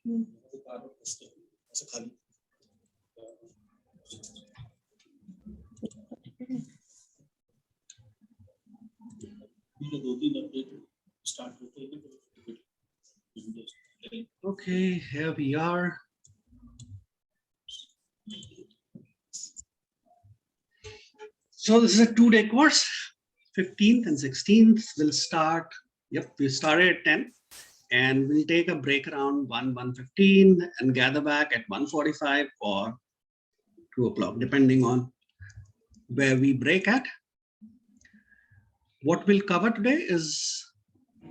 Okay, here we are. So this is a 2-day course. 15th and 16th will start. Yep, we started at 10 and we'll take a break around 1:15 and gather back at 1:45 or 2 o'clock, depending on where we break at. What we'll cover today is,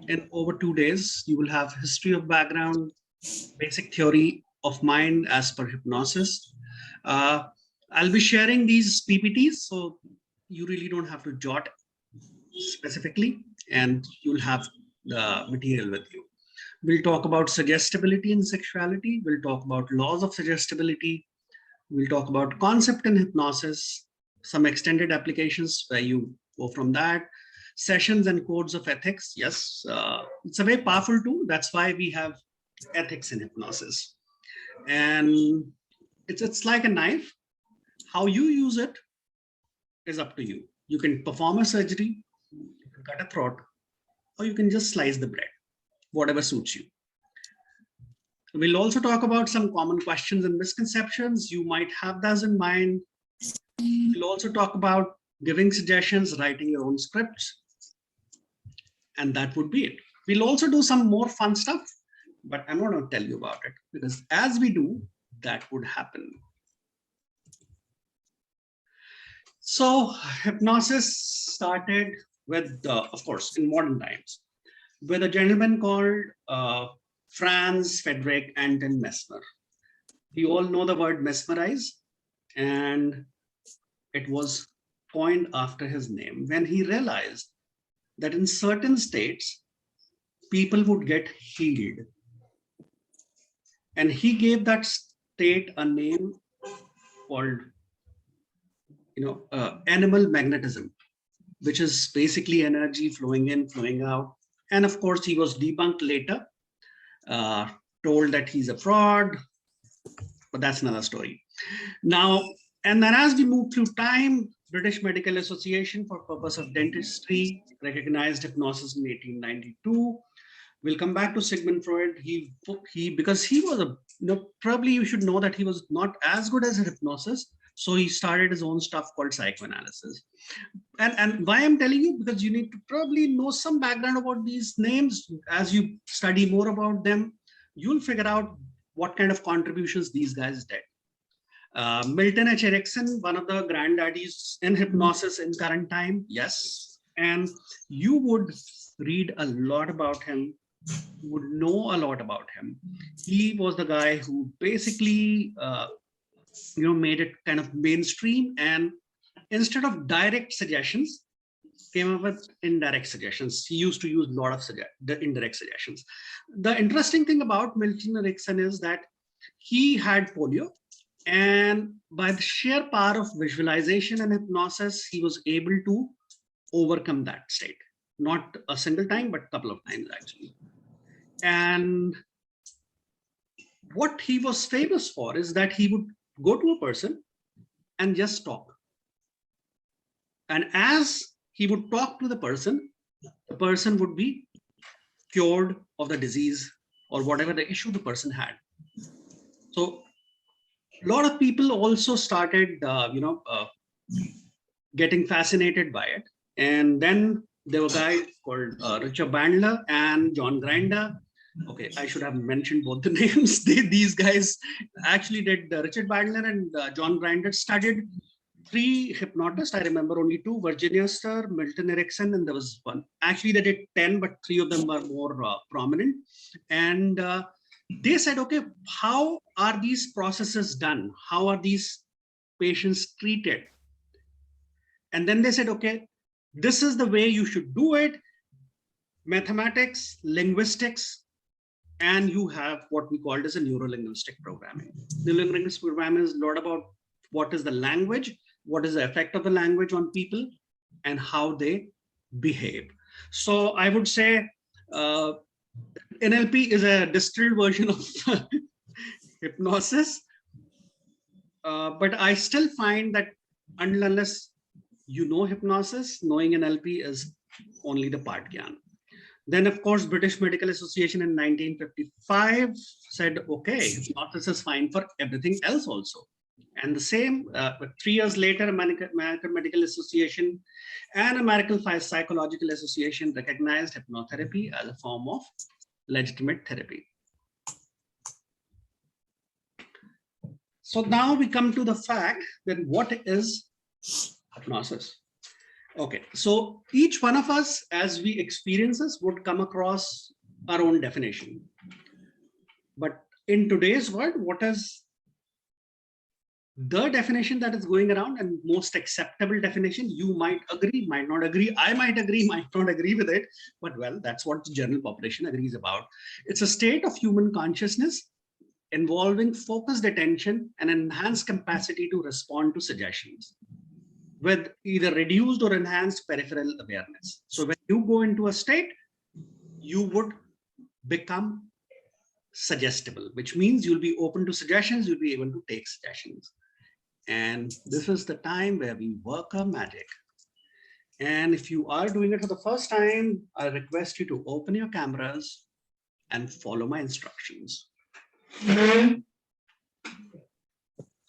in over 2 days, you will have history of background, basic theory of mind as per hypnosis. I'll be sharing these PPTs, so you really don't have to jot specifically, and you'll have the material with you. We'll talk about suggestibility and sexuality. We'll talk about laws of suggestibility. We'll talk about concept in hypnosis, some extended applications where you go from that. Sessions and codes of ethics. Yes, it's a very powerful tool. That's why we have ethics in hypnosis. And it's like a knife. How you use it is up to you. You can perform a surgery, you can cut a throat, or you can just slice the bread, whatever suits you. We'll also talk about some common questions and misconceptions. You might have those in mind. We'll also talk about giving suggestions, writing your own scripts, and that would be it. We'll also do some more fun stuff, but I'm not going to tell you about it because as we do, that would happen. So hypnosis started with, of course, in modern times, with a gentleman called Franz Friedrich Anton Mesmer. You all know the word mesmerize, and it was coined after his name when he realized that in certain states, people would get healed. And he gave that state a name called, animal magnetism, which is basically energy flowing in, flowing out. And of course, he was debunked later, told that he's a fraud, but that's another story. Now, and then as we move through time, British Medical Association for purpose of dentistry recognized hypnosis in 1892. We'll come back to Sigmund Freud. He because he was probably you should know that he was not as good as a hypnosis. So he started his own stuff called psychoanalysis. And why I'm telling you, because you need to probably know some background about these names. As you study more about them, you'll figure out what kind of contributions these guys did. Milton H. Erickson, one of the granddaddies in hypnosis in current time, yes. And you would read a lot about him, you would know a lot about him. He was the guy who basically made it kind of mainstream, and instead of direct suggestions, came up with indirect suggestions. He used to use a lot of the indirect suggestions. The interesting thing about Milton Erickson is that he had polio, and by the sheer power of visualization and hypnosis, he was able to overcome that state. Not a single time, but a couple of times actually. And what he was famous for is that he would go to a person and just talk. And as he would talk to the person would be cured of the disease or whatever the issue the person had. So a lot of people also started, getting fascinated by it. And then there were guys called Richard Bandler and John Grinder. Okay, I should have mentioned both the names. These guys actually did, Richard Bandler and John Grinder studied 3 hypnotists. I remember only 2, Virginia Stir, Milton Erickson, and there was one. Actually, they did 10, but 3 of them were more prominent. And they said, okay, how are these processes done? How are these patients treated? And then they said, okay, this is the way you should do it. Mathematics, linguistics, and you have what we called as a neuro-linguistic programming. Neuro-linguistic programming is a lot about what is the language, what is the effect of the language on people, and how they behave. So I would say NLP is a distilled version of hypnosis. But I still find that unless you know hypnosis, knowing NLP is only the part gyan. Then, of course, British Medical Association in 1955 said, okay, hypnosis is fine for everything else also. And the same, 3 years later, American Medical Association and American Psychological Association recognized hypnotherapy as a form of legitimate therapy. So now we come to the fact that what is hypnosis? Okay, so each one of us, as we experience this, would come across our own definition. But in today's world, what is the definition that is going around and most acceptable definition? You might agree, might not agree. I might agree, might not agree with it. But well, that's what the general population agrees about. It's a state of human consciousness involving focused attention and enhanced capacity to respond to suggestions, with either reduced or enhanced peripheral awareness. So when you go into a state, you would become suggestible, which means you'll be open to suggestions, you'll be able to take suggestions. And this is the time where we work our magic. And if you are doing it for the first time, I request you to open your cameras and follow my instructions. So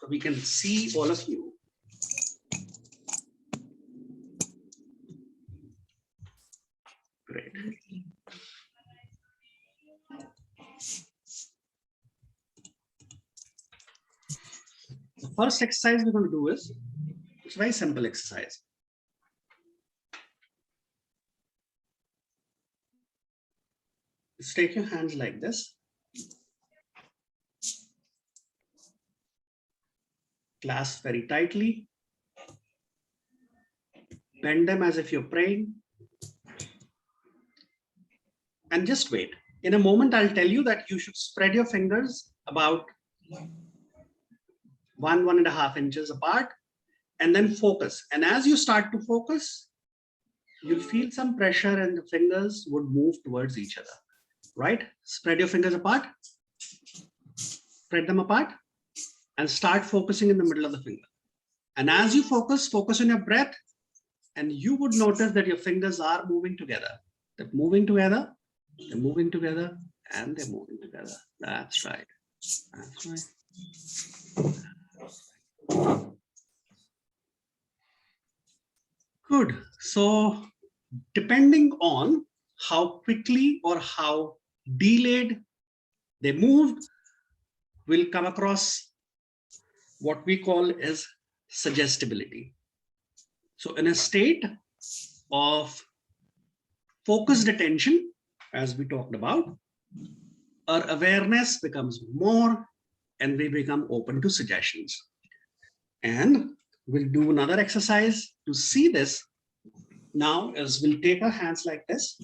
we can see all of you. Great. The first exercise we're going to do is, it's a very simple exercise. Just take your hands like this. Clasp very tightly. Bend them as if you're praying. And just wait. In a moment, I'll tell you that you should spread your fingers about 1.5 inches apart and then focus. And as you start to focus, you'll feel some pressure and the fingers would move towards each other, right? Spread your fingers apart, spread them apart and start focusing in the middle of the finger. And as you focus, focus on your breath and you would notice that your fingers are moving together. They're moving together. They're moving together and they're moving together. That's right. That's right. Good. So depending on how quickly or how delayed they moved, we'll come across what we call as suggestibility. So in a state of focused attention, as we talked about, our awareness becomes more and we become open to suggestions. And we'll do another exercise to see this now, as we'll take our hands like this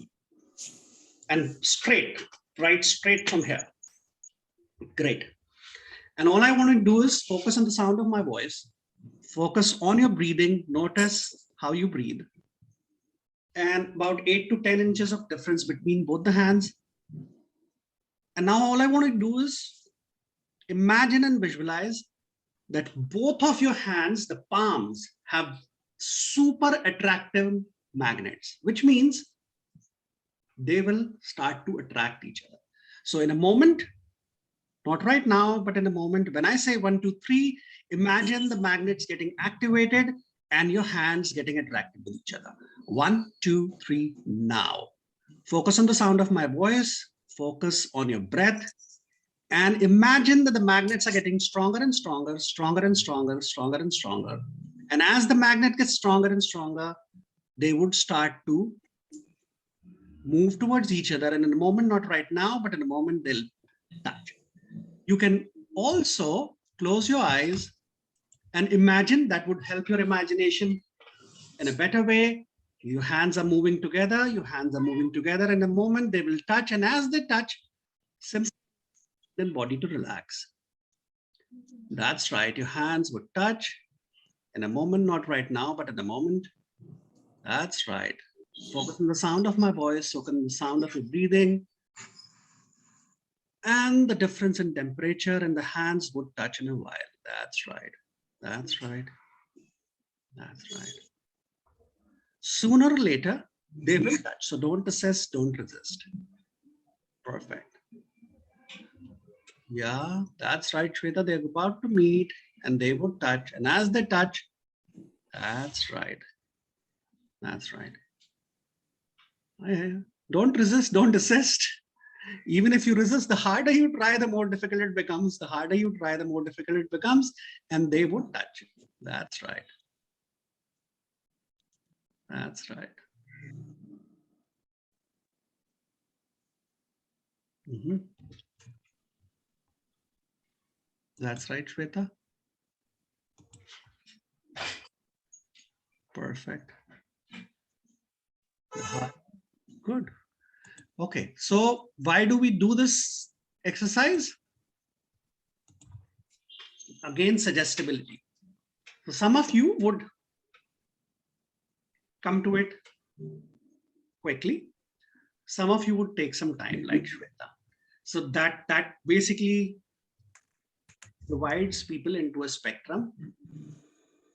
and straight, right straight from here. Great. And all I want to do is focus on the sound of my voice, focus on your breathing, notice how you breathe. And about 8 to 10 inches of difference between both the hands. And now all I want to do is imagine and visualize that both of your hands, the palms, have super attractive magnets, which means they will start to attract each other. So in a moment, not right now, but in a moment, when I say 1, 2, 3, imagine the magnets getting activated and your hands getting attracted with each other. 1, 2, 3, now. Focus on the sound of my voice, focus on your breath, and imagine that the magnets are getting stronger and stronger, stronger and stronger, stronger and stronger. And as the magnet gets stronger and stronger, they would start to move towards each other. And in a moment, not right now, but in a moment, they'll touch. You can also close your eyes and imagine. That would help your imagination in a better way. Your hands are moving together, your hands are moving together. In a moment, they will touch. And as they touch, simply the body to relax. That's right. Your hands would touch in a moment, not right now, but in a moment. That's right. Focus on the sound of my voice, focus on the sound of your breathing. And the difference in temperature and the hands would touch in a while. That's right. That's right. That's right. Sooner or later, they will touch. So don't assess, don't resist. Perfect. Yeah, that's right, Shweta. They're about to meet and they would touch. And as they touch, that's right. That's right. Don't resist, don't assist. Even if you resist, the harder you try, the more difficult it becomes. The harder you try, the more difficult it becomes. And they would touch. That's right. That's right. That's right, Shweta. Perfect. Good. Okay, so why do we do this exercise? Again, suggestibility. So some of you would come to it quickly. Some of you would take some time, like Shweta. So that basically divides people into a spectrum.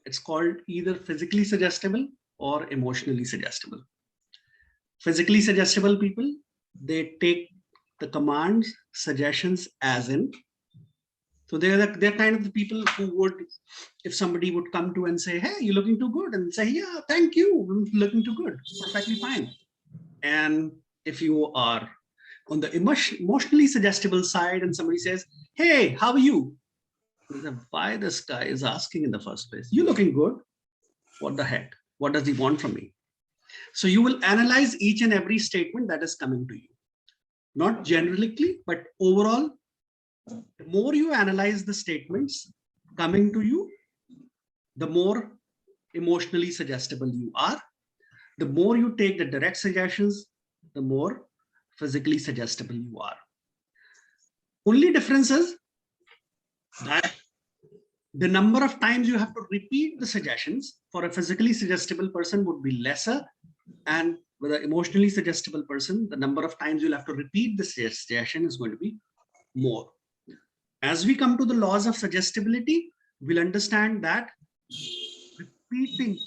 It's called either physically suggestible or emotionally suggestible. Physically suggestible people, they take the commands, suggestions as in. So they're kind of the people who would, if somebody would come to and say, hey, you're looking too good, and say, yeah, thank you, I'm looking too good, perfectly fine. And if you are on the emotionally suggestible side and somebody says, hey, how are you? Why this guy is asking in the first place? You're looking good. What the heck? What does he want from me? So you will analyze each and every statement that is coming to you. Not generically, but overall, the more you analyze the statements coming to you, the more emotionally suggestible you are. The more you take the direct suggestions, the more physically suggestible you are. Only difference is that the number of times you have to repeat the suggestions for a physically suggestible person would be lesser, and with an emotionally suggestible person, the number of times you'll have to repeat the suggestion is going to be more. As we come to the laws of suggestibility, we'll understand that repeating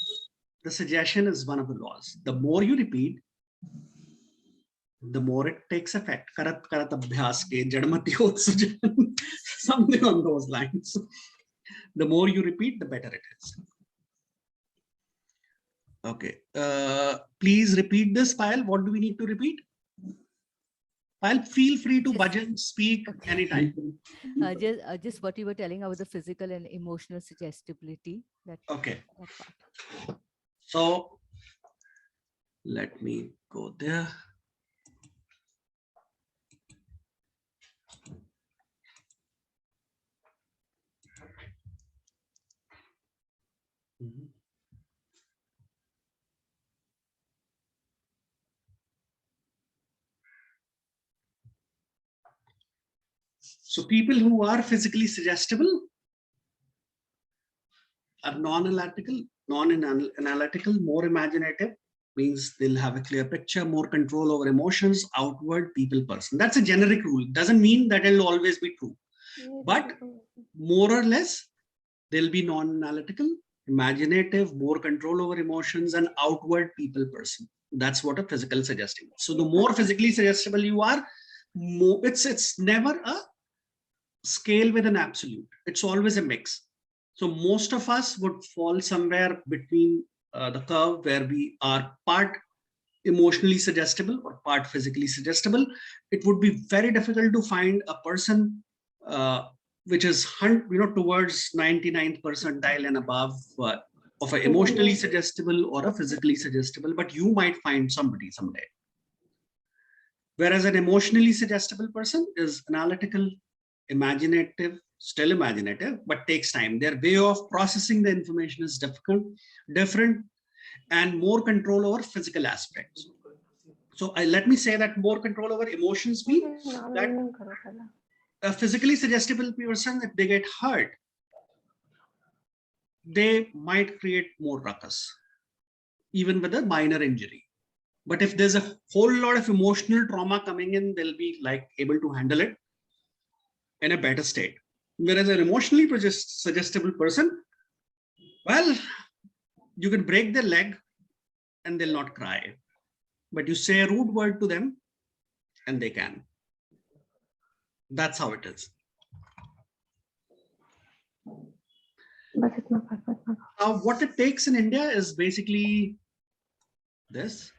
the suggestion is one of the laws. The more you repeat, the more it takes effect. Karat karat abhyas ke jadmati hot sujan, something on those lines. The more you repeat, the better it is. Okay. Please repeat this, Payal. What do we need to repeat? Payal, feel free to budget, speak anytime. Just what you were telling about the physical and emotional suggestibility. Okay. So let me go there. So people who are physically suggestible are non-analytical, more imaginative, means they'll have a clear picture, more control over emotions, outward people person. That's a generic rule. Doesn't mean that it'll always be true. But more or less, they'll be non-analytical, imaginative, more control over emotions, and outward people person. That's what a physical suggesting. So the more physically suggestible you are, more, it's never a scale with an absolute. It's always a mix. So most of us would fall somewhere between the curve where we are part emotionally suggestible or part physically suggestible. It would be very difficult to find a person which is towards 99th percentile and above of an emotionally suggestible or a physically suggestible, but you might find somebody someday. Whereas an emotionally suggestible person is analytical, imaginative, still imaginative, but takes time. Their way of processing the information is different, and more control over physical aspects. So let me say that more control over emotions mean that a physically suggestible person, if they get hurt, they might create more ruckus, even with a minor injury. But if there's a whole lot of emotional trauma coming in, they'll be like able to handle it. in a better state. Whereas an emotionally suggestible person, well, you can break their leg and they'll not cry. But you say a rude word to them and they can. That's how it is. What it takes in India is basically this.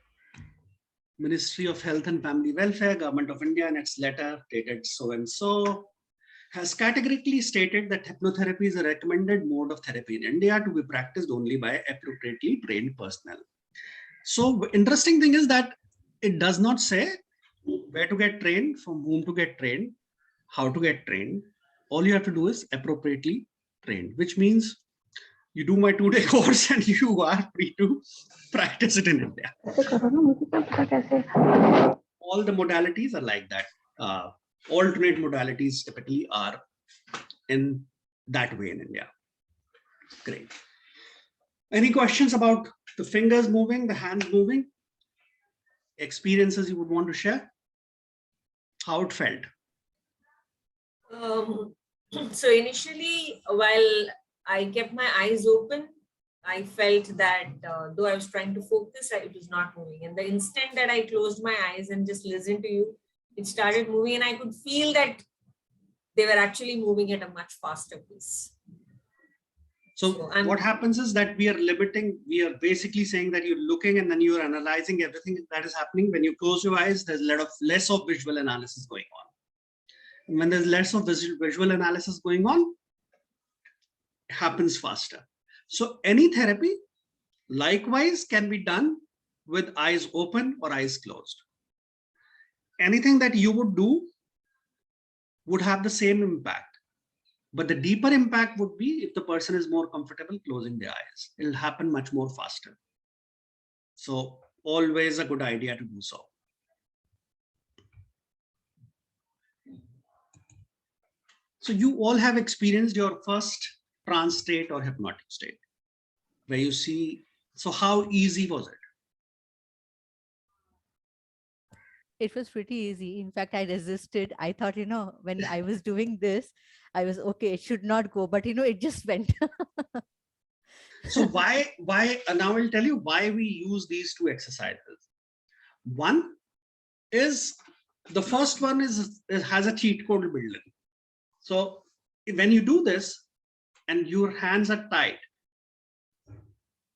Ministry of Health and Family Welfare, Government of India, in its letter dated so and so, has categorically stated that hypnotherapy is a recommended mode of therapy in India to be practiced only by appropriately trained personnel. So interesting thing is that it does not say where to get trained, from whom to get trained, how to get trained. All you have to do is appropriately trained, which means you do my 2-day course and you are free to practice it in India. All the modalities are like that. Alternate modalities typically are in that way in India. Great. Any questions about the fingers moving, the hands moving? Experiences you would want to share? How it felt? So initially, while I kept my eyes open, I felt that though I was trying to focus, it was not moving. And the instant that I closed my eyes and just listened to you, it started moving, and I could feel that they were actually moving at a much faster pace. So what happens is that we are basically saying that you're looking and then you're analyzing everything that is happening. When you close your eyes, there's less of visual analysis going on. And when there's less of visual analysis going on, it happens faster. So any therapy, likewise, can be done with eyes open or eyes closed. Anything that you would do would have the same impact. But the deeper impact would be if the person is more comfortable closing their eyes. It'll happen much more faster. So always a good idea to do so. So you all have experienced your first trance state or hypnotic state, where you see, so how easy was it? It was pretty easy. In fact, I resisted. I thought, when I was doing this, I was okay, it should not go, but it just went. So why, now I'll tell you why we use these two exercises. One is, the first one has a cheat code built in. So when you do this and your hands are tight,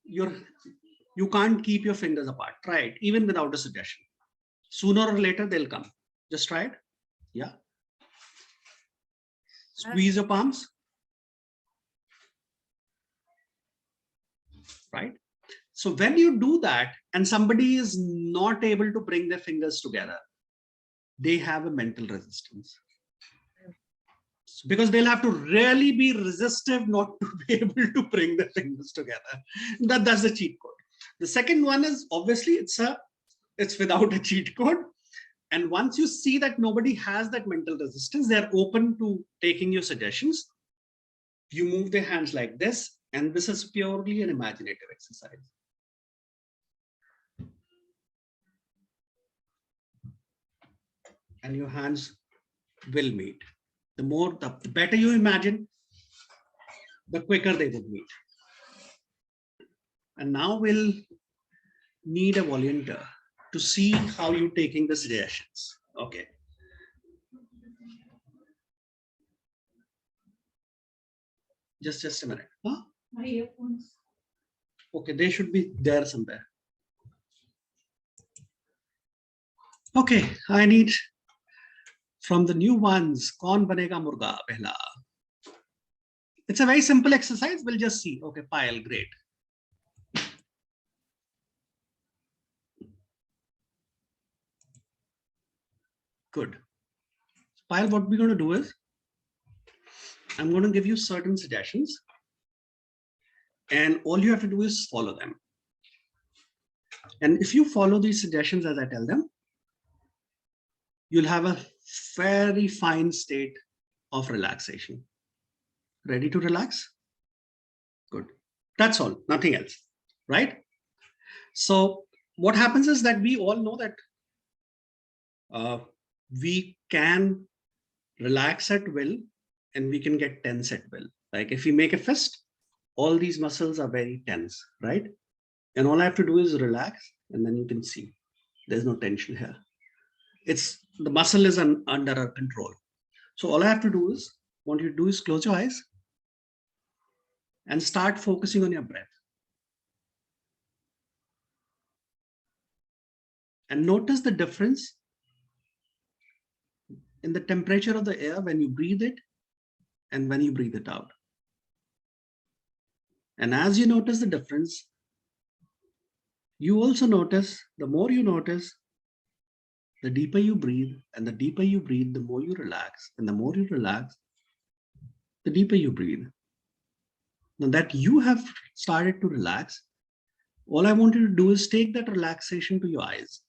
you can't keep your fingers apart. Try it, even without a suggestion. Sooner or later, they'll come. Just try it. Yeah. Squeeze your palms. Right. So when you do that and somebody is not able to bring their fingers together, they have a mental resistance. Because they'll have to really be resistive not to be able to bring their fingers together. That's the cheat code. The second one is, obviously, it's without a cheat code. And once you see that nobody has that mental resistance, they're open to taking your suggestions. You move their hands like this, and this is purely an imaginative exercise. And your hands will meet. The better you imagine, the quicker they would meet. And now we'll need a volunteer to see how you're taking the suggestions. Okay. Just a minute. Huh? My earphones. Okay, they should be there somewhere. Okay, I need from the new ones, Kaun Banega Murga Pehla. It's a very simple exercise. We'll just see. Okay, Payal, great. Good. Payal, what we're going to do is, I'm going to give you certain suggestions, and all you have to do is follow them. And if you follow these suggestions as I tell them, you'll have a very fine state of relaxation. Ready to relax? Good. That's all, nothing else, right? So what happens is that we all know that we can relax at will, and we can get tense at will. Like if we make a fist, all these muscles are very tense, right? And all I have to do is relax, and then you can see there's no tension here. It's the muscle is under our control. So all I have to do is, what you do is close your eyes and start focusing on your breath. And notice the difference in the temperature of the air when you breathe it and when you breathe it out. And as you notice the difference, you also notice, the more you notice, the deeper you breathe, and the deeper you breathe, the more you relax, and the more you relax, the deeper you breathe. Now that you have started to relax, all I want you to do is take that relaxation to your eyes.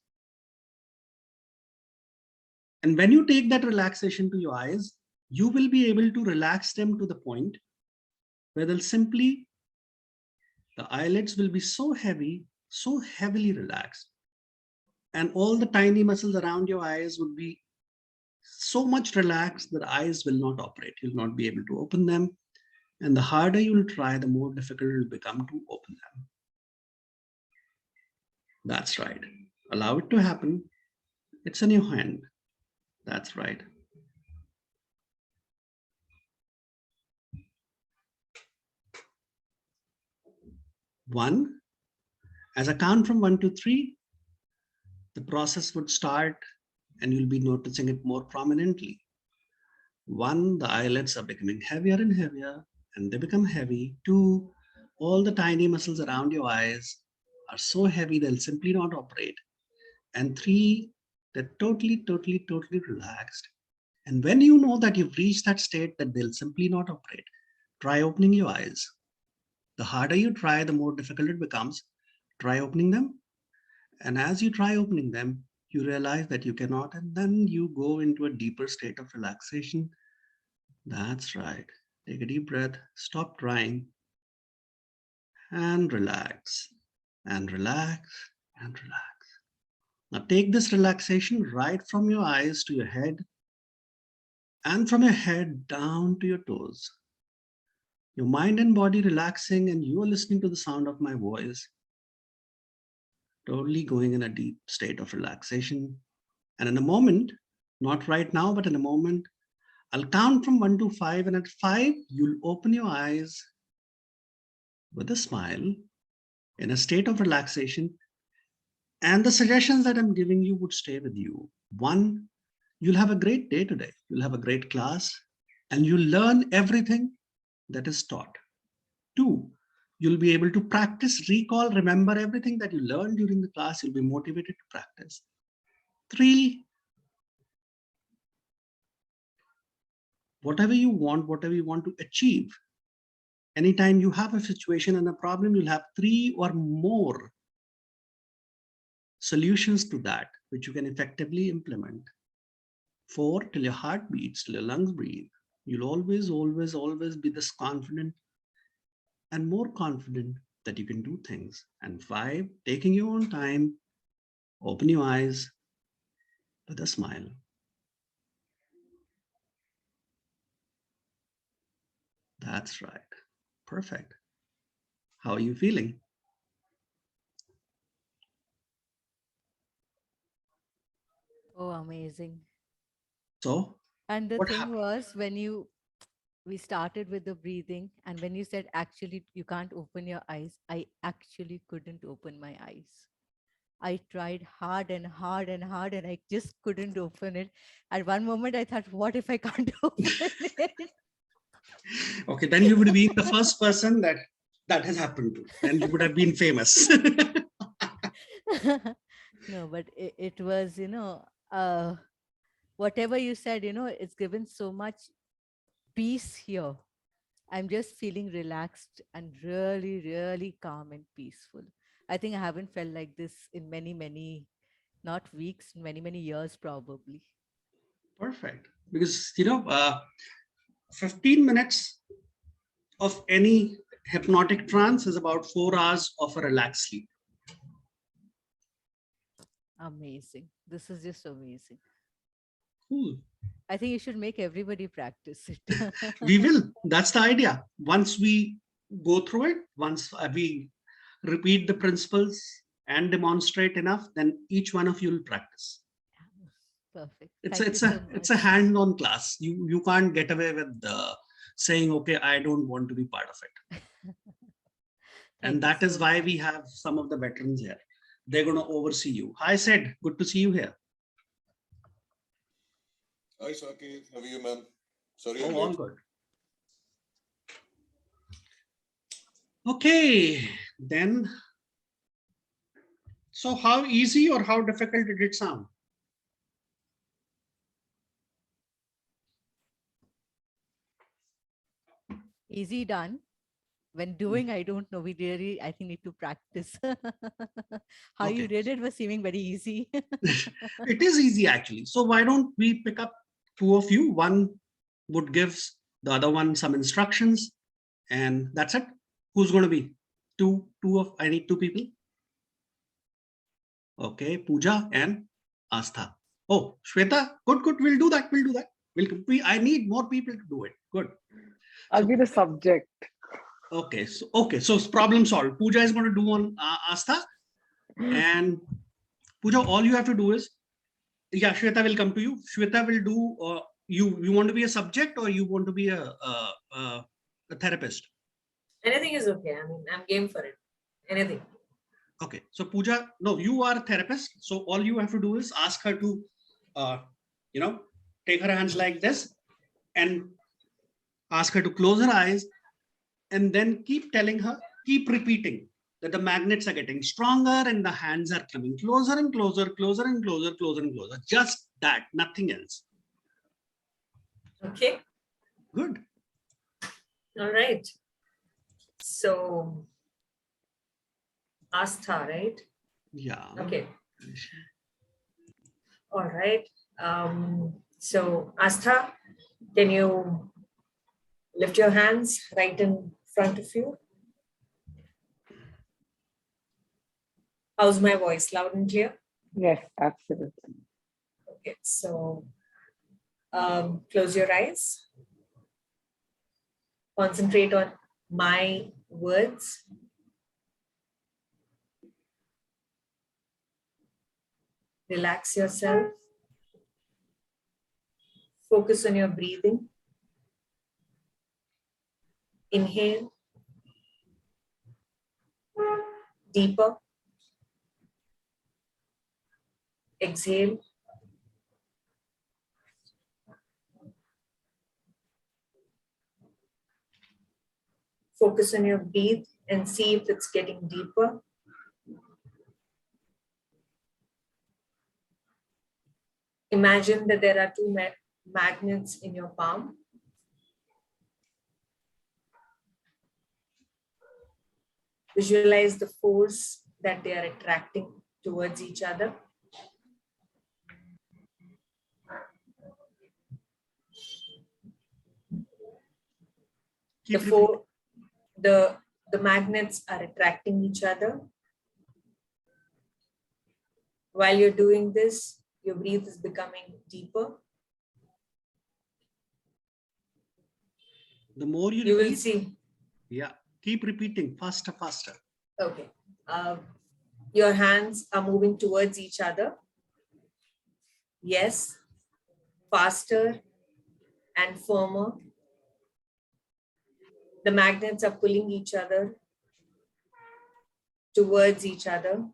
And when you take that relaxation to your eyes, you will be able to relax them to the point where they'll simply, the eyelids will be so heavily relaxed. And all the tiny muscles around your eyes would be so much relaxed that eyes will not operate. You'll not be able to open them. And the harder you'll try, the more difficult it will become to open them. That's right. Allow it to happen. It's in your hand. That's right. One, as I count from 1 to 3, the process would start and you'll be noticing it more prominently. 1, the eyelids are becoming heavier and heavier, and they become heavy. 2, all the tiny muscles around your eyes are so heavy they'll simply not operate. And 3, they're totally relaxed. And when you know that you've reached that state that they'll simply not operate, try opening your eyes. The harder you try, the more difficult it becomes. Try opening them. And as you try opening them, you realize that you cannot, and then you go into a deeper state of relaxation. That's right. Take a deep breath, stop trying, and relax, and relax, and relax. Now take this relaxation right from your eyes to your head, and from your head down to your toes. Your mind and body relaxing, and you are listening to the sound of my voice, totally going in a deep state of relaxation. And in a moment, not right now, but in a moment, I'll count from 1 to 5, and at 5, you'll open your eyes with a smile in a state of relaxation. And the suggestions that I'm giving you would stay with you. 1, you'll have a great day today. You'll have a great class, and you'll learn everything that is taught. 2, you'll be able to practice, recall, remember everything that you learned during the class. You'll be motivated to practice. 3, whatever you want to achieve, anytime you have a situation and a problem, you'll have 3 or more solutions to that, which you can effectively implement. 4, till your heart beats, till your lungs breathe. You'll always be this confident and more confident that you can do things. And 5, taking your own time, open your eyes with a smile. That's right. Perfect. How are you feeling? Oh, amazing. So, And the what thing happened? was, we started with the breathing, and when you said actually you can't open your eyes, I actually couldn't open my eyes. I tried hard and hard and hard, and I just couldn't open it. At one moment, I thought, what if I can't open it? Okay, then you would be the first person that has happened to. Then you would have been famous. No, but it was, whatever you said, it's given so much peace here. I'm just feeling relaxed and really, really calm and peaceful. I think I haven't felt like this in many, not weeks, many years probably. Perfect. Because, 15 minutes of any hypnotic trance is about 4 hours of a relaxed sleep. Amazing. This is just amazing. Cool. I think you should make everybody practice it. We will. That's the idea. Once we go through it, once we repeat the principles and demonstrate enough, then each one of you will practice. Perfect. It's Thank you so it's a much. hand-on class. You can't get away with saying, okay, I don't want to be part of it. And Thank you that is so why much. we have some of the veterans here. They're going to oversee you. Hi, Sid. Good to see you here. Hi, Saket. How are you, ma'am? Sorry, I'm Oh, all late. good. Okay, then. So how easy or how difficult did it sound? Easy done. When doing, I don't know. We really, I think, need to practice. How you Okay. did it was seeming very easy. It is easy actually. So why don't we pick up two of you? One would give the other one some instructions, and that's it. Who's going to be? I need two people. Okay, Pooja and Astha. Oh, Shweta, good. We'll do that. I need more people to do it. Good. I'll So, be the subject. okay, so problem solved. Pooja is going to do on Astha, and Pooja, all you have to do is, yeah, Shweta will come to you. Shweta will do. You want to be a subject or you want to be a therapist? Anything is okay. I mean, I'm game for it. Anything. Okay, so Pooja, no, you are a therapist. So all you have to do is ask her to, uh, take her hands like this and ask her to close her eyes, and then keep telling her, keep repeating that the magnets are getting stronger and the hands are coming closer and closer, closer and closer, closer and closer. Just that, nothing else. Okay. Good. All right. So, Astha, right? Yeah. Okay. All right. So, Astha, can you lift your hands right in front of you? How's my voice? Loud and clear? Yes, absolutely. Okay. So, close your eyes. Concentrate on my words. Relax yourself. Focus on your breathing. Inhale. Deeper. Exhale. Focus on your breath and see if it's getting deeper. Imagine that there are two magnets in your palm. Visualize the force that they are attracting towards each other. The magnets are attracting each other. While you're doing this, your breath is becoming deeper. The more you You repeat, will see. Yeah, keep repeating faster. Okay. Your hands are moving towards each other. Yes. Faster and firmer. The magnets are pulling each other towards each other.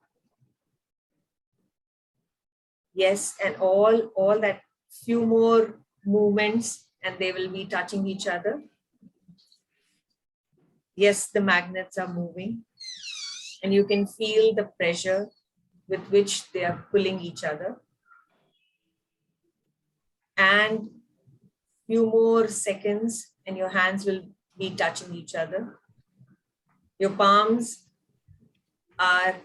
Yes, and all that few more movements and they will be touching each other. Yes, the magnets are moving and you can feel the pressure with which they are pulling each other. And few more seconds and your hands will be touching each other. Your palms are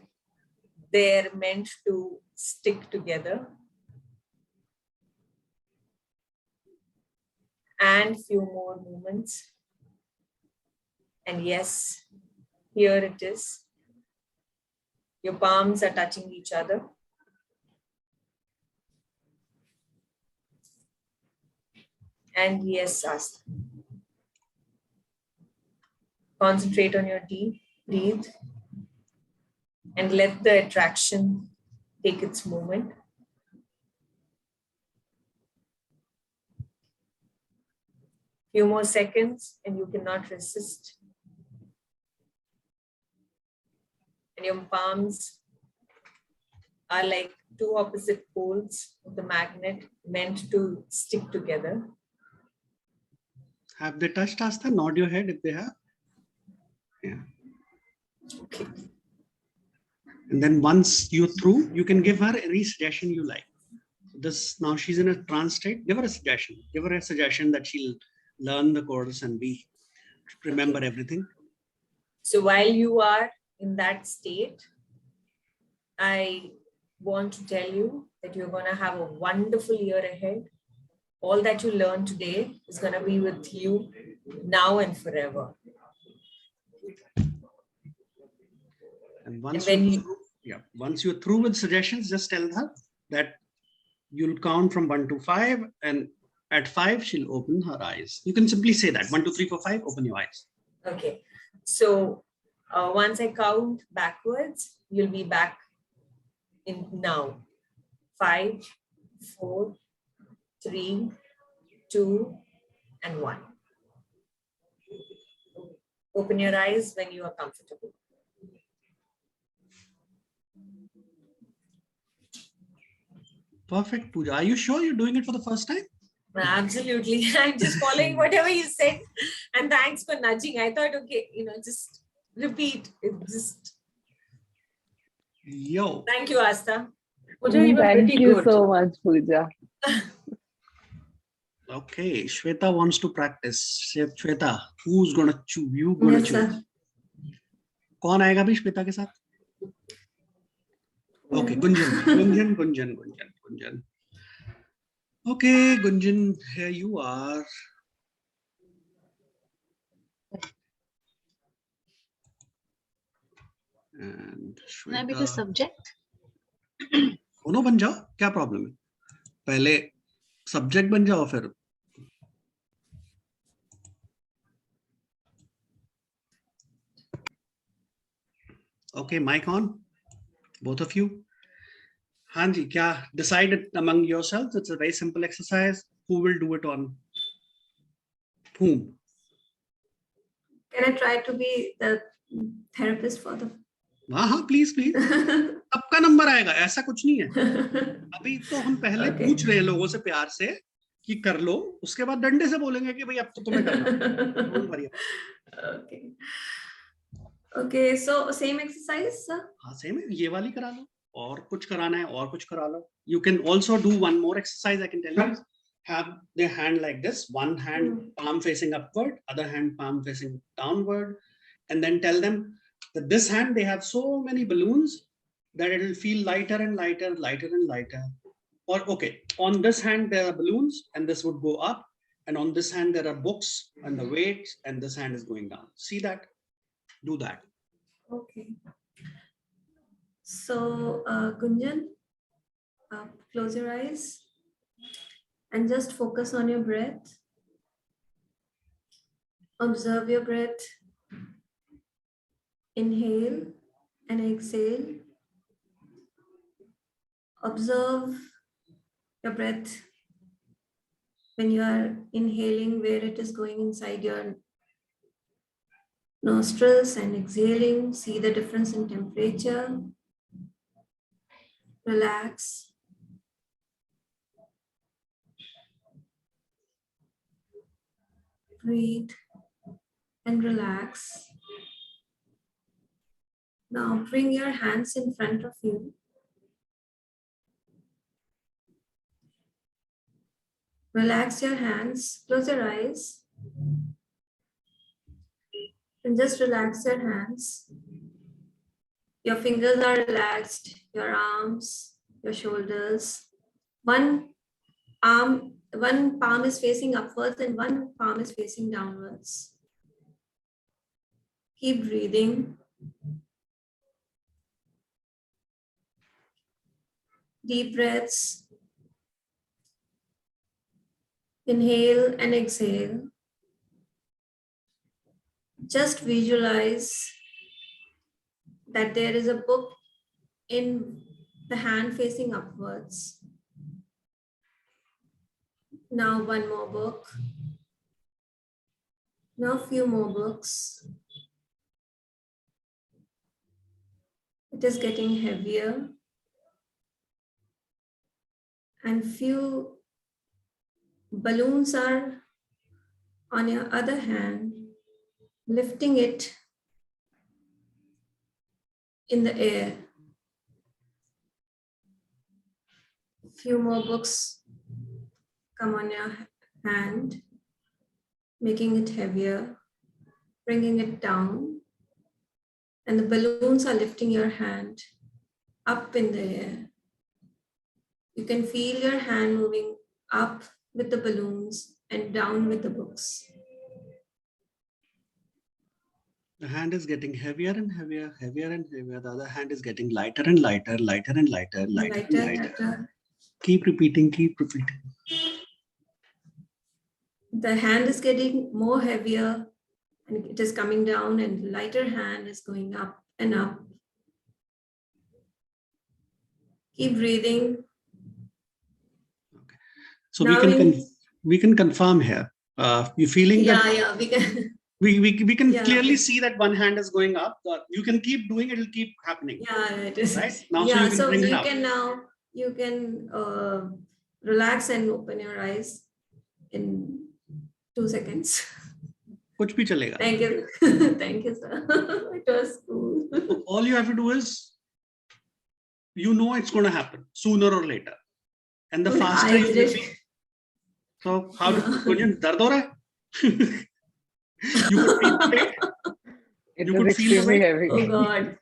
there meant to stick together. And few more movements. And yes, here it is. Your palms are touching each other. And yes, Asta. Concentrate on your deep breathe and let the attraction take its moment. Few more seconds and you cannot resist. And your palms are like two opposite poles of the magnet meant to stick together. Have they touched Asta? Nod your head if they have. Yeah. Okay. And then once you're through, you can give her any suggestion you like. This now she's in a trance state. Give her a suggestion. Give her a suggestion that she'll learn the course and remember everything. So while you are in that state, I want to tell you that you're going to have a wonderful year ahead. All that you learn today is going to be with you now and forever. And once when once you're through with suggestions, just tell her that you'll count from 1 to 5, and at 5 she'll open her eyes. You can simply say that 1, 2, 3, 4, 5. Open your eyes. Okay. So once I count backwards, you'll be back in now. 5, 4, 3, 2, and 1. Open your eyes when you are comfortable. Perfect, Pooja. Are you sure you're doing it for the first time? Absolutely. I'm just following whatever you said. And thanks for nudging. I thought, okay, just repeat. Yo. Thank you, Asta. Thank you so much, Pooja. Okay, Shweta wants to practice. Shweta, who's gonna choose? You gonna Yes, choose? sir. कौन आएगा भी श्वेता के साथ? Okay, Gunjan. Okay, Gunjan, here you are. And Can I be the Shweta. subject? दोनों बन जाओ, क्या problem है? पहले सब्जेक्ट बन जाओ फिर. Okay, mic on, both of you. Hanji, kya decide it among yourselves? It's a very simple exercise. Who will do it on whom? Can I try to be the therapist for the? हाँ, please. सबका number आएगा, ऐसा कुछ नहीं है. अभी तो हम पहले पूछ रहे हैं लोगों से प्यार से कि कर लो, उसके बाद डंडे से बोलेंगे कि भाई अब तो तुम्हें करना. Okay, so same exercise, sir? हाँ, same है, ये वाली करा लो. और कुछ कराना है और कुछ करा लो. You can also do one more exercise. I can tell you. Have their hand like this, one hand palm facing upward, other hand palm facing downward, and then tell them that this hand they have so many balloons that it will feel lighter and lighter, lighter and lighter. Or okay, on this hand there are balloons and this would go up, and on this hand there are books and the weights, and this hand is going down. See that? Do that. Okay. So, Gunjan, close your eyes and just focus on your breath. Observe your breath. Inhale and exhale. Observe your breath when you are inhaling, where it is going inside your nostrils, and exhaling. See the difference in temperature. Relax. Breathe and relax. Now bring your hands in front of you. Relax your hands. Close your eyes. And just relax your hands. Your fingers are relaxed, your arms, your shoulders. One palm is facing upwards and one palm is facing downwards. Keep breathing. Deep breaths. Inhale and exhale. Just visualize that there is a book in the hand facing upwards. Now one more book. Now a few more books. It is getting heavier. And few balloons are on your other hand, lifting it in the air. Few more books come on your hand, making it heavier, bringing it down. And the balloons are lifting your hand up in the air. You can feel your hand moving up with the balloons and down with the books. The hand is getting heavier and heavier, heavier and heavier. The other hand is getting lighter and lighter, lighter and lighter, lighter and lighter. Lighter. Keep repeating, keep repeating. The hand is getting more heavier and it is coming down, and the lighter hand is going up and up. Keep breathing. So Now we can confirm here. You feeling that yeah, we can. we can Yeah. clearly see that one hand is going up. You can keep doing it; it'll keep happening. Yeah, it is. Right? Now, so Yeah, you can so bring it you up. can now, you can relax and open your eyes in 2 seconds. कुछ भी चलेगा. Thank you. Thank you, sir. It was cool. So all you have to do is, you know it's going to happen sooner or later, and the faster I you will did. be. So how do Gunjan, dard ho raha hai? You could feel the weight, It You was could feel the extremely weight? heavy. Oh God.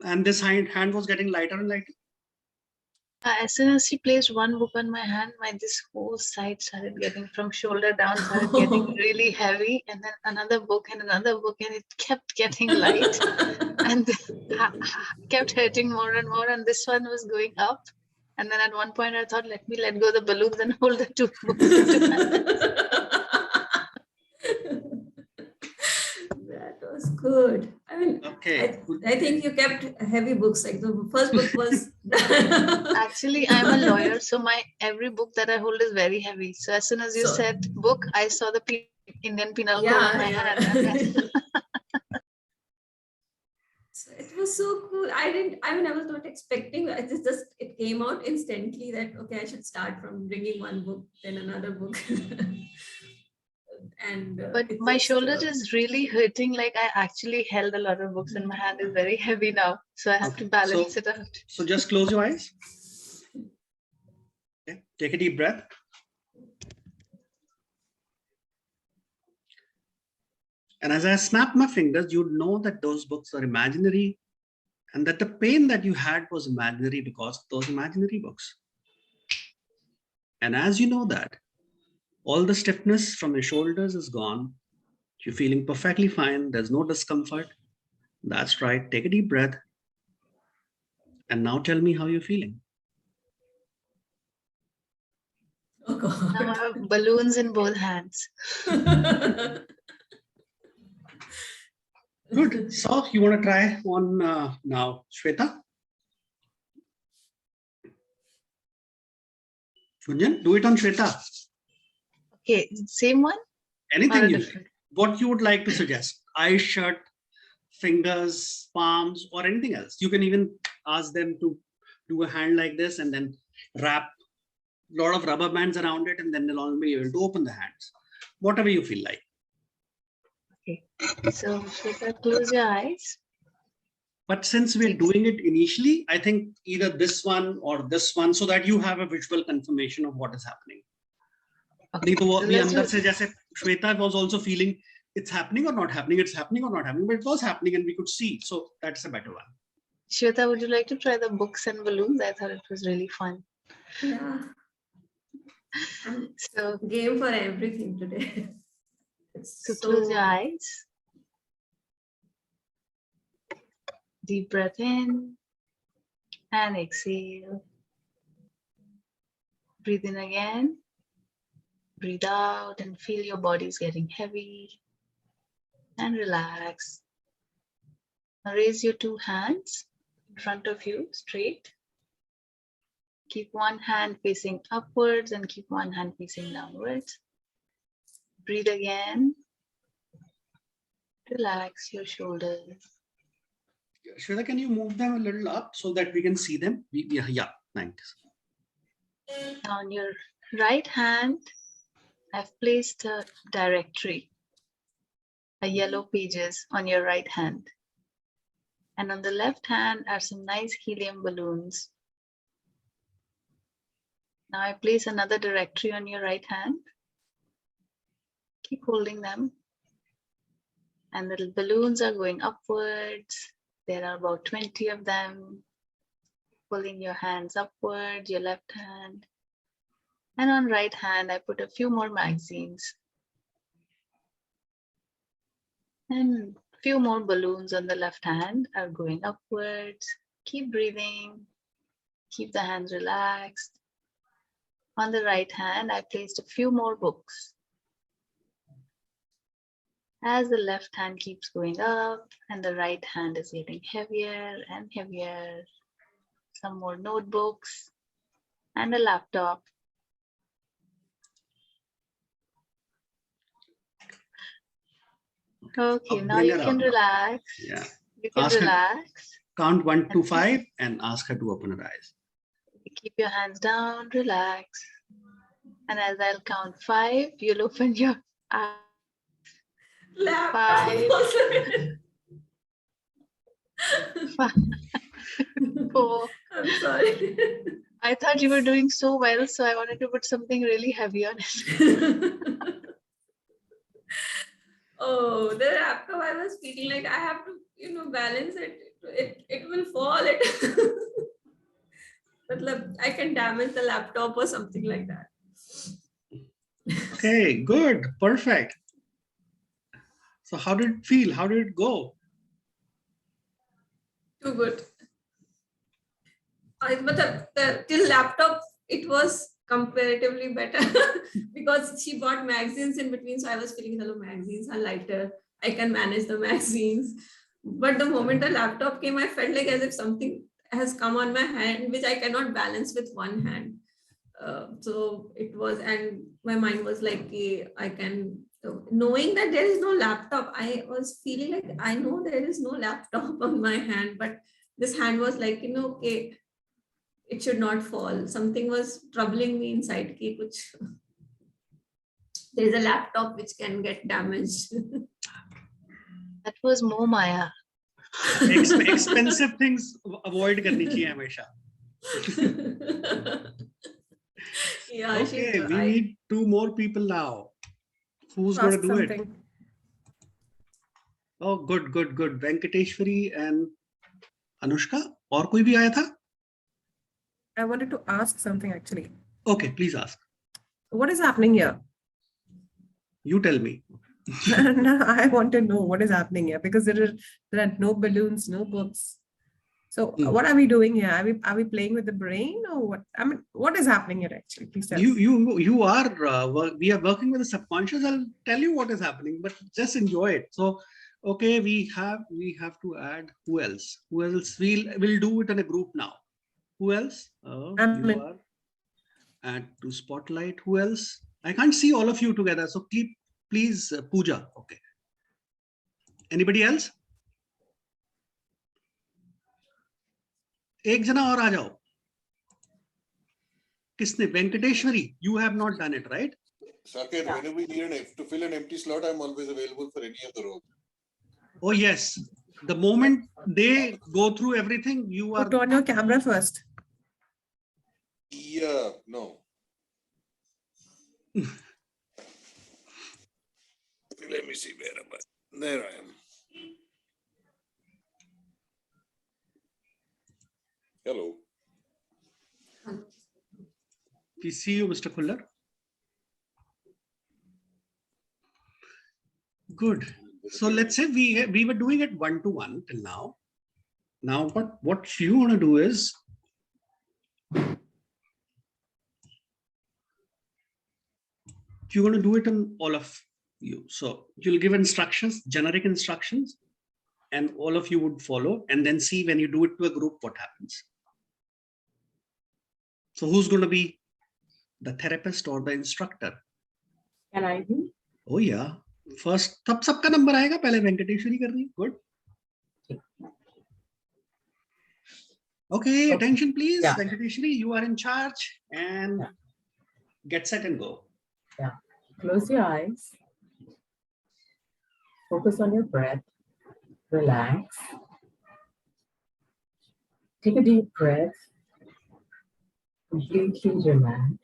and this hand was getting lighter and lighter. As soon as she placed one book on my hand, this whole side started getting, from shoulder down, started getting really heavy, and then another book, and it kept getting light, and kept hurting more and more, and this one was going up. And then at one point I thought, let me let go the balloons and hold the two books. That was good. I mean, Okay. I think you kept heavy books. Like the first book was. Actually, I'm a lawyer, so every book that I hold is very heavy. So as soon as you So- said book, I saw the Indian Penal Code Yeah, on my yeah. hand. So it was so cool. I was not expecting. It came out instantly that, okay, I should start from bringing one book, then another book. And But it my just, shoulder is really hurting. Like I actually held a lot of books and my hand is very heavy now. So I have Okay, to balance it out. So just close your eyes. Okay. Take a deep breath. And as I snap my fingers, you'd know that those books are imaginary and that the pain that you had was imaginary because of those imaginary books. And as you know that, all the stiffness from your shoulders is gone. You're feeling perfectly fine. There's no discomfort. That's right. Take a deep breath. And now tell me how you're feeling. oh God. Now I have balloons in both hands. Good. So you want to try one now, Shweta? Gunjan, do it on Shweta. Okay, same one? Anything Or you different? like. What you would like to suggest. Eyes shut, fingers, palms, or anything else. You can even ask them to do a hand like this and then wrap a lot of rubber bands around it, and then they'll all be able to open the hands. Whatever you feel like. Okay. So Shweta, close your eyes. But since we're doing it initially, I think either this one or this one, so that you have a visual confirmation of what is happening. Okay. नहीं तो वो So अभी let's अंदर do- से जैसे Shweta was also feeling it's happening or not happening, it's happening or not happening, but it was happening and we could see. So that's a better one. Shweta, would you like to try the books and balloons? I thought it was really fun. Yeah. I'm So, game for everything today. It's so close your eyes. Deep breath in and exhale. Breathe in again Breathe out and feel your body's getting heavy and relax. Now raise your two hands in front of you straight. Keep one hand facing upwards and keep one hand facing downwards. Breathe again. Relax your shoulders. Shweta, can you move them a little up so that we can see them? Yeah, thanks. Now on your right hand, I've placed a directory, a yellow pages on your right hand. And on the left hand are some nice helium balloons. Now I place another directory on your right hand. Keep holding them. And the balloons are going upwards. There are about 20 of them. Pulling your hands upwards, your left hand. And on right hand, I put a few more magazines. And few more balloons on the left hand are going upwards. Keep breathing. Keep the hands relaxed. On the right hand, I placed a few more books. As the left hand keeps going up and the right hand is getting heavier and heavier. Some more notebooks and a laptop. Okay, now Bring you her can up now. relax. Yeah. You can Ask her- relax. Count 1 to 5 and ask her to open her eyes. Keep your hands down, relax. And as I'll count 5, you'll open your eyes. Laptop. 5, 4. I'm sorry. I thought you were doing so well, so I wanted to put something really heavy on it. Oh, the laptop, I was feeling like I have to, balance it. It will fall. But I can damage the laptop or something like that. Okay, good, perfect. So how did it feel? How did it go? Too good. But till laptop, it was comparatively better because she bought magazines in between. So I was feeling, hello, magazines are lighter. I can manage the magazines. But the moment the laptop came, I felt like as if something has come on my hand, which I cannot balance with one hand. So it was, and my mind was like, I can, knowing that there is no laptop, I was feeling like, I know there is no laptop on my hand, but this hand was like, okay, it should not fall. Something was troubling me inside. Which there is a laptop which can get damaged. That was more Maya. Expensive things avoid करनी चाहिए हमेशा. Yeah, Okay, we need 2 more people now. Who's going to do it? Oh, good. Venkateshwari and Anushka. और कोई भी आया था? I wanted to ask something actually. Okay, please ask. What is happening here? You tell me. No, I want to know what is happening here because there are no balloons, no books. So what are we doing here? Are we playing with the brain or what? I mean, what is happening here actually? Please tell us. You are we are working with the subconscious. I'll tell you what is happening, but just enjoy it. So, okay, we have to add who else? We'll do it in a group now. Who else? You are. Add to spotlight. Who else? I can't see all of you together. So please, Pooja. Okay. Anybody else? एक जना और आ जाओ. किसने? Venkateshwari. You have not done it, right? Saket, whenever we need to fill an empty slot, I'm always available for any of the roles. Oh yes. The moment they go through everything, you are. Put on your camera first. Yeah, no. Let me see where am I? There I am. Hello. We see you, Mr. Kullar. Good. So let's say we were doing it 1-to-1 till now. Now what you want to do is you're going to do it on all of you. So you'll give instructions, generic instructions, and all of you would follow, and then see when you do it to a group, what happens. So who's going to be the therapist or the instructor? Can I be? Oh yeah. First, तब सबका number आएगा, पहले वेंकटेश्वरी कर रही है. Good. Okay, attention please. Yeah. Venkateshwari, you are in charge, and get set and go. Yeah. Close your eyes. Focus on your breath. Relax. Take a deep breath. Completely relax.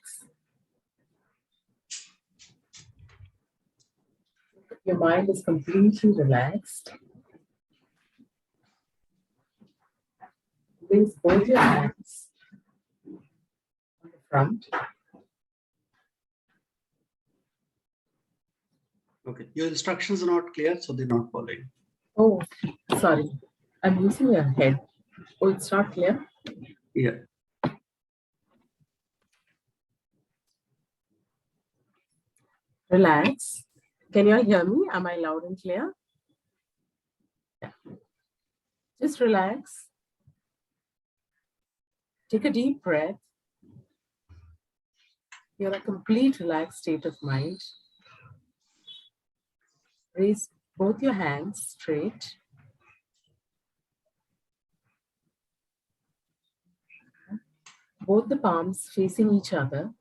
Your mind is completely relaxed. Place both your hands on the front. Okay, your instructions are not clear, so they're not following. Oh, sorry. I'm using your head. Oh, it's not clear? Yeah. Relax. Can you all hear me? Am I loud and clear? Yeah. Just relax. Take a deep breath. You're in a complete relaxed state of mind. Raise both your hands straight. Both the palms facing each other.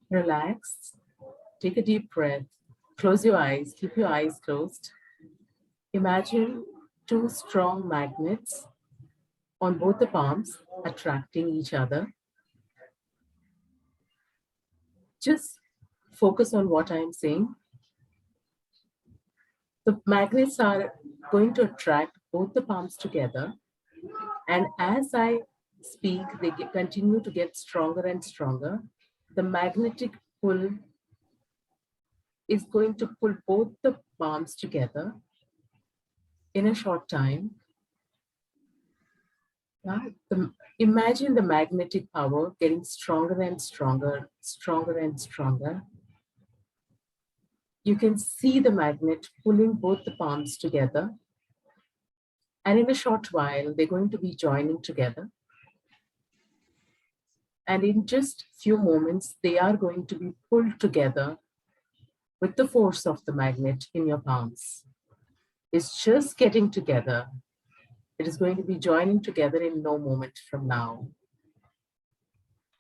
Relax. Take a deep breath. Close your eyes. Keep your eyes closed. Imagine two strong magnets on both the palms attracting each other. Just focus on what I'm saying. The magnets are going to attract both the palms together. And as I speak, they continue to get stronger and stronger. The magnetic pull is going to pull both the palms together in a short time. Imagine the magnetic power getting stronger and stronger, stronger and stronger. You can see the magnet pulling both the palms together. And in a short while, they're going to be joining together. And in just a few moments, they are going to be pulled together with the force of the magnet in your palms. It's just getting together. It is going to be joining together in no moment from now.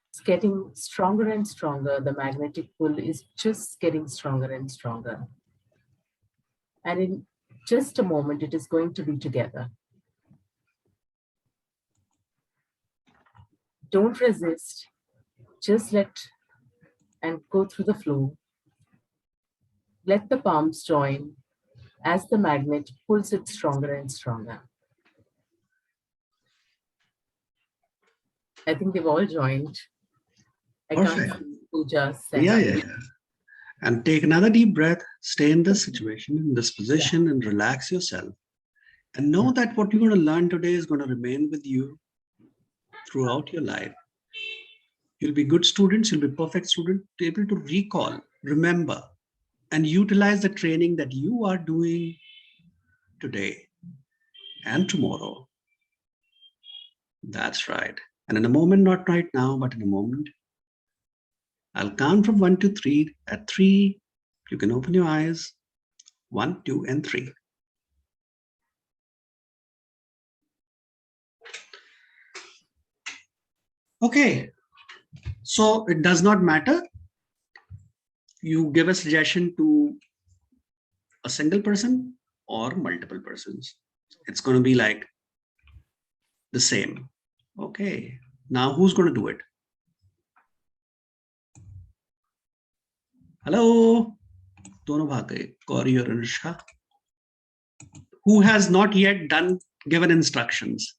It's getting stronger and stronger. The magnetic pull is just getting stronger and stronger. And in just a moment, it is going to be together. Don't resist. Just let and go through the flow. Let the palms join as the magnet pulls it stronger and stronger. I think they've all joined. I Perfect. can't see Pooja. Yeah. And take another deep breath. Stay in this situation, in this position, and relax yourself. And know that what you're going to learn today is going to remain with you throughout your life. You'll be good students. You'll be perfect students, able to recall, remember, and utilize the training that you are doing today and tomorrow. That's right. And in a moment, not right now, but in a moment, I'll count from 1 to 3. At 3, you can open your eyes. 1, 2, and 3. Okay. So it does not matter. You give a suggestion to a single person or multiple persons. It's going to be like the same. Okay. Now who's going to do it? Hello. Dono bhag gaye. Gauri or Anushka. Who has not yet given instructions?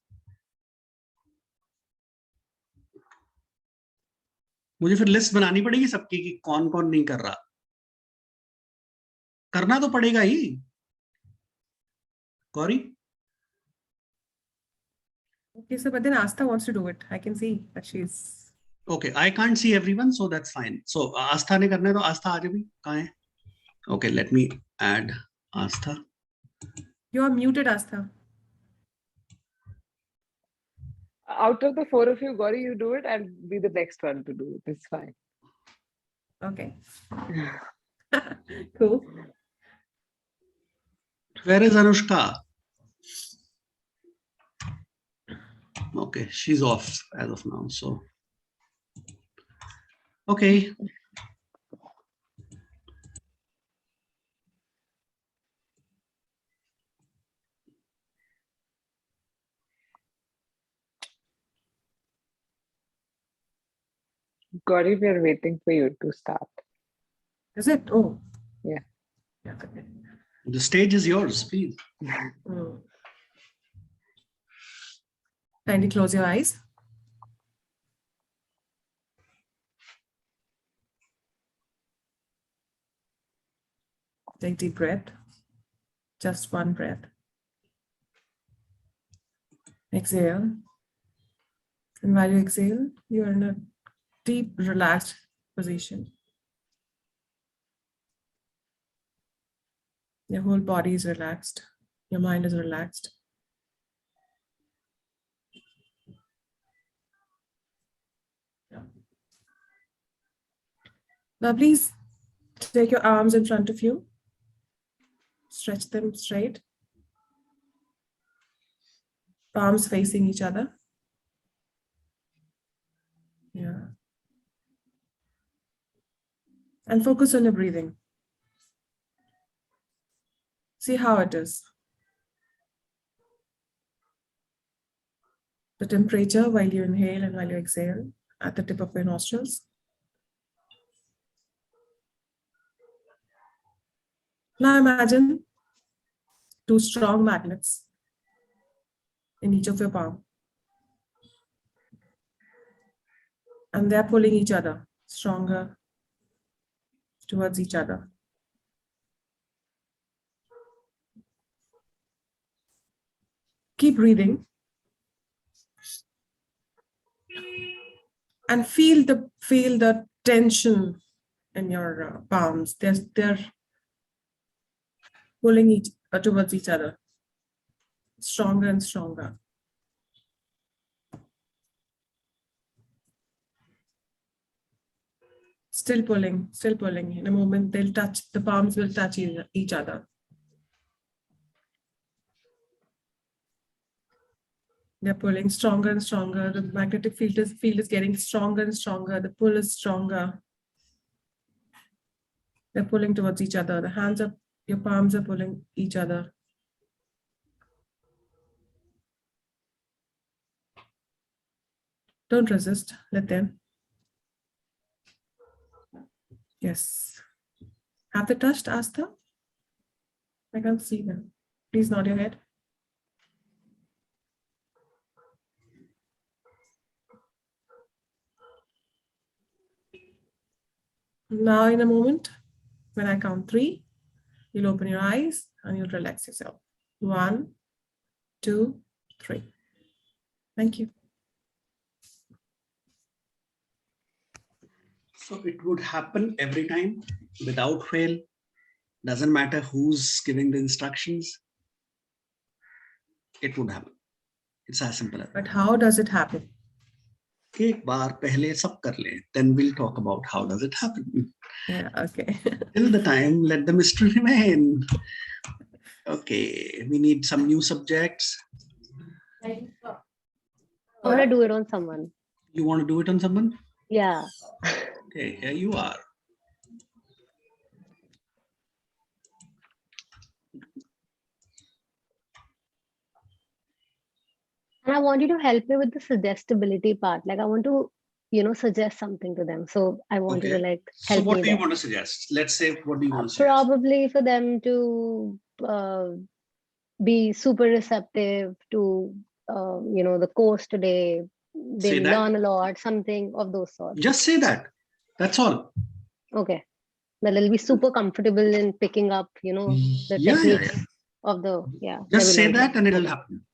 मुझे फिर list बनानी पड़ेगी सबकी कि कौन कौन नहीं कर रहा. करना तो पड़ेगा ही. Gauri? Okay, so but then Astha wants to do it. I can see that she's. Okay, I can't see everyone, so that's fine. So Astha ne karna hai, to Astha aa jaye bhi. Kahan hai? Okay, let me add Astha. You are muted, Astha. Out of the four of you, Gauri, you do it. I'll be the next one to do it. It's fine. Okay. Cool. Where is Anushka? Okay, she's off as of now. So, okay. Gauri, we are waiting for you to start. Is it? Oh. Yeah. Yeah. Okay. The stage is yours, please. Mm. Kindly close your eyes. Take deep breath. Just one breath. Exhale. And while you exhale, you are in a deep, relaxed position. Your whole body is relaxed. Your mind is relaxed. Yeah. Now, please take your arms in front of you. Stretch them straight. Palms facing each other. Yeah. And focus on your breathing. See how it is. The temperature while you inhale and while you exhale at the tip of your nostrils. Now imagine two strong magnets in each of your palm. And they're pulling each other stronger towards each other. Keep breathing. And feel the tension in your palms. They're pulling towards each other. Stronger and stronger. Still pulling, still pulling. In a moment, the palms will touch each other. They're pulling stronger and stronger. The magnetic field is getting stronger and stronger. The pull is stronger. They're pulling towards each other. Your palms are pulling each other. Don't resist, let them. Yes. Have they touched, Astha? I can't see them. Please nod your head. Now in a moment, when I count 3, you'll open your eyes and you'll relax yourself. 1, 2, 3. Thank you. So it would happen every time without fail. Doesn't matter who's giving the instructions. It would happen. It's as simple as that. But how does it happen? एक बार पहले सब कर ले, then we'll talk about how does it happen. Yeah, okay. Till the time, let the mystery remain. Okay, we need some new subjects. I want to do it on someone. You want to do it on someone? Yeah. Okay, here you are. And I want you to help me with the suggestibility part. Like I want to, suggest something to them. So I want you to Okay. So help what me do you there. want to suggest? Let's say, what do you want to suggest? Probably for them to be super receptive to, the course today. They Say that. learn a lot, something of those sorts. Just say that. That's all. Okay. That they'll be super comfortable in picking up, the Yeah, techniques of the, Just say webinar. that and it'll happen.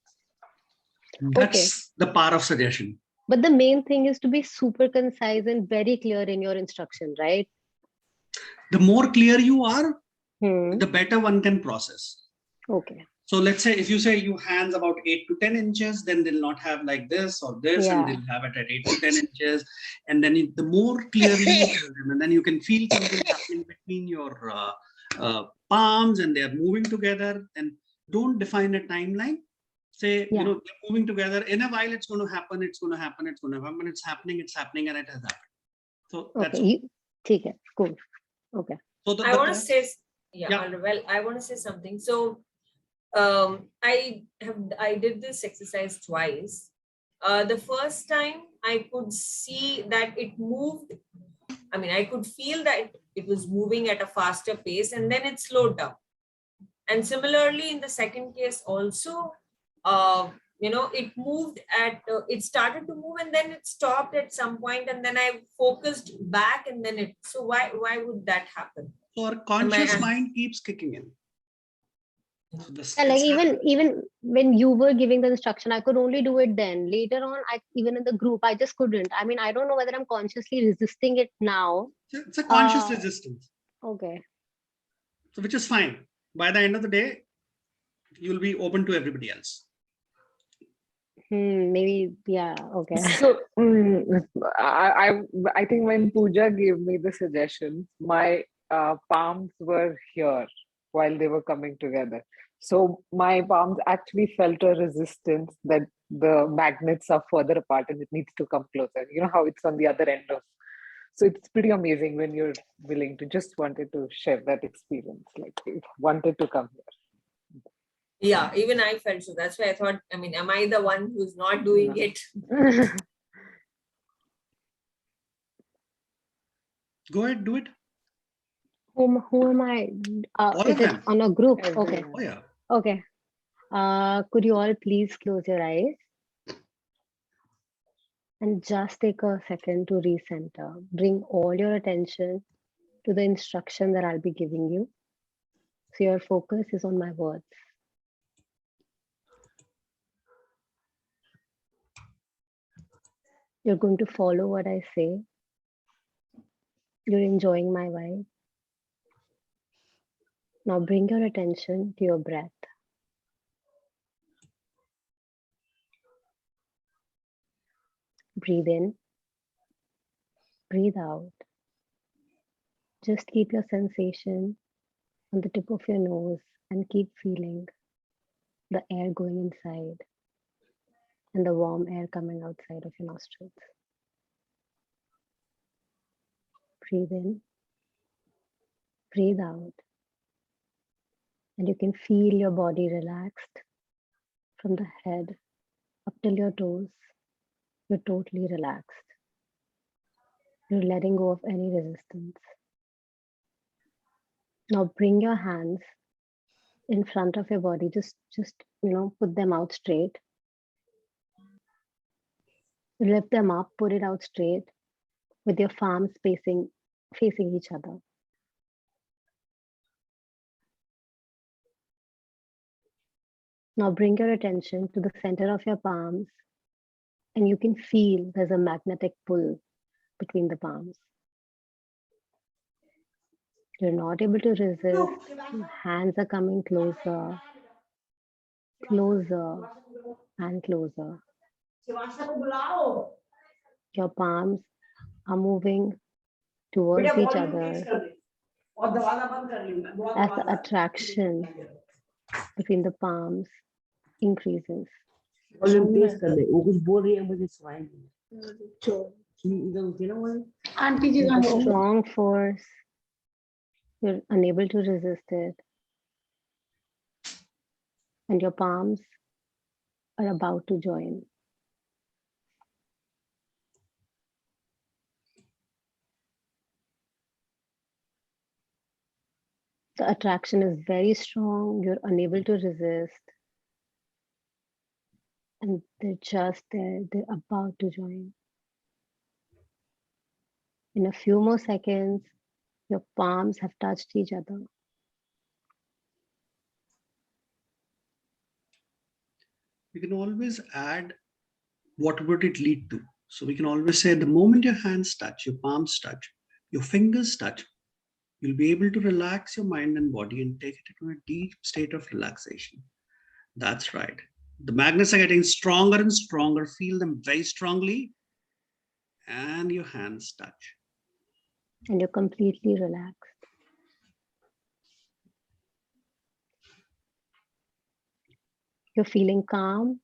That's The power of suggestion. But the main thing is to be super concise and very clear in your instruction, right? The more clear you are, Hmm. the better one can process. Okay. So let's say if you say you hands about 8 to 10 inches, then they'll not have like this or this, and Yeah. they'll have it at 8 to 10 inches. And then the more clearly you tell them, and then you can feel something happening between your palms, and they're moving together. And don't define a timeline. Say, Yeah. they're moving together. In a while, it's going to happen, it's going to happen, it's going to happen. It's happening, and it has happened. So that's Okay. Take it. Cool. Okay. so I want to say, Yeah. well, I want to say something. So I did this exercise twice. The first time I could see that it moved. I mean, I could feel that it was moving at a faster pace, and then it slowed down. And similarly, in the second case also, it moved it started to move, and then it stopped at some point, and then I focused back, and then so why would that happen? So our conscious mind keeps kicking in. So Yeah, like even when you were giving the instruction, I could only do it then. Later on, even in the group, I just couldn't. I mean, I don't know whether I'm consciously resisting it now. It's a conscious resistance. Okay. So which is fine. By the end of the day, you'll be open to everybody else. Maybe, yeah, okay. So I think when Pooja gave me the suggestions, my palms were here while they were coming together. So my palms actually felt a resistance that the magnets are further apart and it needs to come closer. You know how it's on the other end of. So it's pretty amazing when you're willing to just wanted to share that experience, like you wanted to come here. Yeah, even I felt so. That's why I thought, I mean, am I the one who's not doing it? Go ahead, do it. Who am I? All Is of it them. on a group? Okay. Everyone. Oh yeah. Okay. Could you all please close your eyes and just take a second to recenter. Bring all your attention to the instruction that I'll be giving you. So your focus is on my words. You're going to follow what I say. You're enjoying my vibe. Now bring your attention to your breath. Breathe in, breathe out. Just keep your sensation on the tip of your nose and keep feeling the air going inside and the warm air coming outside of your nostrils. Breathe in, breathe out. And you can feel your body relaxed from the head up till your toes. You're totally relaxed. You're letting go of any resistance. Now bring your hands in front of your body. Just put them out straight. Lift them up, put it out straight with your palms facing each other. Now bring your attention to the center of your palms, and you can feel there's a magnetic pull between the palms. You're not able to resist. Your hands are coming closer, closer, and closer. Your palms are moving towards each other as the attraction between the palms increases. A strong force, you're unable to resist it. And your palms are about to join. The attraction is very strong, you're unable to resist. And they're just there, they're about to join. In a few more seconds, your palms have touched each other. You can always add what would it lead to? So we can always say the moment your hands touch, your palms touch, your fingers touch, you'll be able to relax your mind and body and take it into a deep state of relaxation. That's right. The magnets are getting stronger and stronger. Feel them very strongly. And your hands touch. And you're completely relaxed. You're feeling calm.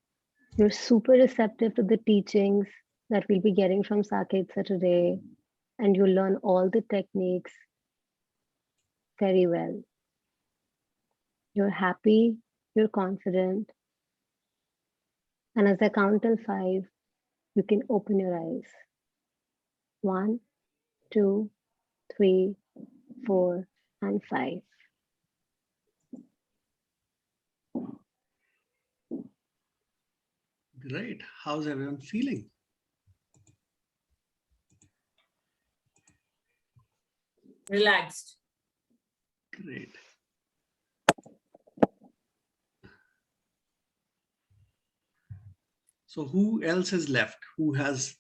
You're super receptive to the teachings that we'll be getting from Saketsa today. And you'll learn all the techniques very well. You're happy, you're confident. And as I count till 5, you can open your eyes. 1, 2, 3, 4, and 5. Great. How's everyone feeling? Relaxed. Great. So who else is left? Who has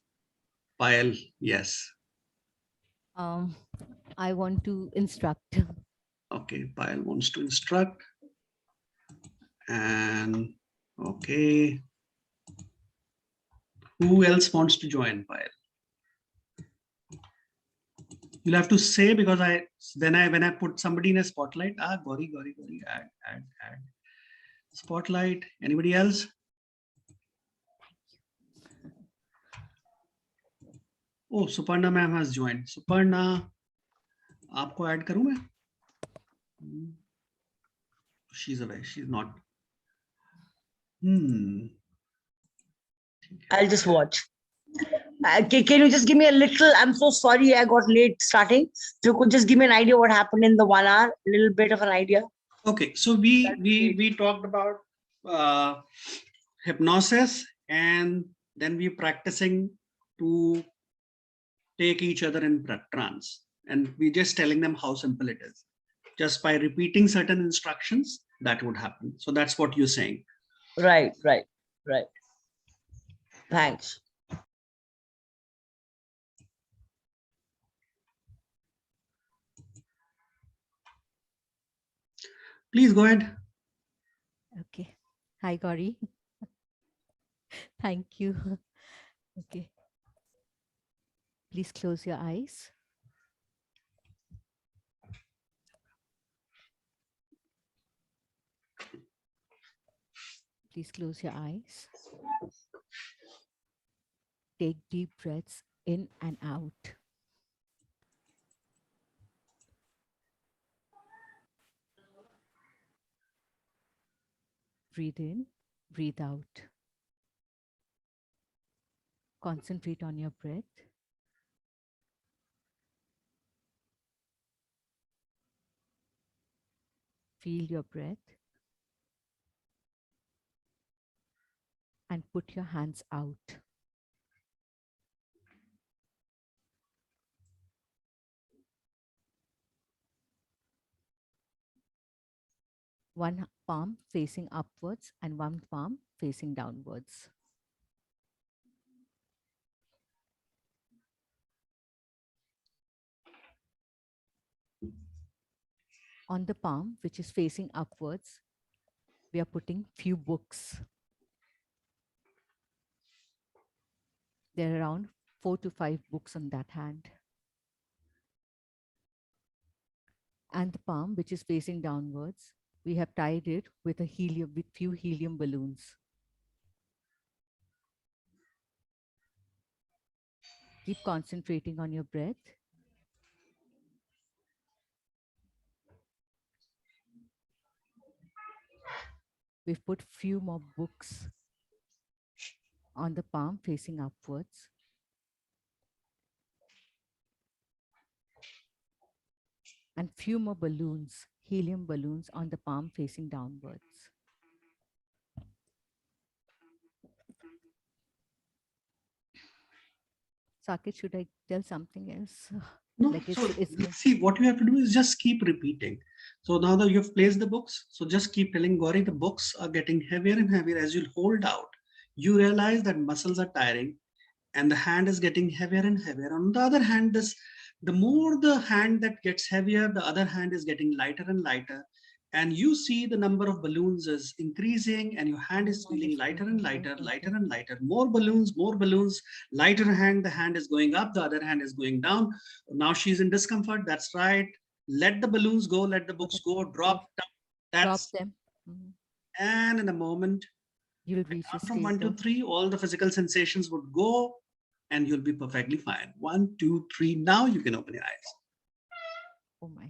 Payal? Yes. I want to instruct. Okay, Payal wants to instruct. And okay. Who else wants to join Payal? You'll have to say, because when I put somebody in a spotlight, Gauri, add. Spotlight. Anybody else? Oh, Suparna ma'am has joined. Suparna, आपको add करूँ मैं? She's away. She's not. I'll just watch. Can you just give me a little? I'm so sorry I got late starting. If you could just give me an idea what happened in the 1 hour, a little bit of an idea. Okay, so we talked about hypnosis, and then we're practicing to take each other in trance, and we're just telling them how simple it is. Just by repeating certain instructions, that would happen. So that's what you're saying. Right. Thanks. Please go ahead. Okay. Hi, Gauri. Thank you. Okay. Please close your eyes. Please close your eyes. Take deep breaths in and out. Breathe in, breathe out. Concentrate on your breath. Feel your breath. And put your hands out. One palm facing upwards and one palm facing downwards. On the palm, which is facing upwards, we are putting few books. There are around 4 to 5 books on that hand. And the palm, which is facing downwards, we have tied it with few helium balloons. Keep concentrating on your breath. We've put few more books on the palm facing upwards. And few more balloons, helium balloons on the palm facing downwards. Saket, should I tell something else? No, Like so see, what you have to do is just keep repeating. So now that you've placed the books, so just keep telling Gauri the books are getting heavier and heavier as you hold out. you realize that muscles are tiring and the hand is getting heavier and heavier. On the other hand, the more the hand that gets heavier, the other hand is getting lighter and lighter. And you see the number of balloons is increasing and your hand is feeling lighter and lighter, lighter and lighter. More balloons, lighter hand, the hand is going up, the other hand is going down. Now she's in discomfort, that's right. Let the balloons go, let the books go, drop them. Mhm. And in a moment, You'll reach a from state 1 to of 3, all the physical sensations would go and you'll be perfectly fine. 1, 2, 3. Now you can open your eyes. oh my,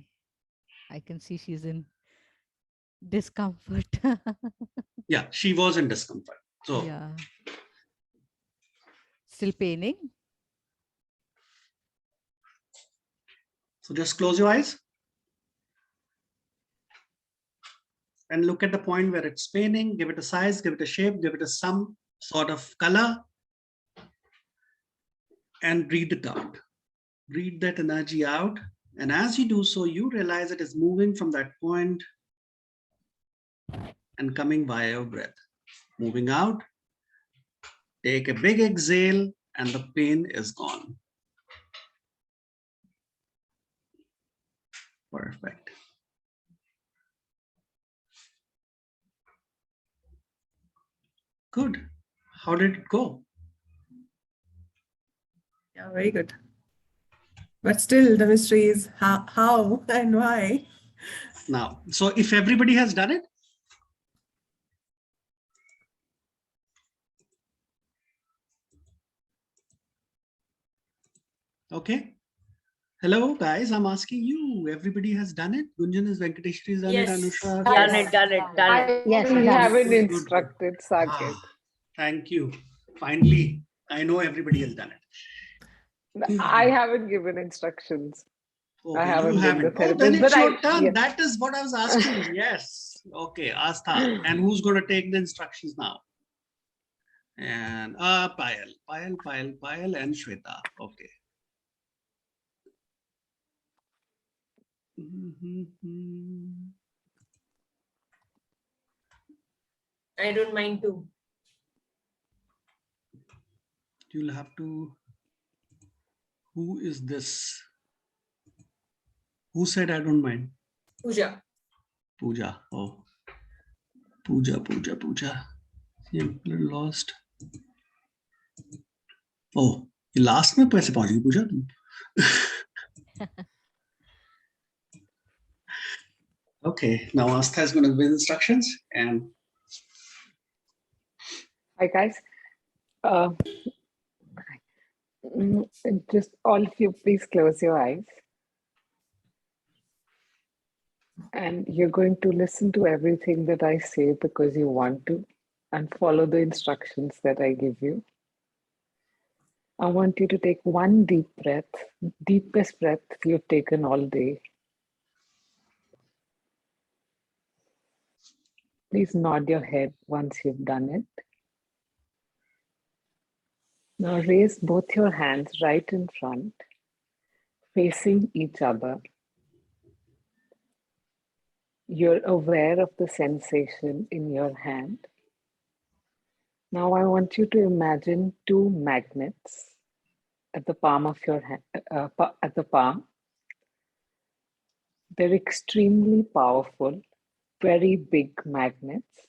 I can see she's in discomfort. Yeah, she was in discomfort. So yeah. Still paining? So just close your eyes and look at the point where it's paining. Give it a size, give it a shape, give it some sort of color, and breathe it out. Breathe that energy out. And as you do so, you realize it is moving from that point and coming via your breath. Moving out. Take a big exhale and the pain is gone. Perfect. Good. How did it go? Yeah, very good. But still, the mystery is how and why. Now, so if everybody has done it, okay. Hello, guys. I'm asking you. Everybody has done it. Gunjan is Venkateshwari has done it. Yes. Anusha. Done Yes. it, done it, done it. Yes, We done. haven't Good, good, good. instructed Saket. Thank you. Finally, I know everybody has done it. I haven't given instructions. Okay, haven't you been the haven't. Oh, then therapist, it's but your I- turn. yeah. That is what I was asking. Yes. Okay, Astha. And who's going to take the instructions now? And Payal, and Shweta. Okay. I don't mind too. You'll have to. Who is this? Who said I don't mind? Pooja. Pooja. Oh. Pooja. Yeah, lost. Oh, ये last में कैसे पहुंच गई पूजा तुम? Okay, now Astha is going to give instructions and Hi guys. Just all of you, please close your eyes. And you're going to listen to everything that I say because you want to, and follow the instructions that I give you. I want you to take one deep breath, deepest breath you've taken all day. Please nod your head once you've done it. Now raise both your hands right in front, facing each other. You're aware of the sensation in your hand. Now I want you to imagine two magnets at the palm of your hand, at the palm. They're extremely powerful, very big magnets.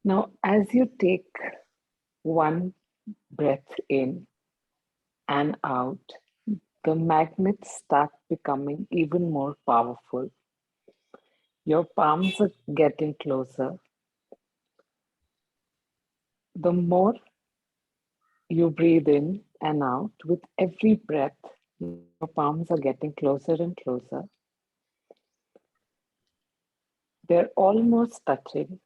Now, as you take one breath in and out, the magnets start becoming even more powerful. Your palms are getting closer. The more you breathe in and out, with every breath, your palms are getting closer and closer. They're almost touching.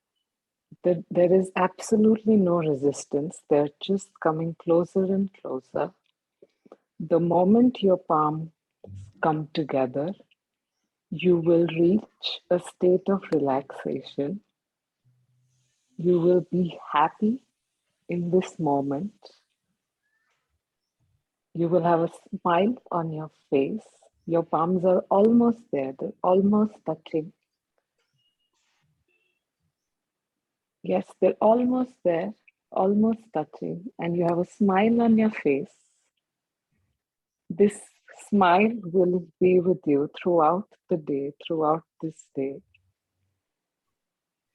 There is absolutely no resistance. They're just coming closer and closer. The moment your palms come together, you will reach a state of relaxation. You will be happy in this moment. You will have a smile on your face. Your palms are almost there, they're almost touching. Yes, they're almost there, almost touching, and you have a smile on your face. This smile will be with you throughout the day, throughout this day.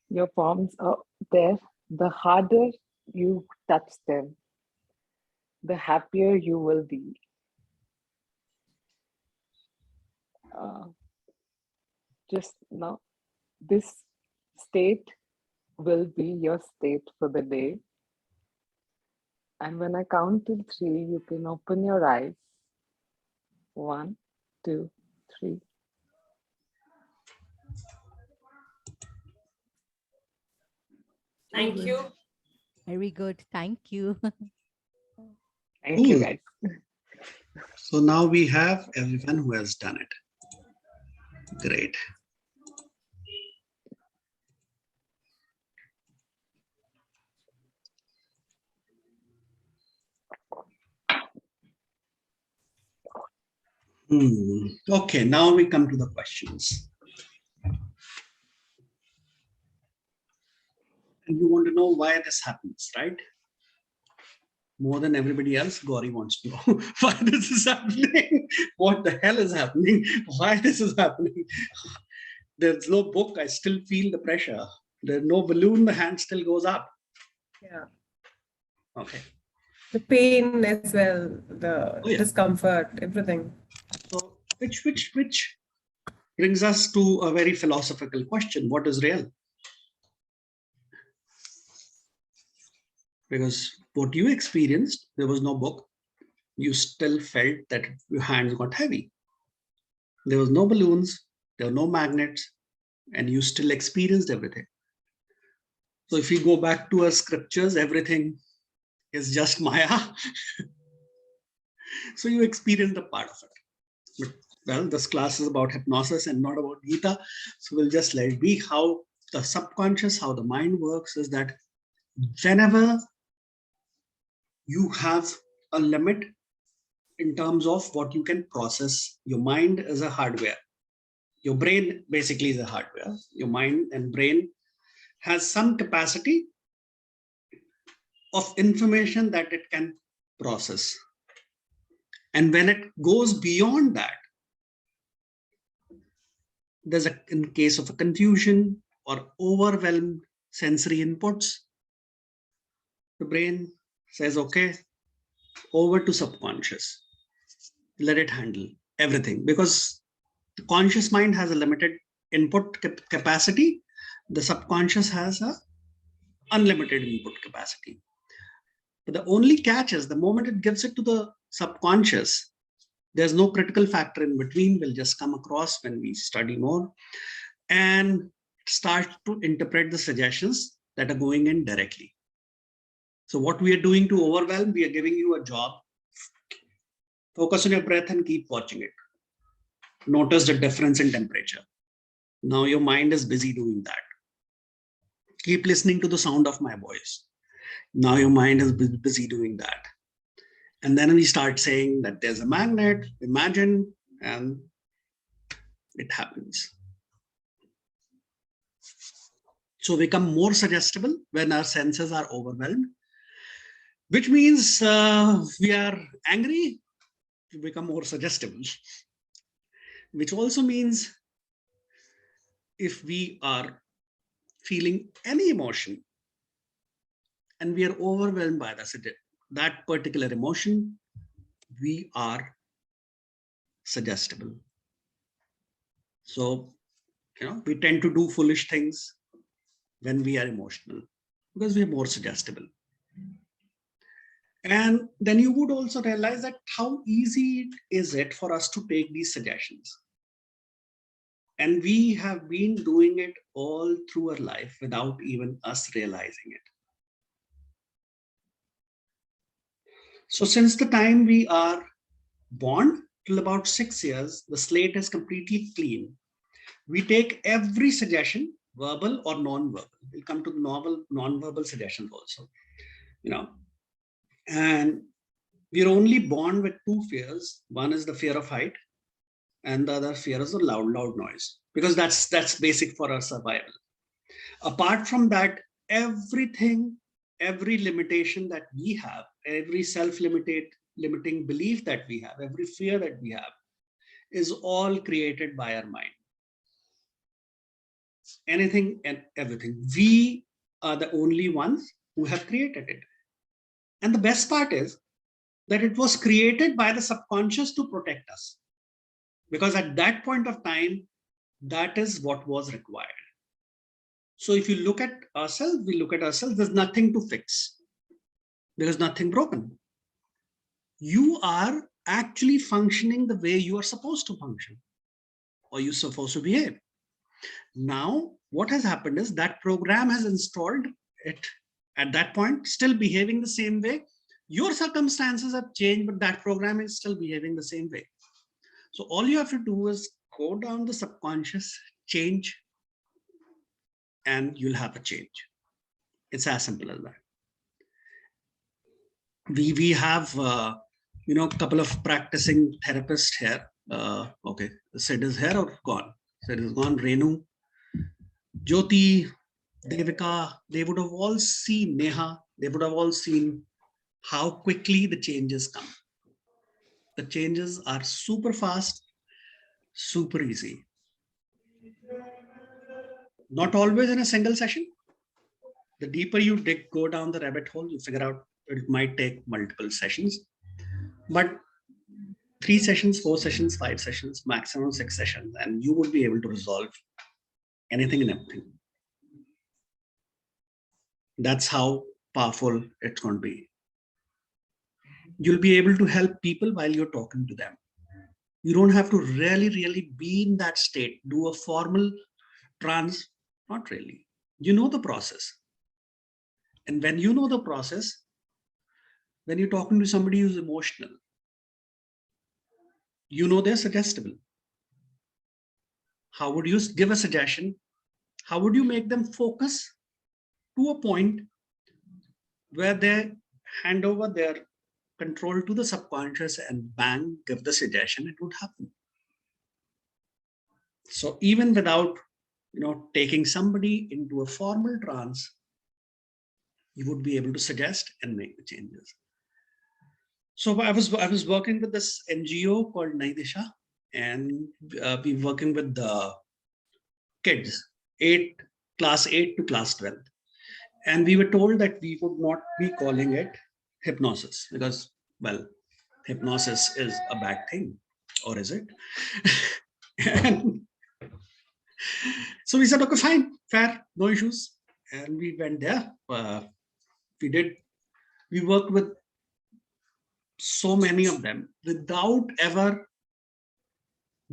Your palms are there. The harder you touch them, the happier you will be. Just now, this state will be your state for the day. And when I count to 3, you can open your eyes. 1, 2, 3. Thank you. Very good. Thank you. Thank you, Cool. guys. So now we have everyone who has done it. Great. Okay, now we come to the questions. And you want to know why this happens, right? More than everybody else, Gauri wants to know why this is happening. What the hell is happening? Why this is happening? There's no book. I still feel the pressure. There's no balloon. The hand still goes up. Yeah. Okay. The pain as well, the discomfort, everything. So which brings us to a very philosophical question. What is real? Because what you experienced, there was no book. You still felt that your hands got heavy. There was no balloons, there were no magnets, and you still experienced everything. So if you go back to our scriptures, everything is just Maya. So you experienced a part of it. But, well, this class is about hypnosis and not about Gita. So we'll just let it be. How the subconscious, how the mind works is that whenever you have a limit in terms of what you can process, your mind is a hardware. Your brain basically is a hardware. Your mind and brain has some capacity of information that it can process. And when it goes beyond that, there's in case of a confusion or overwhelmed sensory inputs, the brain says, okay, over to subconscious. Let it handle everything, because the conscious mind has a limited input capacity. The subconscious has a unlimited input capacity. But the only catch is the moment it gives it to the subconscious, there's no critical factor in between. We'll just come across when we study more and start to interpret the suggestions that are going in directly. So what we are doing to overwhelm, we are giving you a job. Focus on your breath and keep watching it. Notice the difference in temperature. Now your mind is busy doing that. Keep listening to the sound of my voice. Now your mind is busy doing that. And then we start saying that there's a magnet, imagine, and it happens. So we become more suggestible when our senses are overwhelmed, which means we are angry, we become more suggestible, which also means if we are feeling any emotion and we are overwhelmed by that particular emotion, we are suggestible. So, we tend to do foolish things when we are emotional because we are more suggestible. And then you would also realize that how easy is it for us to take these suggestions. And we have been doing it all through our life without even us realizing it. So since the time we are born till about 6 years, the slate is completely clean. We take every suggestion, verbal or non-verbal. We'll come to the non-verbal suggestions also. And we're only born with 2 fears. One is the fear of height, and the other fear is the loud noise, because that's basic for our survival. Apart from that, everything, every limitation that we have, every limiting belief that we have, every fear that we have is all created by our mind. Anything and everything. We are the only ones who have created it. And the best part is that it was created by the subconscious to protect us. Because at that point of time, that is what was required. So if you look at ourselves, we look at ourselves, there's nothing to fix. There's nothing broken. You are actually functioning the way you are supposed to function, or you're supposed to behave. Now, what has happened is that program has installed it at that point, still behaving the same way. Your circumstances have changed, but that program is still behaving the same way. So all you have to do is go down the subconscious, change, and you'll have a change. It's as simple as that. We have a couple of practicing therapists here. Okay, Sid is here or gone? Sid is gone. Renu, Jyoti, Devika, they would have all seen, Neha, they would have all seen how quickly the changes come. The changes are super fast, super easy. Not always in a single session. The deeper you go down the rabbit hole, you figure out it might take multiple sessions. But 3 sessions, 4 sessions, 5 sessions, maximum 6 sessions, and you would be able to resolve anything and everything. That's how powerful it's going to be. You'll be able to help people while you're talking to them. You don't have to really be in that state, do a formal trance, not really. You know the process. And when you know the process, when you're talking to somebody who's emotional, you know they're suggestible. How would you give a suggestion? How would you make them focus to a point where they hand over their control to the subconscious and bang, give the suggestion, it would happen. So even without taking somebody into a formal trance, you would be able to suggest and make the changes. So I was working with this NGO called Naidisha, and we're working with the kids, class 8 to class 12. And we were told that we would not be calling it hypnosis because, well, hypnosis is a bad thing, or is it? And so we said, okay, fine, fair, no issues. And we went there. We worked with so many of them without ever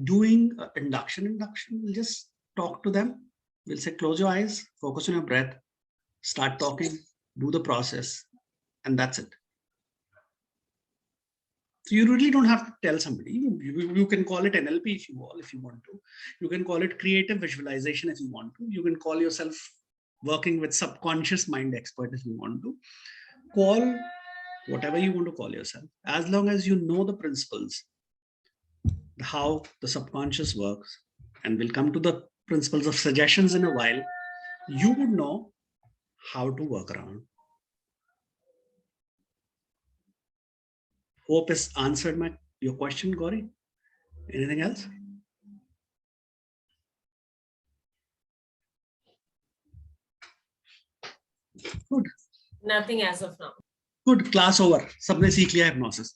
doing induction. We'll just talk to them. We'll say, close your eyes, focus on your breath, start talking, do the process, and that's it. So you really don't have to tell somebody. You can call it NLP if you want to. You can call it creative visualization if you want to. You can call yourself working with subconscious mind expert if you want to. Call whatever you want to call yourself, as long as you know the principles, how the subconscious works, and we'll come to the principles of suggestions in a while, you would know how to work around. Hope has answered your question, Gauri. Anything else? Good. Nothing as of now. Good, class over. Sabne seekh liya hypnosis.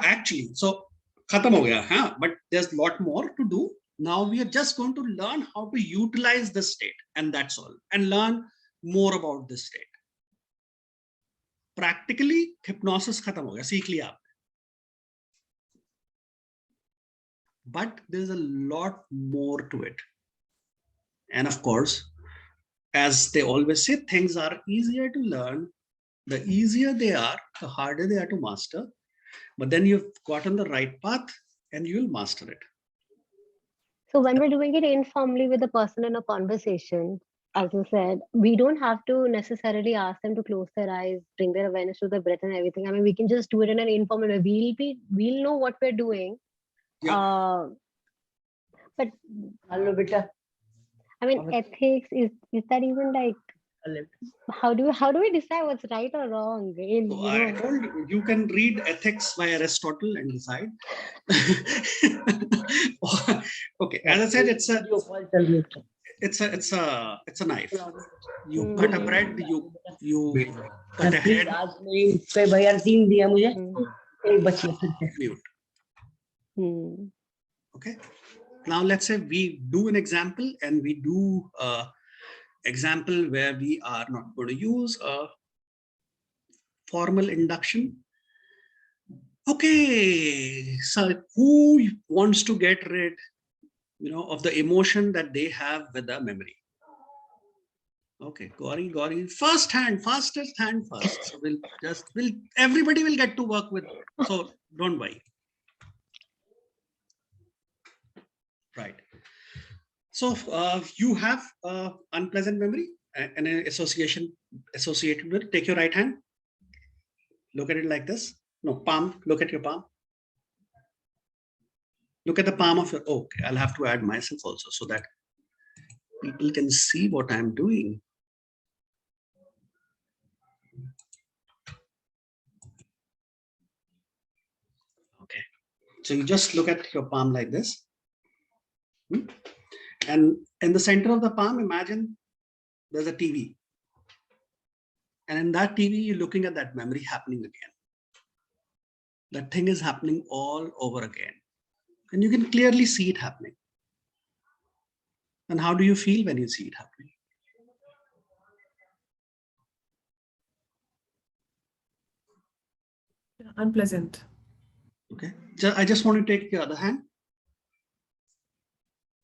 Actually, so khatam ho gaya, huh? But there's a lot more to do. Now we are just going to learn how to utilize this state, and that's all, and learn more about this state. Practically, hypnosis khatam ho gaya, seekh liya aapne. But there's a lot more to it. And of course, as they always say, things are easier to learn. The easier they are, the harder they are to master. But then you've gotten the right path and you'll master it. So when we're doing it informally with a person in a conversation, as you said, we don't have to necessarily ask them to close their eyes, bring their awareness to the breath and everything. I mean, we can just do it in an informal way. We'll know what we're doing. Yeah. But Hello, beta. I mean, ethics is that even like, how do we decide what's right or wrong? In, So I told you, you can read Ethics by Aristotle and decide. Okay, as I said, it's a knife. You cut a bread, you cut a head. Mute. Okay. Now let's say we do an example, and we do example where we are not going to use a formal induction. Okay, so who wants to get rid, of the emotion that they have with the memory? Okay, Gauri, fastest hand first. So everybody will get to work with. So don't worry. Right. So you have unpleasant memory and an associated with. Take your right hand. Look at it like this. No, palm. Look at your palm. Look at the palm of your. Okay, I'll have to add myself also so that people can see what I'm doing. Okay, so you just look at your palm like this. And in the center of the palm, imagine there's a TV. And in that TV, you're looking at that memory happening again. That thing is happening all over again. And you can clearly see it happening. And how do you feel when you see it happening? Unpleasant. Okay. I just want to take the other hand.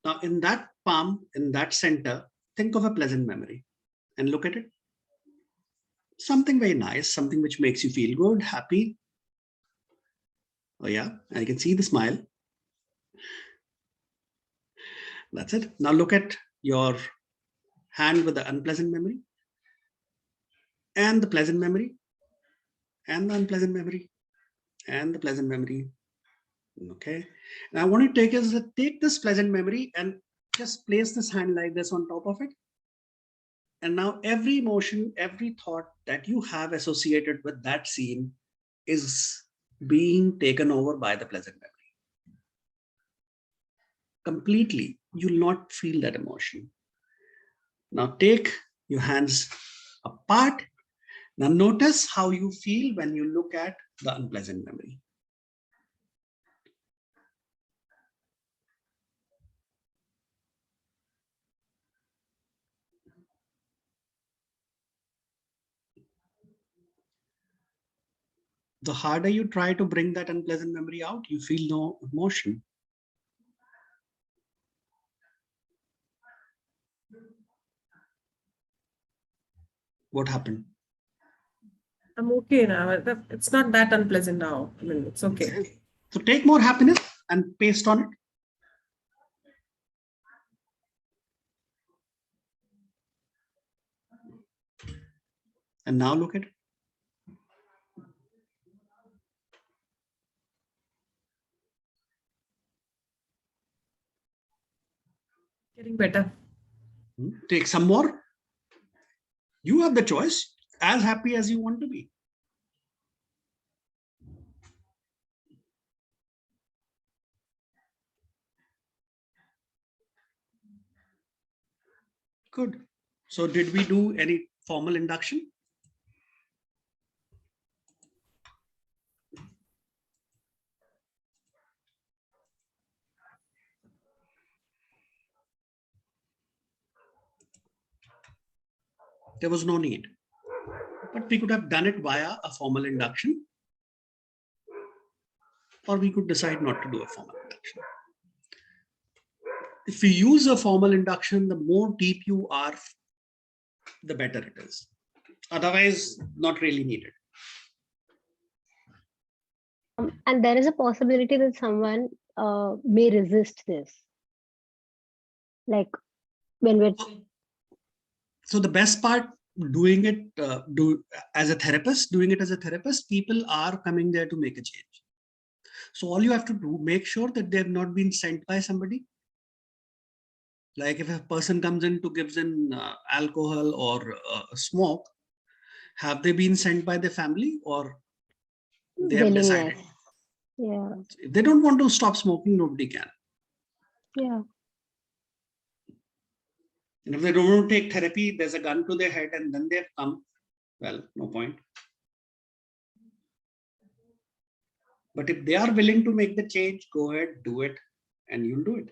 Now, in that palm, in that center, think of a pleasant memory and look at it. Something very nice, something which makes you feel good, happy. Oh yeah, I can see the smile. That's it. Now look at your hand with the unpleasant memory and the pleasant memory and the unpleasant memory and the pleasant memory. Okay. And I want to take this pleasant memory and just place this hand like this on top of it. And now every emotion, every thought that you have associated with that scene is being taken over by the pleasant memory. Completely, you'll not feel that emotion. Now take your hands apart. Now notice how you feel when you look at the unpleasant memory. The harder you try to bring that unpleasant memory out, you feel no emotion. What happened? I'm okay now. It's not that unpleasant now. I mean, it's okay. So take more happiness and paste on it. And now look at it. Getting better. Take some more. You have the choice, as happy as you want to be. Good. So did we do any formal induction? There was no need, but we could have done it via a formal induction, or we could decide not to do a formal induction. If we use a formal induction, the more deep you are, the better it is. Otherwise, not really needed. And there is a possibility that someone may resist this. Like when we're... So the best part, doing it as a therapist, people are coming there to make a change. So all you have to do, make sure that they have not been sent by somebody. Like if a person comes in to gives in alcohol or smoke, have they been sent by the family or they have decided? Willingness. Yeah. If they don't want to stop smoking, nobody can. Yeah. And if they don't want to take therapy, there's a gun to their head and then they've come, well, no point. But if they are willing to make the change, go ahead, do it, and you'll do it.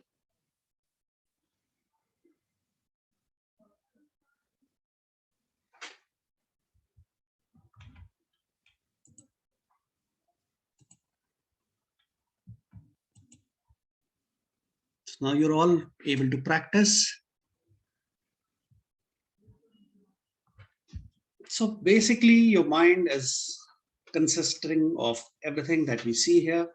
So now you're all able to practice. So basically, your mind is consisting of everything that we see here.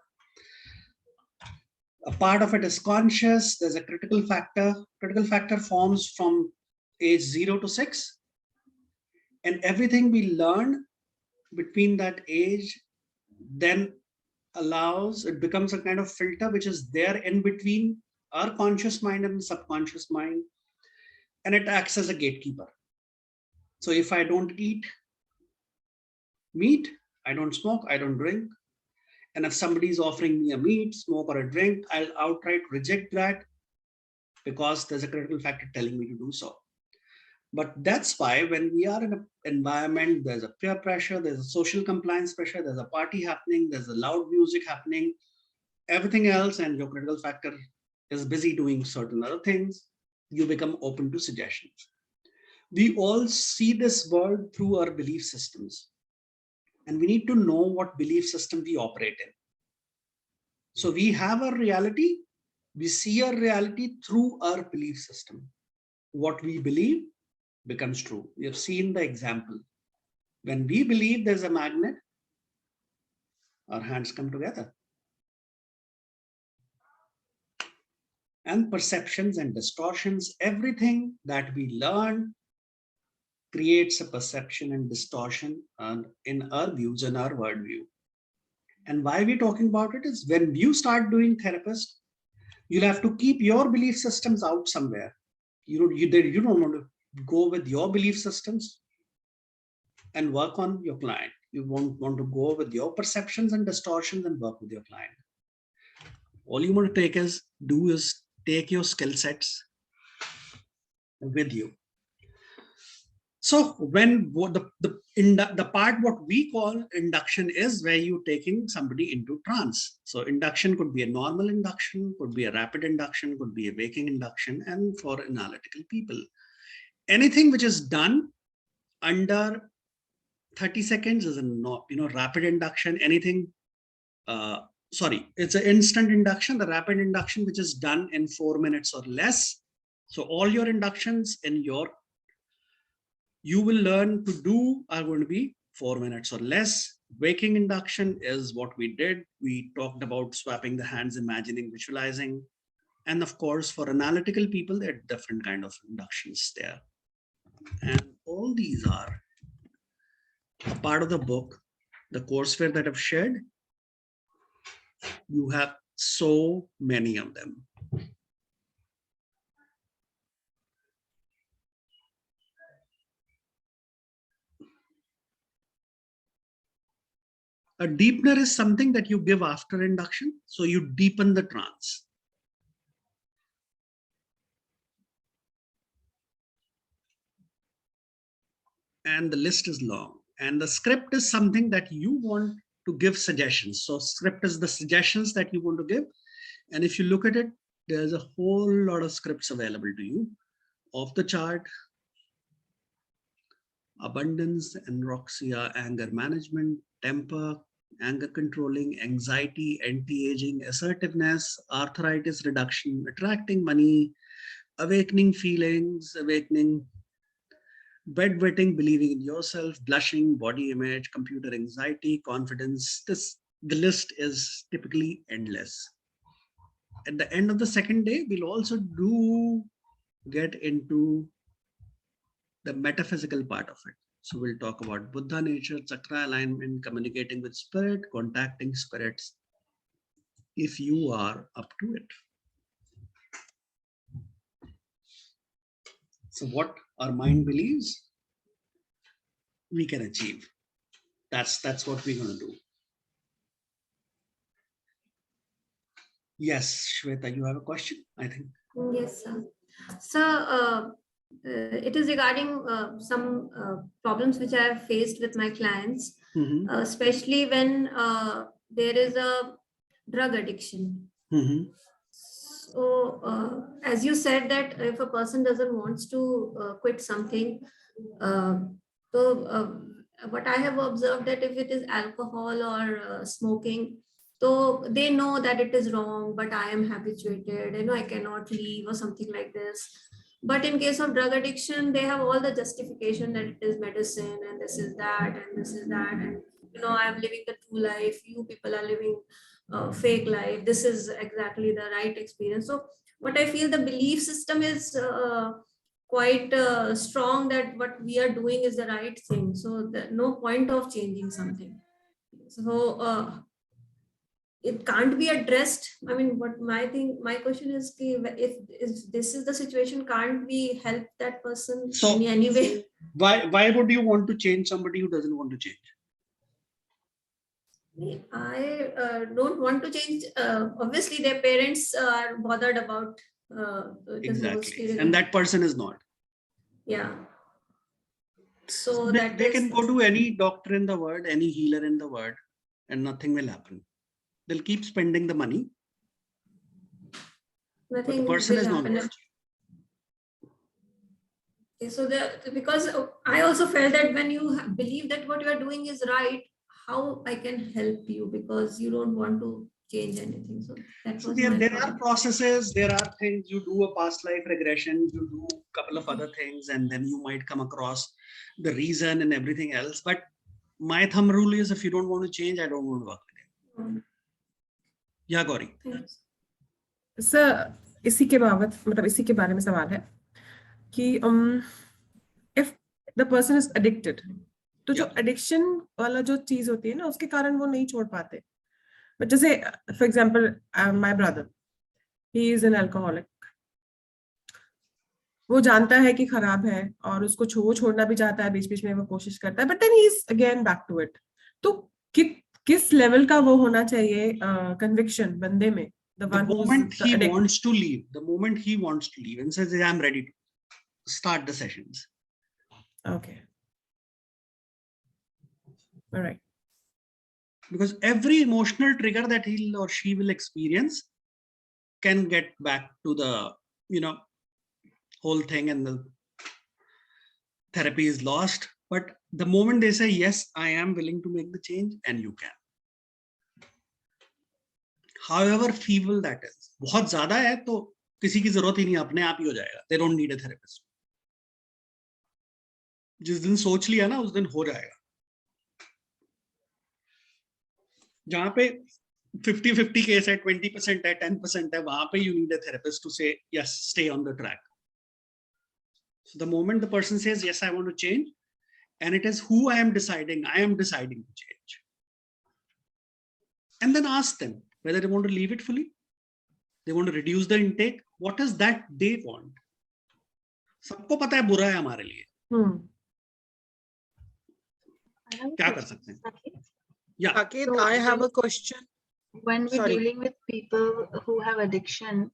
A part of it is conscious. There's a critical factor. Critical factor forms from age 0 to 6. And everything we learn between that age then it becomes a kind of filter which is there in between our conscious mind and subconscious mind. And it acts as a gatekeeper. So if I don't eat meat, I don't smoke, I don't drink. And if somebody is offering me a meat, smoke, or a drink, I'll outright reject that because there's a critical factor telling me to do so. But that's why when we are in an environment, there's a peer pressure, there's a social compliance pressure, there's a party happening, there's a loud music happening, everything else, and your critical factor is busy doing certain other things, you become open to suggestions. We all see this world through our belief systems. And we need to know what belief system we operate in. So we have a reality, we see our reality through our belief system. What we believe becomes true. We have seen the example. When we believe there's a magnet, our hands come together. And perceptions and distortions, everything that we learn creates a perception and distortion in our views and our worldview. And why we're talking about it is when you start doing therapist, you'll have to keep your belief systems out somewhere. You don't want to go with your belief systems and work on your client. You want to go with your perceptions and distortions and work with your client. All you want to do is take your skill sets with you. So when the part what we call induction is where you're taking somebody into trance. So induction could be a normal induction, could be a rapid induction, could be a waking induction, and for analytical people. Anything which is done under 30 seconds is a rapid induction. Anything, it's an instant induction, the rapid induction which is done in 4 minutes or less. So all your inductions you will learn to do are going to be 4 minutes or less. Waking induction is what we did. We talked about swapping the hands, imagining, visualizing. And of course, for analytical people, there are different kind of inductions there. And all these are a part of the book, the courseware that I've shared. You have so many of them. A deepener is something that you give after induction. So you deepen the trance. And the list is long. And the script is something that you want to give suggestions. So script is the suggestions that you want to give. And if you look at it, there's a whole lot of scripts available to you. Off the chart, abundance, anorexia, anger management, temper, anger controlling, anxiety, anti-aging, assertiveness, arthritis reduction, attracting money, awakening feelings, awakening bedwetting, believing in yourself, blushing, body image, computer anxiety, confidence. The list is typically endless. At the end of the second day, we'll also get into the metaphysical part of it. So we'll talk about Buddha nature, chakra alignment, communicating with spirit, contacting spirits, if you are up to it. So what our mind believes, we can achieve. That's what we're going to do. Yes, Shweta, you have a question, I think. Yes, sir. So it is regarding some problems which I have faced with my clients, especially when there is a drug addiction. So as you said that if a person doesn't want to quit something, what I have observed that if it is alcohol or smoking, so they know that it is wrong, but I am habituated, I cannot leave or something like this. But in case of drug addiction, they have all the justification that it is medicine and this is that and this is that. And, I'm living the true life. You people are living fake life. This is exactly the right experience. So what I feel the belief system is quite strong that what we are doing is the right thing. So no point of changing something. So it can't be addressed. I mean, what my question is, if this is the situation, can't we help that person in any way? Why would you want to change somebody who doesn't want to change? I don't want to change. Obviously, their parents are bothered about exactly, and that person is not. Yeah. So they can go to any doctor in the world, any healer in the world, and nothing will happen. They'll keep spending the money. But the person is not going to change. Okay, so because I also felt that when you believe that what you are doing is right, how I can help you, because you don't want to change anything. So that was there are processes, there are things. You do a past life regression, you do a couple of other things, and then you might come across the reason and everything else. But my thumb rule is, if you don't want to change, I don't want to work with you. Yeah, Gauri. Sir, इसी के बारे में सवाल है कि if the person is addicted, तो जो addiction वाला जो चीज होती है ना, उसके कारण वो नहीं छोड़ पाते. But जैसे for example, my brother, he is an alcoholic. वो जानता है कि खराब है और उसको वो छोड़ना भी चाहता है, बीच बीच में वो कोशिश करता है, but then he is again back to it. तो किस लेवल का वो होना चाहिए conviction बंदे में? The moment he wants to leave and says, I'm ready to start the sessions. Okay. All right. Because every emotional trigger that he or she will experience can get back to the, whole thing, and the therapy is lost. But the moment they say, yes, I am willing to make the change, and you can. However feeble that is. बहुत ज़्यादा है तो किसी की जरूरत ही नहीं, अपने आप ही हो जाएगा. They don't need a therapist. जिस दिन सोच लिया ना, उस दिन हो जाएगा. जहाँ पे 50-50 केस है, 20% है, 10% है, वहां पे you need a therapist to say, yes, stay on the track. So the moment the person says, yes, I want to change, and it is who I am deciding to change. And then ask them whether they want to leave it fully, they want to reduce the intake, what is that they want. सबको पता है बुरा है हमारे लिए. क्या कर सकते हैं? Yeah. Saket, so I have a question. When we're dealing with people who have addiction,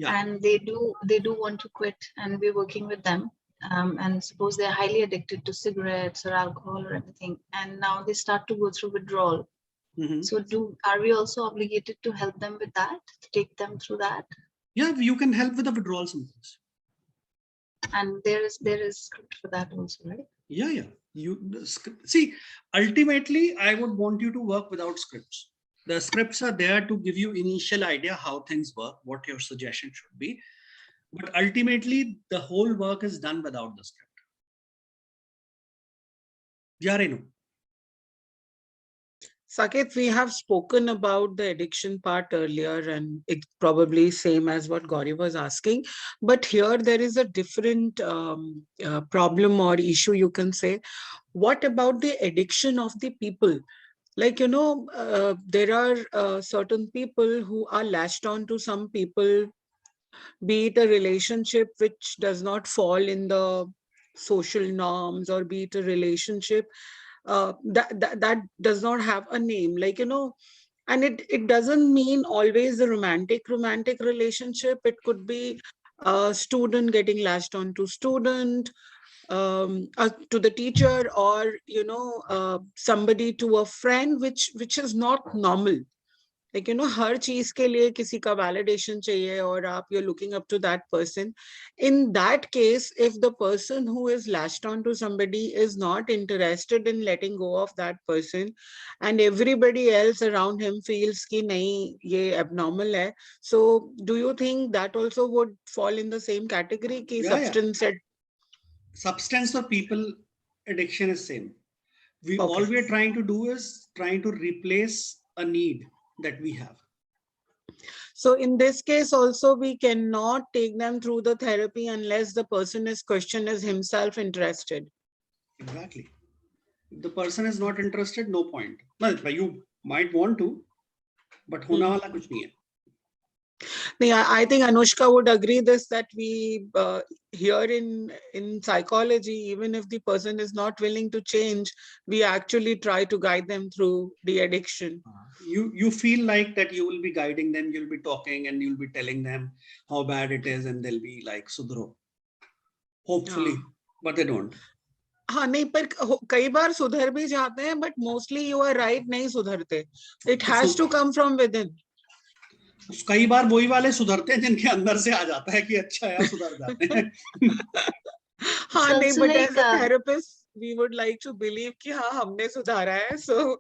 and they do want to quit, and we're working with them, and suppose they're highly addicted to cigarettes or alcohol or anything, and now they start to go through withdrawal. So are we also obligated to help them with that, to take them through that? Yeah, you can help with the withdrawal symptoms. And there is script for that also, right? Yeah. See, ultimately, I would want you to work without scripts. The scripts are there to give you initial idea how things work, what your suggestion should be. But ultimately, the whole work is done without the script. Yeah, Renu. Saket, we have spoken about the addiction part earlier, and it's probably same as what Gauri was asking. But here there is a different problem or issue, you can say. What about the addiction of the people? Like, there are certain people who are latched on to some people be it a relationship which does not fall in the social norms, or be it a relationship that does not have a name, like, you know. And it doesn't mean always a romantic relationship. It could be a student getting latched on to student, to the teacher, or, you know, somebody to a friend, which is not normal. Like, you know, हर चीज के लिए किसी का validation चाहिए, और आप you're looking up to that person. In that case, if the person who is latched on to somebody is not interested in letting go of that person, and everybody else around him feels कि नहीं ये abnormal है, so do you think that also would fall in the same category कि Yeah, substance substance or people addiction is same. All Okay. we are trying to do is trying to replace a need that we have. So in this case also, we cannot take them through the therapy unless the person is question is himself interested. Exactly. If the person is not interested, no point. Well, you might want to, but होना वाला कुछ नहीं है. I think Anushka would agree this, that we here in psychology, even if the person is not willing to change, we actually try to guide them through the addiction. You feel like that you will be guiding them, you'll be talking and you'll be telling them how bad it is, and they'll be like sudhro. Hopefully, but they don't. हाँ नहीं, पर कई बार सुधर भी जाते हैं, but mostly you are right, नहीं सुधरते. It has to come from within. कई बार वही वाले सुधरते हैं जिनके अंदर से आ जाता है कि अच्छा यार सुधर जाते हैं. हाँ नहीं, but as a therapist, we would like to believe कि हाँ हमने सुधारा है. So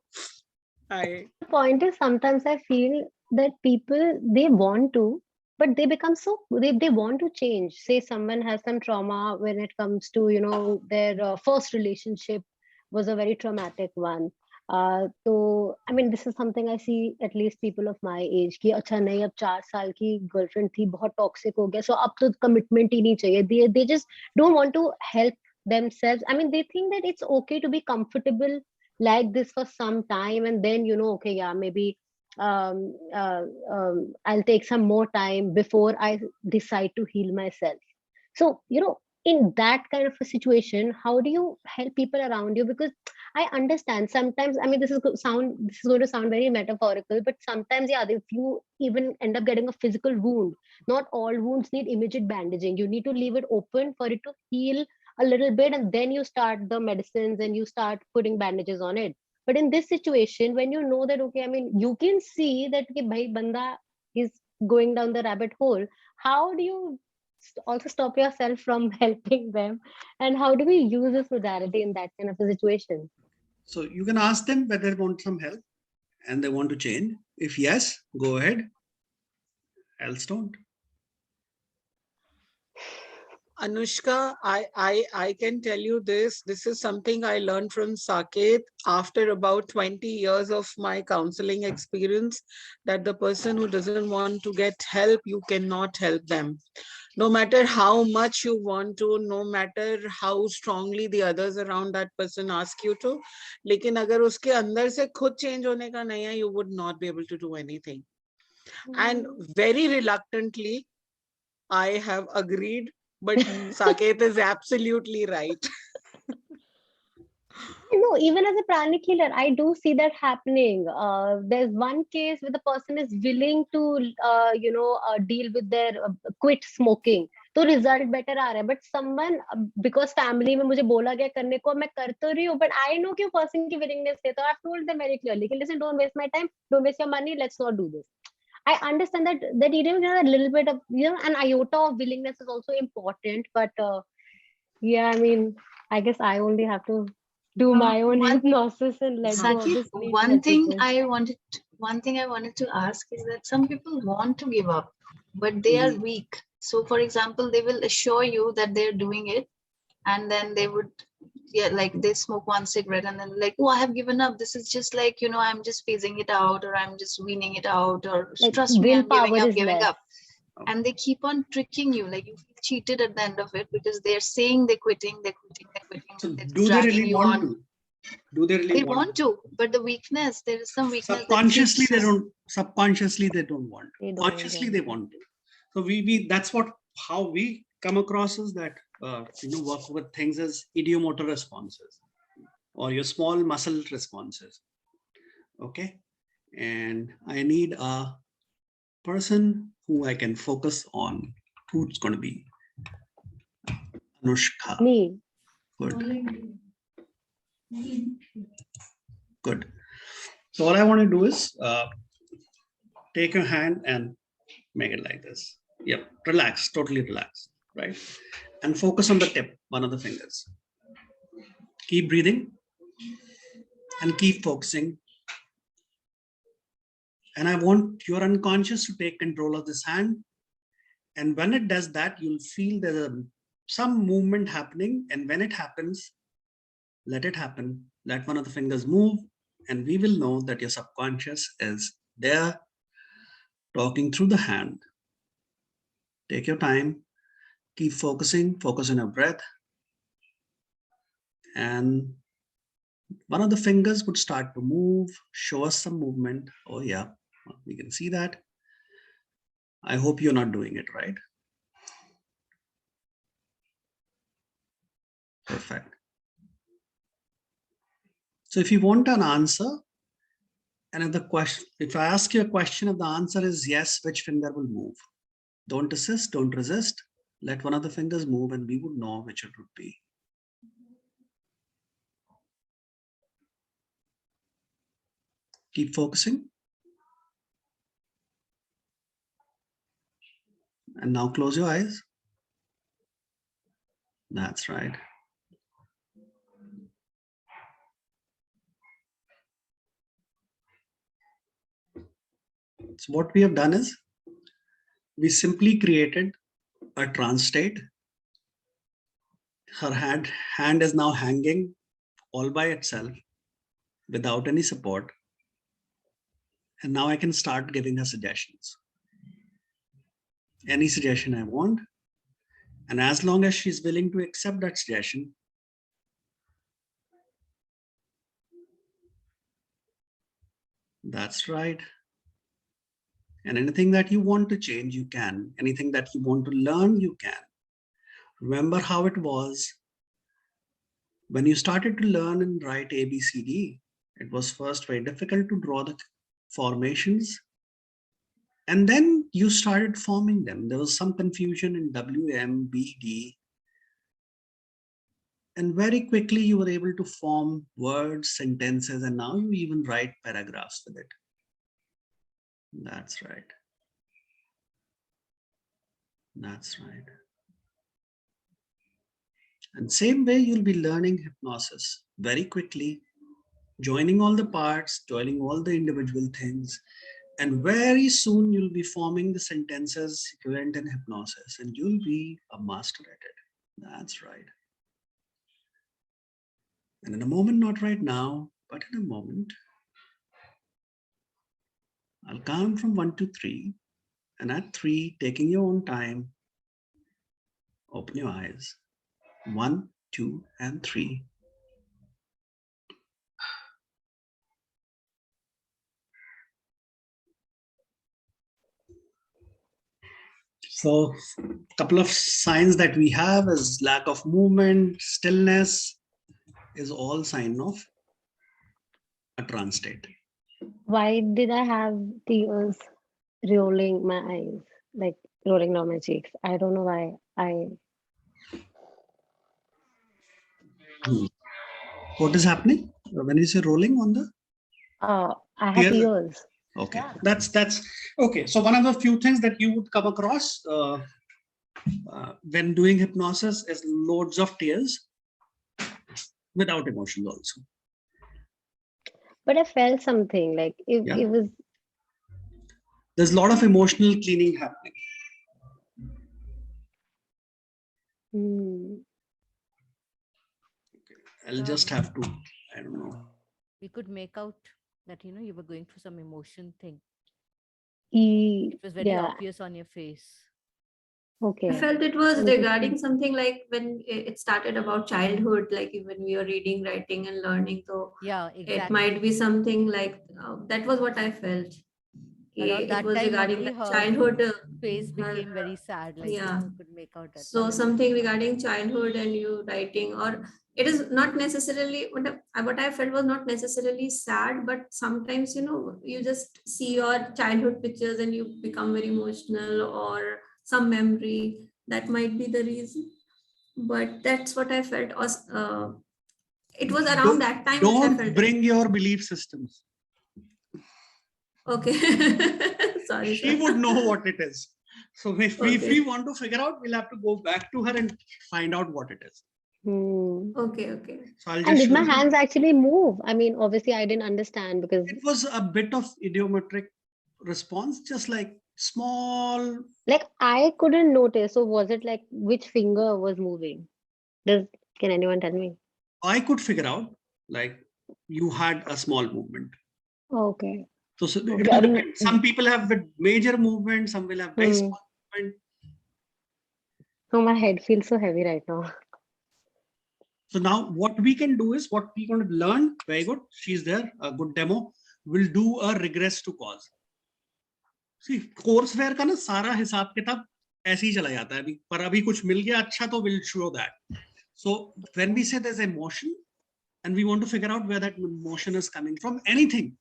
The point is, sometimes I feel that people, they want to, but they become so, they want to change. Say someone has some trauma when it comes to, you know, their first relationship was a very traumatic one. So I mean, this is something I see at least people of my age कि अच्छा नहीं, अब 4 साल की girlfriend थी, बहुत toxic हो गया, so अब तो commitment ही नहीं चाहिए. They just don't want to help themselves. I mean, they think that it's okay to be comfortable like this for some time, and then, you know, okay, yeah, maybe I'll take some more time before I decide to heal myself. So, you know, in that kind of a situation, how do you help people around you? Because I understand sometimes, I mean, this is going to sound very metaphorical, but sometimes, yeah, if you even end up getting a physical wound, not all wounds need immediate bandaging. You need to leave it open for it to heal a little bit, and then you start the medicines and you start putting bandages on it. But in this situation, when you know that, okay, I mean, you can see that ki bhai banda is going down the rabbit hole, how do you also stop yourself from helping them? And how do we use this modality in that kind of a situation? So you can ask them whether they want some help and they want to change. If yes, go ahead. Else don't. Anushka, I can tell you this. This is something I learned from Saket after about 20 years of my counseling experience, that the person who doesn't want to get help, you cannot help them. No matter how much you want to, no matter how strongly the others around that person ask you to. लेकिन अगर उसके अंदर से खुद change होने का नहीं है, you would not be able to do anything. And very reluctantly, I have agreed. But Saket is absolutely right. You know, even as a pranic healer, I do see that happening. There's one case where the person is willing to, deal with their quit smoking. तो result better आ रहा है. But someone, because family में मुझे बोला गया करने को, मैं कर तो रही हूँ, but I know कि person की willingness है. तो I've told them very clearly, listen, don't waste my time, don't waste your money, let's not do this. I understand that even a little bit of, you know, an iota of willingness is also important, but yeah, I mean, I guess I only have to do my own hypnosis and let go of this. One thing I wanted to ask is that some people want to give up, but they are weak. So, for example, they will assure you that they're doing it, and then they would, like they smoke one cigarette and then like, oh, I have given up. This is just like, you know, I'm just phasing it out, or I'm just weaning it out, or like trust me, I'm giving up. And they keep on tricking you, like you feel cheated at the end of it because they're saying they're quitting. So do they really want to? Do they really want to? But the weakness, there is some weakness. Subconsciously, they don't want. Consciously, they want to. So that's how we come across is that work with things as idiomotor responses or your small muscle responses. Okay, and I need a person who I can focus on. Who's going to be? Anushka. Me. Good. Good. So what I want to do is take your hand and make it like this. Yep. Relax. Totally relax. Right. And focus on the tip, one of the fingers. Keep breathing and keep focusing. And I want your unconscious to take control of this hand. And when it does that, you'll feel there's some movement happening. And when it happens, let it happen. Let one of the fingers move. And we will know that your subconscious is there talking through the hand. Take your time. Keep focusing. Focus on your breath. And one of the fingers would start to move. Show us some movement. Oh, yeah. We can see that. I hope you're not doing it, right? Perfect. So if you want an answer, and if I ask you a question, if the answer is yes, which finger will move? Don't assist, don't resist. Let one of the fingers move and we would know which it would be. Keep focusing. And now close your eyes. That's right. So what we have done is we simply created a trance state. Her hand is now hanging all by itself without any support. And now I can start giving her suggestions. Any suggestion I want. And as long as she's willing to accept that suggestion, that's right. And anything that you want to change, you can. Anything that you want to learn, you can. Remember how it was when you started to learn and write ABCD. It was first very difficult to draw the formations. And then you started forming them. There was some confusion in WM, BD. And very quickly you were able to form words, sentences, and now you even write paragraphs with it. That's right. That's right. And same way you'll be learning hypnosis very quickly, joining all the parts, joining all the individual things. And very soon you'll be forming the sentences equivalent in hypnosis and you'll be a master at it. That's right. And in a moment, not right now, but in a moment, I'll count from 1 to 3. And at 3, taking your own time, open your eyes. 1, 2, and 3. So a couple of signs that we have is lack of movement, stillness is all sign of a trance state. Why did I have tears rolling my eyes, like rolling down my cheeks? I don't know why. What is happening when you say rolling on the? I had tears. Okay, yeah. That's okay. So one of the few things that you would come across when doing hypnosis is loads of tears without emotions also. But I felt something like it was. There's a lot of emotional cleaning happening. Okay. I'll just have to, I don't know. We could make out that, you were going through some emotion thing. It was very obvious on your face. Okay. I felt it was regarding something like when it started about childhood, like when we were reading, writing and learning. So yeah, exactly. It might be something like that was what I felt. Around it that was time regarding only the her childhood. face her, became very sad, like yeah. you could make out that. So something regarding childhood and you writing, or it is not necessarily what I felt was not necessarily sad, but sometimes you just see your childhood pictures and you become very emotional, or some memory that might be the reason. But that's what I felt. It was around that time which I Don't felt. bring your belief systems. Okay. Sorry, She sir. would know what it is. So if we Okay. want to figure out, we'll have to go back to her and find out what it is. Okay. So I'll And just did show my you. hands actually move? I mean, obviously I didn't understand because It was a bit of idiometric response, just like small. like I couldn't notice. So was it like which finger was moving? Can anyone tell me? I could figure out, like you had a small movement. Okay. So it will Okay. depend. Some people have the major movement, some will have very small movement. Oh, my head feels so heavy right now. So now what we can do is, what we're going to learn, very good, she's there, a good demo, we'll do a regress to cause. See, courseware का ना सारा हिसाब किताब ऐसे ही चला जाता है अभी, पर अभी कुछ मिल गया अच्छा तो we'll show that. So when we say there's emotion and we want to figure out where that emotion is coming from, anything,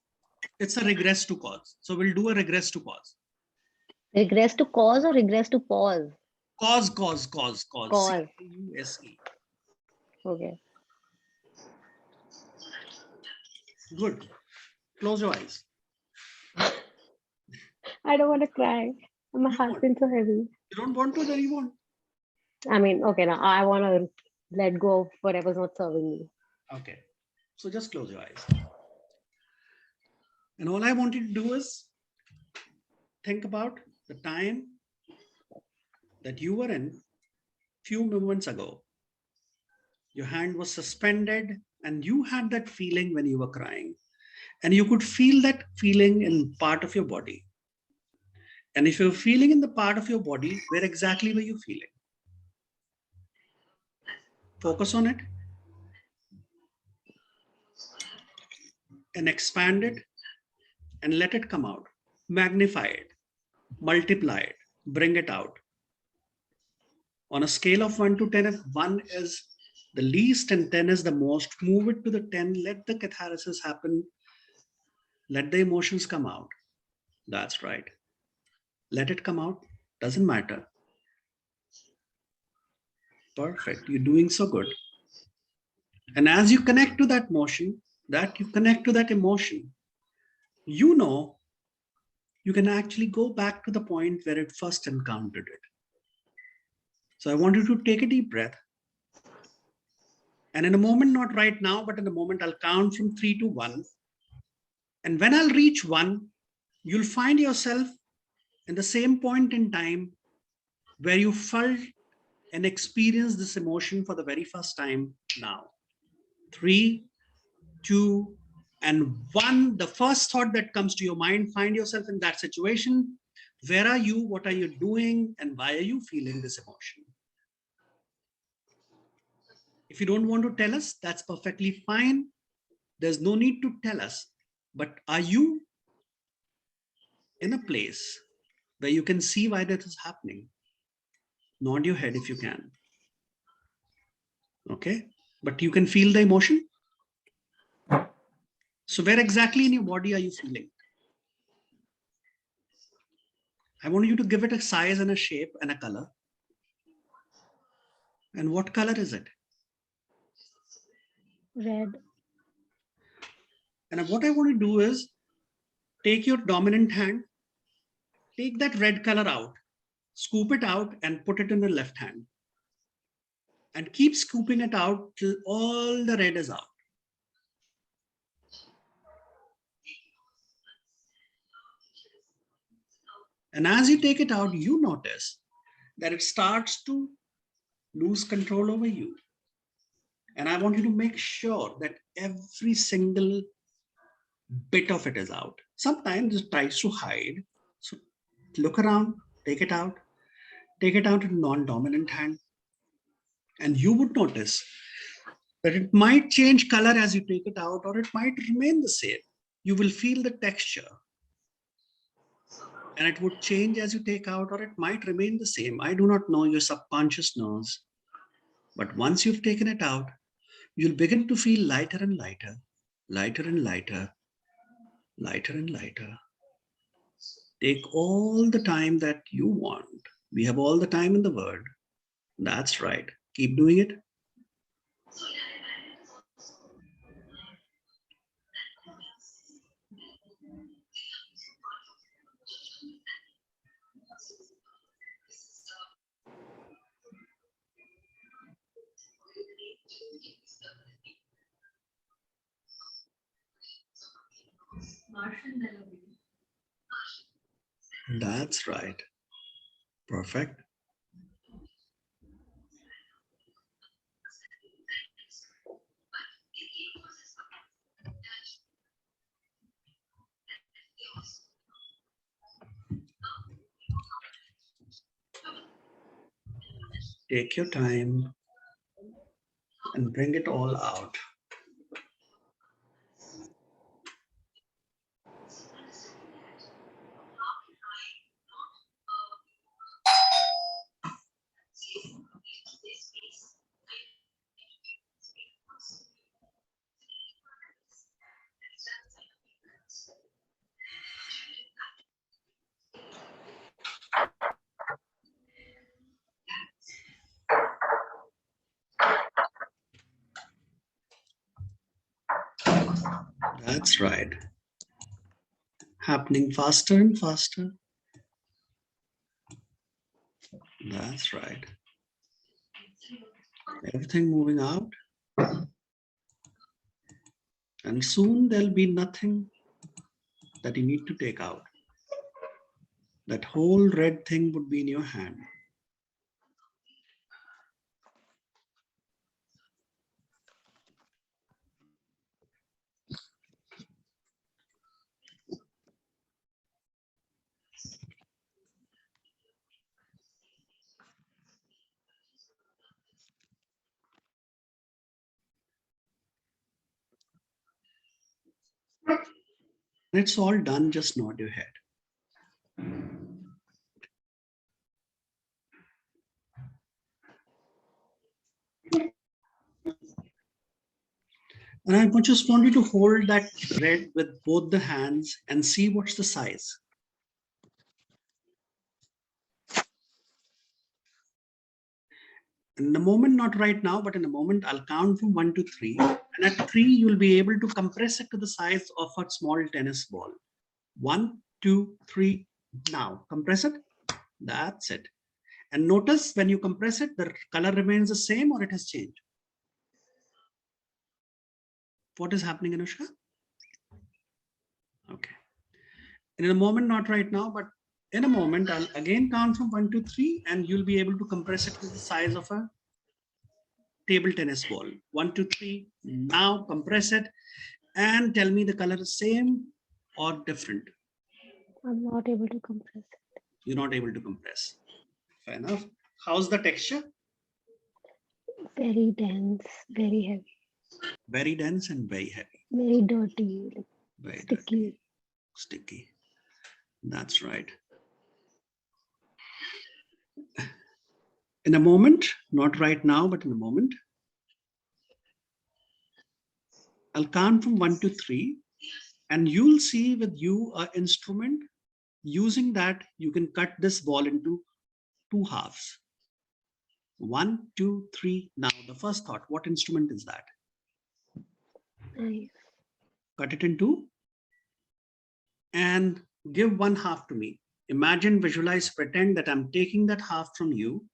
it's a regress to cause. So we'll do a regress to cause. Regress to cause or regress to pause? Cause. Cause. C-U-S-E. Okay. Good. Close your eyes. I don't want to cry. My heart feels so heavy. You don't want to, then you won't. I mean, okay, now I want to let go of whatever's not serving me. Okay. So just close your eyes. And all I want you to do is think about the time that you were in few moments ago. Your hand was suspended and you had that feeling when you were crying. And you could feel that feeling in part of your body. And if you're feeling in the part of your body, where exactly were you feeling? Focus on it. And expand it and let it come out. Magnify it, multiply it, bring it out. On a scale of 1 to 10, if 1 is the least and 10 is the most, move it to the 10, let the catharsis happen. Let the emotions come out. That's right. Let it come out. Doesn't matter. Perfect. You're doing so good. And as you connect to that motion, you connect to that emotion, you know, you can actually go back to the point where it first encountered it. So I want you to take a deep breath. And in a moment, not right now, but in a moment, I'll count from 3 to 1. And when I'll reach 1, you'll find yourself in the same point in time where you felt and experienced this emotion for the very first time now. 3, 2, and 1. The first thought that comes to your mind, find yourself in that situation. Where are you? What are you doing? And why are you feeling this emotion? If you don't want to tell us, that's perfectly fine. There's no need to tell us. But are you in a place where you can see why that is happening? Nod your head if you can. Okay, but you can feel the emotion. So where exactly in your body are you feeling? I want you to give it a size and a shape and a color. And what color is it? Red. And what I want to do is take your dominant hand, take that red color out, scoop it out and put it in the left hand. And keep scooping it out till all the red is out. And as you take it out, you notice that it starts to lose control over you. And I want you to make sure that every single bit of it is out. Sometimes it tries to hide. So look around, take it out in non-dominant hand. And you would notice that it might change color as you take it out, or it might remain the same. You will feel the texture. And it would change as you take out, or it might remain the same. I do not know, your subconscious knows. But once you've taken it out, you'll begin to feel lighter and lighter, lighter and lighter, lighter and lighter. Take all the time that you want. We have all the time in the world. That's right. Keep doing it. That's right. Perfect. Take your time and bring it all out. That's right. Happening faster and faster. That's right. Everything moving out. And soon there'll be nothing that you need to take out. That whole red thing would be in your hand. When it's all done, just nod your head. And I just want you to hold that red with both the hands and see what's the size. In a moment, not right now, but in a moment, I'll count from 1 to 3. And at 3, you'll be able to compress it to the size of a small tennis ball. 1, 2, 3. Now, compress it. That's it. And notice when you compress it, the color remains the same or it has changed. What is happening, Anushka? Okay. And in a moment, not right now, but in a moment, I'll again count from 1 to 3, and you'll be able to compress it to the size of a table tennis ball. 1, 2, 3. Now compress it and tell me the color is same or different. I'm not able to compress it. You're not able to compress. Fair enough. How's the texture? Very dense, very heavy. Very dense and very heavy. Very dirty, like Very sticky. dirty. Sticky. That's right. In a moment, not right now, but in a moment, I'll count from 1 to 3, and you'll see with you an instrument. Using that, you can cut this ball into 2 halves. 1, 2, 3. Now, the first thought, what instrument is that? Nice. Cut it in 2 and give 1 half to me. Imagine, visualize, pretend that I'm taking that half from you.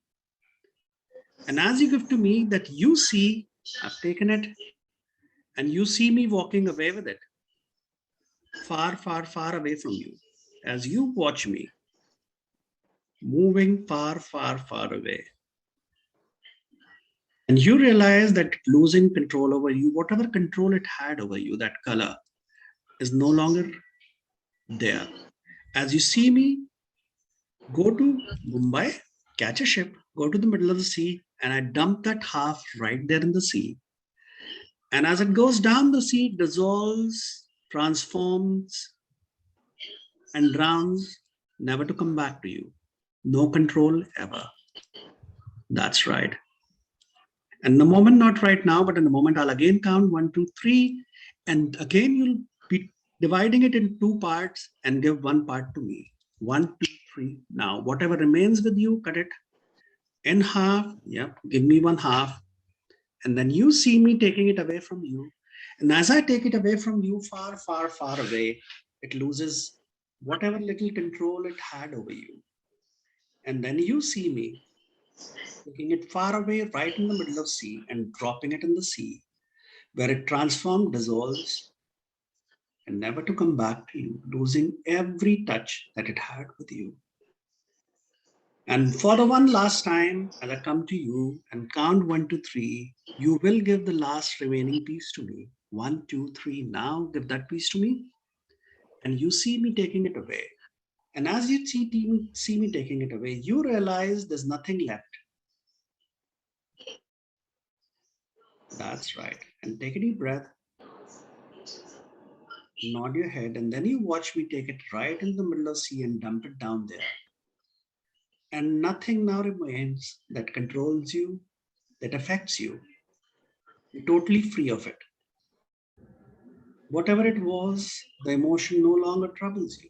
And as you give to me, that you see, I've taken it, and you see me walking away with it. Far, far, far away from you. As you watch me, moving far, far, far away. And you realize that losing control over you, whatever control it had over you, that color is no longer there. As you see me go to Mumbai, catch a ship, go to the middle of the sea, and I dump that half right there in the sea. And as it goes down the sea, it dissolves, transforms, and drowns never to come back to you. No control ever. That's right. And the moment, not right now, but in the moment, I'll again count 1, 2, 3. And again, you'll be dividing it in 2 parts and give 1 part to me. 1, 2, 3. Now, whatever remains with you, cut it in half. Yep, give me 1 half. And then you see me taking it away from you. And as I take it away from you, far, far, far away, it loses whatever little control it had over you. And then you see me taking it far away, right in the middle of sea, and dropping it in the sea, where it transforms, dissolves, and never to come back to you, losing every touch that it had with you. And for the one last time, as I come to you and count 1, 2, 3, you will give the last remaining piece to me. 1, 2, 3. Now give that piece to me. And you see me taking it away. And as you see me taking it away, you realize there's nothing left. That's right. And take a deep breath. Nod your head, and then you watch me take it right in the middle of the sea and dump it down there. And nothing now remains that controls you, that affects you. You're totally free of it. Whatever it was, the emotion no longer troubles you,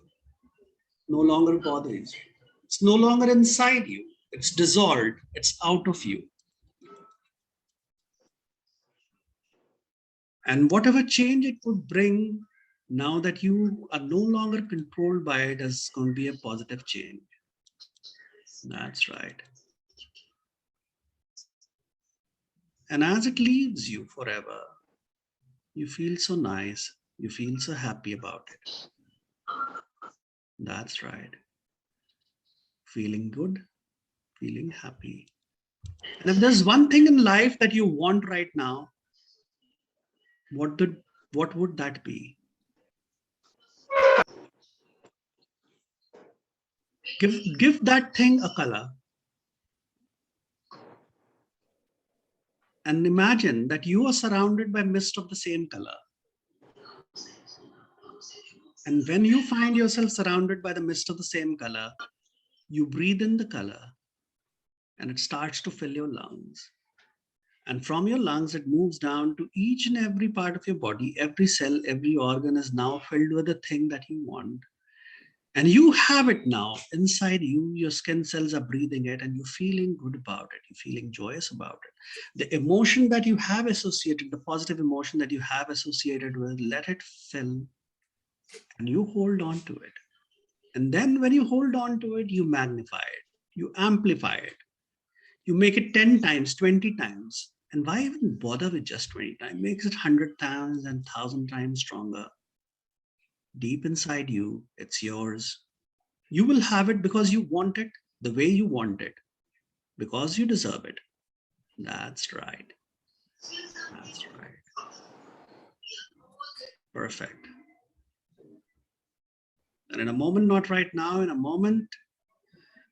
no longer bothers you. It's no longer inside you. It's dissolved. It's out of you. And whatever change it would bring, now that you are no longer controlled by it, is going to be a positive change. That's right. And as it leaves you forever, you feel so nice. You feel so happy about it. That's right. Feeling good, feeling happy. And if there's one thing in life that you want right now, what would that be? Give that thing a color. And imagine that you are surrounded by mist of the same color. And when you find yourself surrounded by the mist of the same color, you breathe in the color and it starts to fill your lungs. And from your lungs, it moves down to each and every part of your body. Every cell, every organ is now filled with the thing that you want. And you have it now inside you. Your skin cells are breathing it and you're feeling good about it. You're feeling joyous about it. The emotion that you have associated, the positive emotion that you have associated with, let it fill and you hold on to it. And then when you hold on to it, you magnify it, you amplify it, you make it 10 times, 20 times. And why even bother with just 20 times? Makes it 100 times and 1,000 times stronger. Deep inside you, it's yours. You will have it because you want it the way you want it, because you deserve it. That's right. That's right. Perfect. And in a moment, not right now, in a moment,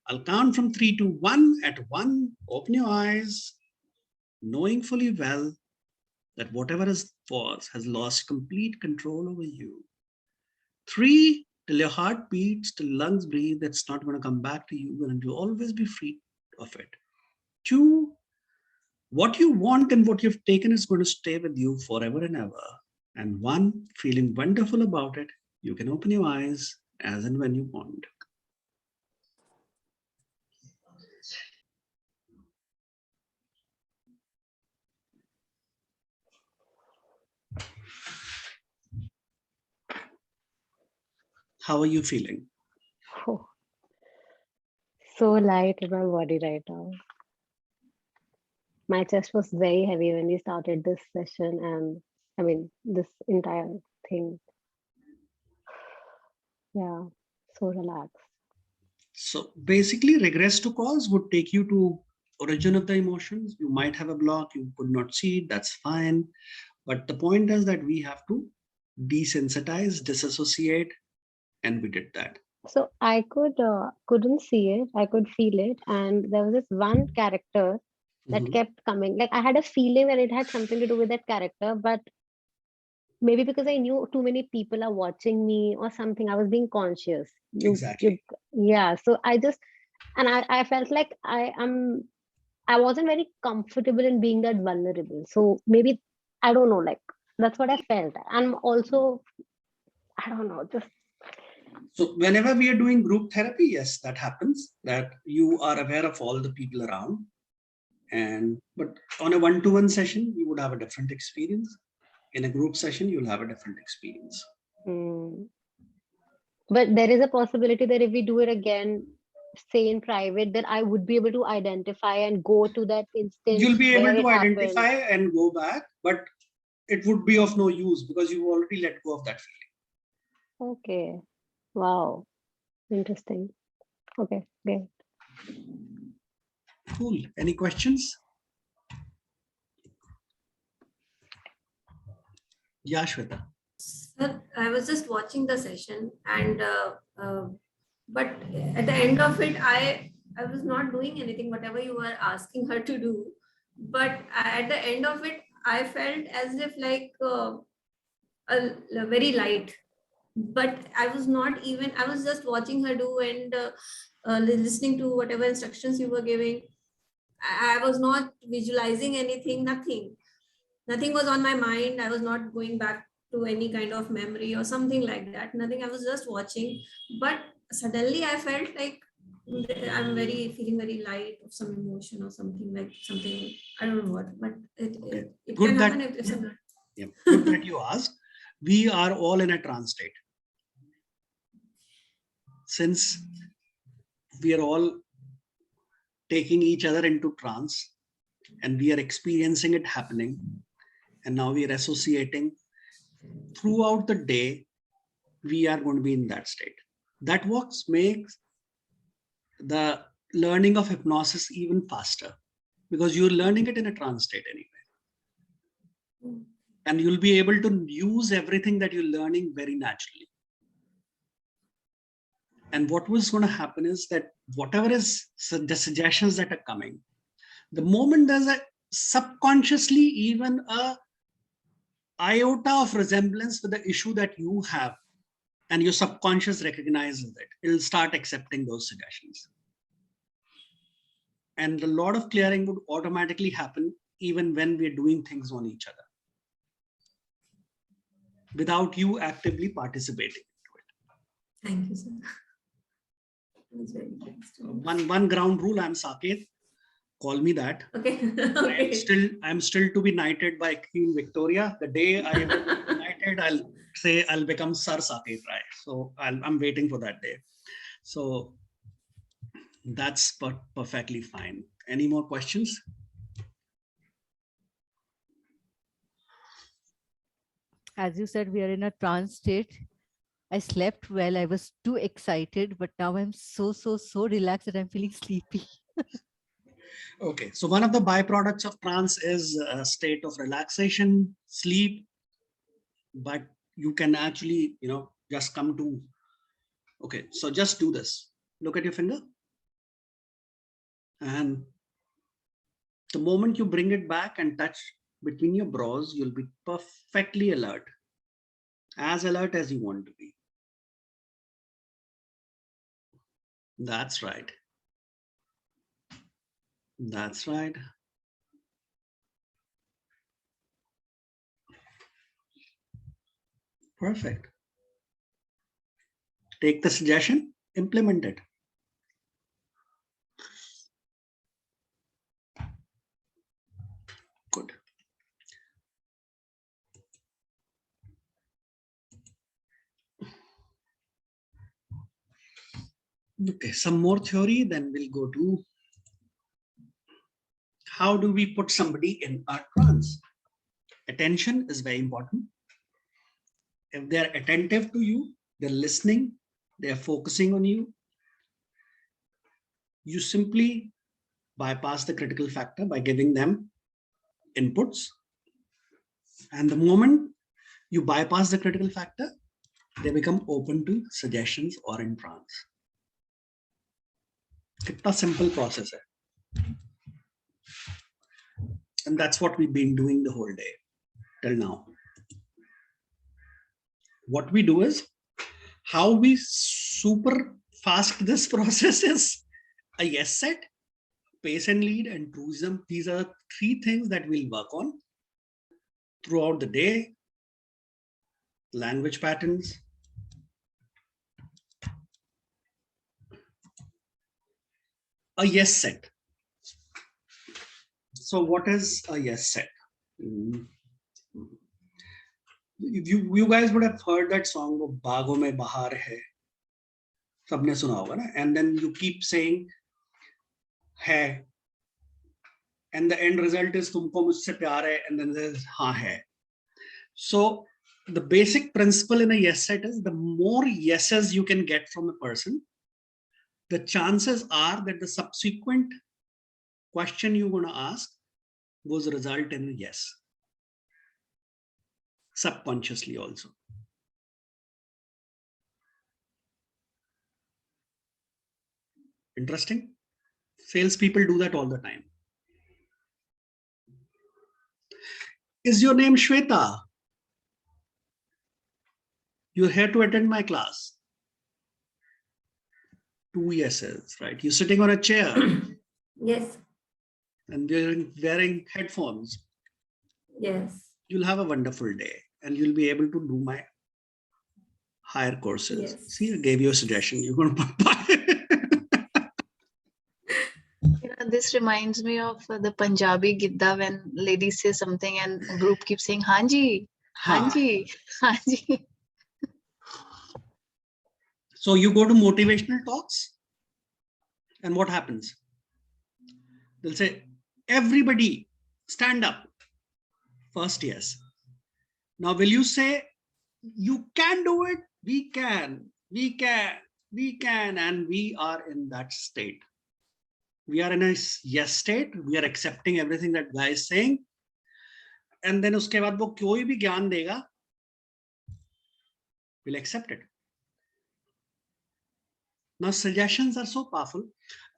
I'll count from 3 to 1. At 1, open your eyes, knowing fully well that whatever was has lost complete control over you. 3, till your heart beats, till lungs breathe, it's not going to come back to you and you'll always be free of it. 2, what you want and what you've taken is going to stay with you forever and ever. And 1, feeling wonderful about it, you can open your eyes as and when you want. How are you feeling? Oh, so light in my body right now. My chest was very heavy when we started this session, and I mean, this entire thing. Yeah, so relaxed. So basically, regress to cause would take you to origin of the emotions. You might have a block, you could not see it, that's fine. But the point is that we have to desensitize, disassociate, and we did that. So I couldn't see it, I could feel it, and there was this one character that kept coming. Like I had a feeling that it had something to do with that character, but maybe because I knew too many people are watching me or something, I was being conscious. Exactly. Yeah. So I just, and I felt like I wasn't very comfortable in being that vulnerable. So maybe, I don't know, like that's what I felt. And also, I don't know, just So whenever we are doing group therapy, yes, that happens, that you are aware of all the people around. But on a one-to-one session, you would have a different experience. In a group session, you'll have a different experience. But there is a possibility that if we do it again, say in private, that I would be able to identify and go to that instance. You'll be able where to it happened. identify and go back, but it would be of no use because you've already let go of that feeling. Okay. Wow. Interesting. Okay, great. Cool. Any questions? Yeah, Shweta. Sir, I was just watching the session, and but at the end of it, I was not doing anything, whatever you were asking her to do. But at the end of it, I felt as if like a very light. But I was not even, I was just watching her do and listening to whatever instructions you were giving. I was not visualizing anything, nothing. Nothing was on my mind. I was not going back to any kind of memory or something like that. Nothing. I was just watching. But suddenly I felt like I'm feeling very light of some emotion or something, like something, I don't know what, but it Good can that- happen if it's Yeah, good that you asked. We are all in a trance state. Since we are all taking each other into trance and we are experiencing it happening, and now we are associating throughout the day, we are going to be in that state. That what makes the learning of hypnosis even faster, because you're learning it in a trance state anyway. And you'll be able to use everything that you're learning very naturally. And what was going to happen is that whatever is the suggestions that are coming, the moment there's a subconsciously even a iota of resemblance with the issue that you have, and your subconscious recognizes it, it'll start accepting those suggestions. And a lot of clearing would automatically happen even when we're doing things on each other, without you actively participating. Thank you, sir. That's very interesting. One ground rule, I'm Saket. Call me that. Okay. Okay. I'm still to be knighted by Queen Victoria. The day I am knighted, I'll say I'll become Sir Saket Rai. So I'm waiting for that day. So that's perfectly fine. Any more questions? As you said, we are in a trance state. I slept well. I was too excited, but now I'm so relaxed that I'm feeling sleepy. Okay, so one of the byproducts of trance is a state of relaxation, sleep, but you can actually, just come to, okay, so just do this. Look at your finger. And the moment you bring it back and touch between your brows, you'll be perfectly alert, as alert as you want to be. That's right. That's right. Perfect. Take the suggestion, implement it. Good. Okay, some more theory, then we'll go to how do we put somebody in a trance? Attention is very important. If they're attentive to you, they're listening, they're focusing on you, you simply bypass the critical factor by giving them inputs. And the moment you bypass the critical factor, they become open to suggestions or in trance. It's a simple process. And that's what we've been doing the whole day till now. What we do is, how we super fast this process is a yes set, pace and lead, and truism. These are 3 things that we'll work on throughout the day. Language patterns. A yes set. So what is a yes set? You guys would have heard that song of Baagon mein bahar hai. सबने सुना होगा ना? And then you keep saying hai, and the end result is तुमको मुझसे प्यार है, and then there's हाँ है. So the basic principle in a yes set is, the more yeses you can get from a person, the chances are that the subsequent question you're going to ask will result in a yes. Subconsciously also. Interesting. Salespeople do that all the time. Is your name Shweta? You're here to attend my class. 2 yeses, right? You're sitting on a chair. Yes. And you're wearing headphones. Yes. You'll have a wonderful day and you'll be able to do my higher courses. Yes. See, I gave you a suggestion. You're going to buy. This reminds me of the Punjabi Gidda, when ladies say something and a group keeps saying, Hanji, Hanji, Hanji. So you go to motivational talks, and what happens? They'll say, everybody stand up. First, yes. Now, will you say, you can do it? We can, and we are in that state. We are in a yes state. We are accepting everything that guy is saying. And then uske baad wo koi bhi gyan dega, we'll accept it. Now, suggestions are so powerful.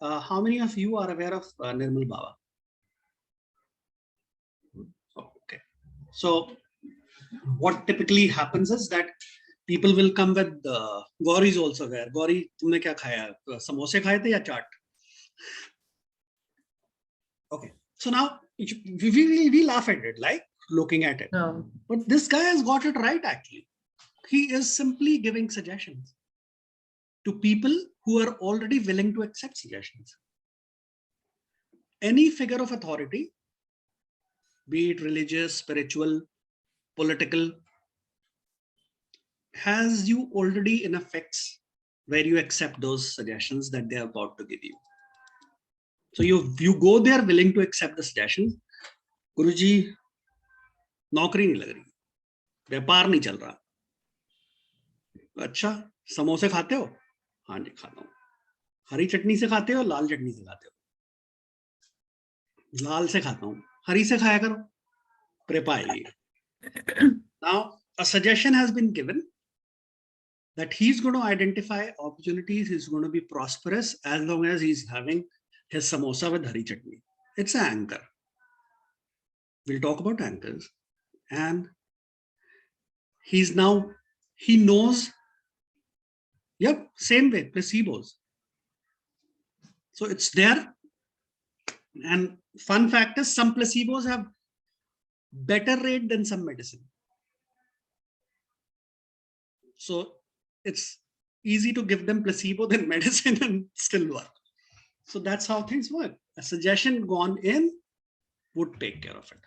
How many of you are aware of Nirmal Baba? Okay. So what typically happens is that people will come with, Gauri is also aware. Gauri, tumne kya khaya? Samose khaye the ya chaat? Okay. So now we laugh at it, like looking at it. No. But this guy has got it right, actually. He is simply giving suggestions to people who are already willing to accept suggestions. Any figure of authority, be it religious, spiritual, political, has you already in a fix where you accept those suggestions that they are about to give you. So you go there willing to accept the suggestions. Guruji, नौकरी नहीं लग रही, व्यापार नहीं चल रहा. अच्छा, समोसे खाते हो? हाँ जी खाता हूँ. हरी चटनी से खाते हो, लाल चटनी से खाते हो? लाल से खाता हूँ. हरी से खाया करो. Prepare. Now, a suggestion has been given that he's going to identify opportunities. He's going to be prosperous as long as he's having his samosa with hari chutney. It's an anchor. We'll talk about anchors. And he knows, yep, same way, placebos. So it's there. And fun fact is, some placebos have better rate than some medicine. So it's easy to give them placebo than medicine and still work. So that's how things work. A suggestion gone in would take care of it.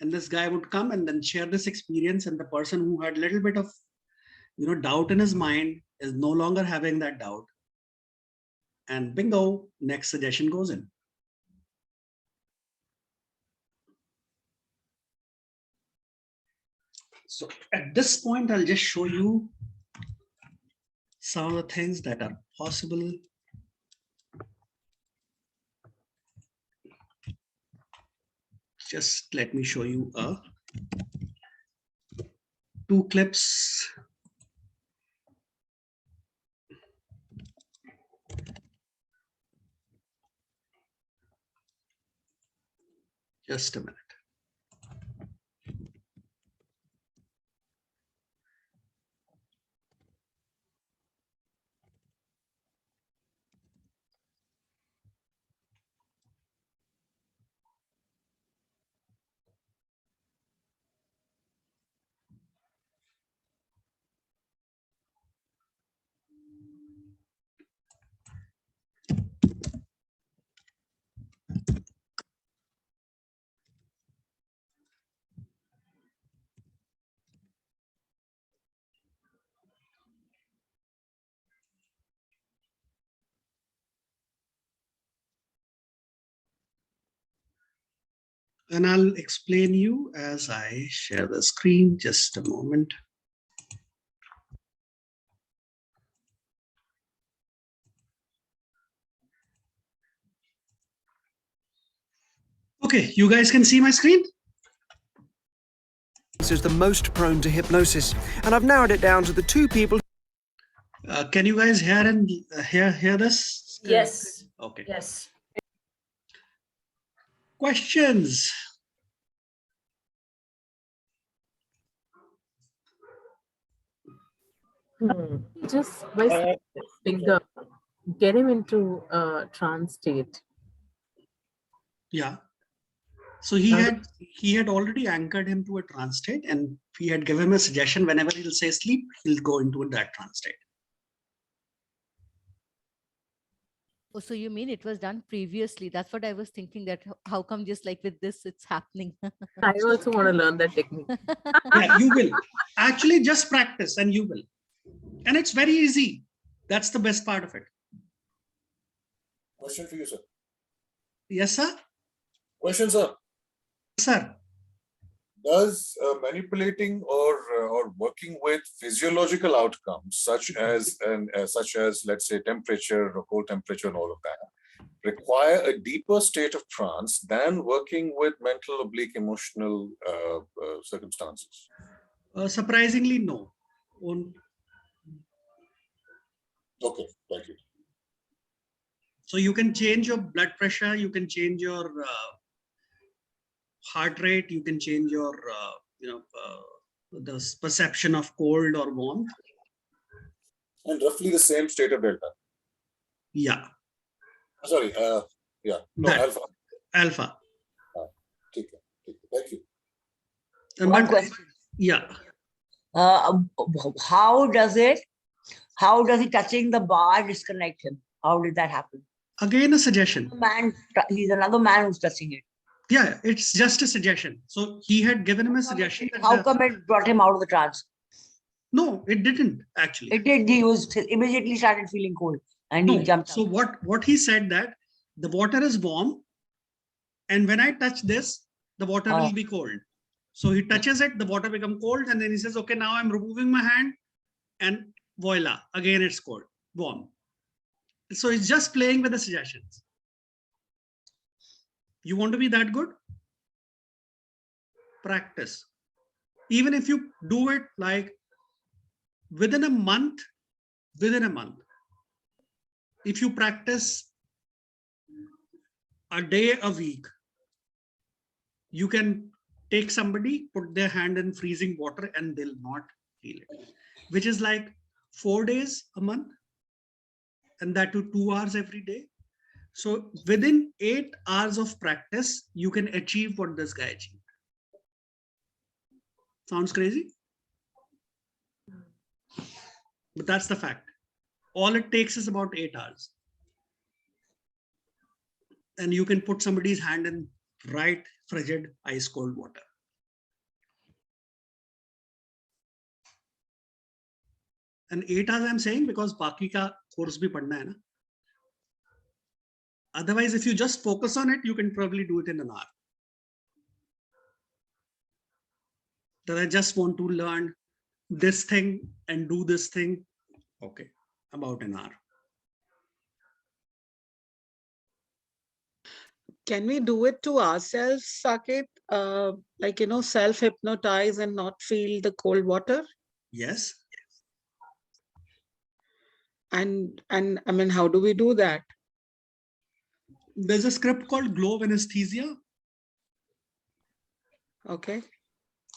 And this guy would come and then share this experience, and the person who had a little bit of doubt in his mind is no longer having that doubt. And bingo, next suggestion goes in. So at this point, I'll just show you some of the things that are possible. Just let me show you 2 clips. Just a minute. And I'll explain you as I share the screen. Just a moment. Okay, you guys can see my screen? Is the most prone to hypnosis, and I've narrowed it down to the 2 people. Can you guys hear and hear this? Yes. Okay. Yes. Questions? Just by finger, get him into trance state. Yeah. So he had already anchored him to a trance state, and he had given him a suggestion whenever he'll say sleep, he'll go into that trance state. Oh, so you mean it was done previously? That's what I was thinking, that how come just like with this, it's happening. I also want to learn that technique. Yeah, you will. Actually, just practice and you will. And it's very easy. That's the best part of it. Question for you, sir. Yes, sir? Question, sir. Sir. Does manipulating or working with physiological outcomes such as let's say temperature or cold temperature and all of that require a deeper state of trance than working with mental oblique emotional circumstances? Surprisingly, no. Okay, thank you. So you can change your blood pressure, you can change your heart rate, you can change your the perception of cold or warmth. And roughly the same state of delta. Yeah. Sorry. Yeah. No, alpha. Alpha. Thank you. One question. Yeah. How does it touching the bar disconnect him? How did that happen? Again, a suggestion. He's another man who's touching it. Yeah, it's just a suggestion. So he had given him a suggestion. How come it brought him out of the trance? No, it didn't actually. It did. He was immediately started feeling cold and he jumped out. So what he said, that the water is warm, and when I touch this, the water will be cold. So he touches it, the water becomes cold, and then he says, okay, now I'm removing my hand, and voila, again it's cold, warm. So it's just playing with the suggestions. You want to be that good? Practice. Even if you do it like within a month, if you practice a day a week, you can take somebody, put their hand in freezing water, and they'll not feel it, which is like 4 days a month, and that to 2 hours every day. So within 8 hours of practice, you can achieve what this guy achieved. Sounds crazy? But that's the fact. All it takes is about 8 hours. And you can put somebody's hand in right frigid ice cold water. And 8 hours I'm saying because baki ka course bhi padna hai na. Otherwise, if you just focus on it, you can probably do it in an hour. That I just want to learn this thing and do this thing. Okay, about an hour. Can we do it to ourselves, Saket? Like, self-hypnotize and not feel the cold water? Yes. And I mean, how do we do that? There's a script called Glow Anesthesia. Okay.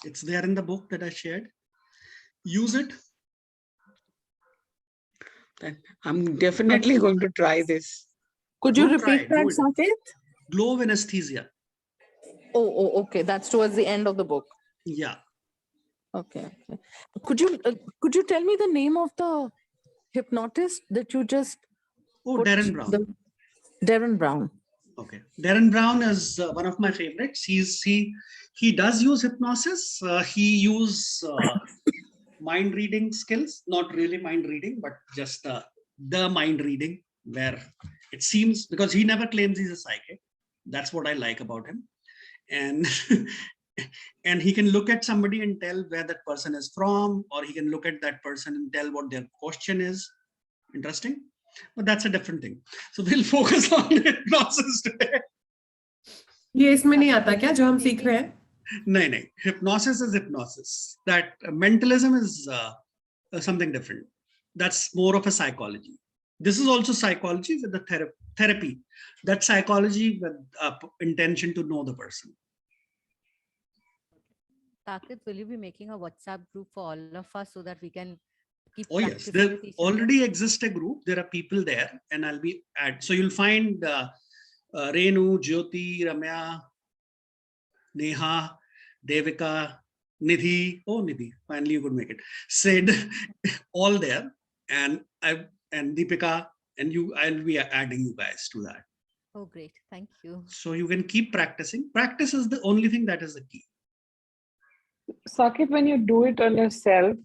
It's there in the book that I shared. Use it. Then I'm definitely going to try this. Could you repeat that, Saket? Glow Anesthesia. Oh, okay. That's towards the end of the book. Yeah. Okay. Could you tell me the name of the hypnotist that you just? Oh, Darren Brown. Darren Brown. Okay. Darren Brown is one of my favorites. He does use hypnosis. He uses mind reading skills, not really mind reading, but just the mind reading, where it seems, because he never claims he's a psychic. That's what I like about him. and and he can look at somebody and tell where that person is from, or he can look at that person and tell what their question is. Interesting, but that's a different thing. So we'll focus on hypnosis today. ये इसमें नहीं आता क्या जो हम सीख रहे हैं? No. Hypnosis is hypnosis. That mentalism is something different. That's more of a psychology. This is also psychology with the therapy. That psychology with intention to know the person. Saket, will you be making a WhatsApp group for all of us so that we can keep Oh yes, practicing there with each other? already exists a group. There are people there, and I'll be so you'll find Renu, Jyoti, Ramya, Neha, Devika, Nidhi. Oh, Nidhi, finally you could make it. Sid, all there, and Deepika, and I'll be adding you guys to that. Oh, great. Thank you. So you can keep practicing. Practice is the only thing that is the key. Saket, when you do it on yourself,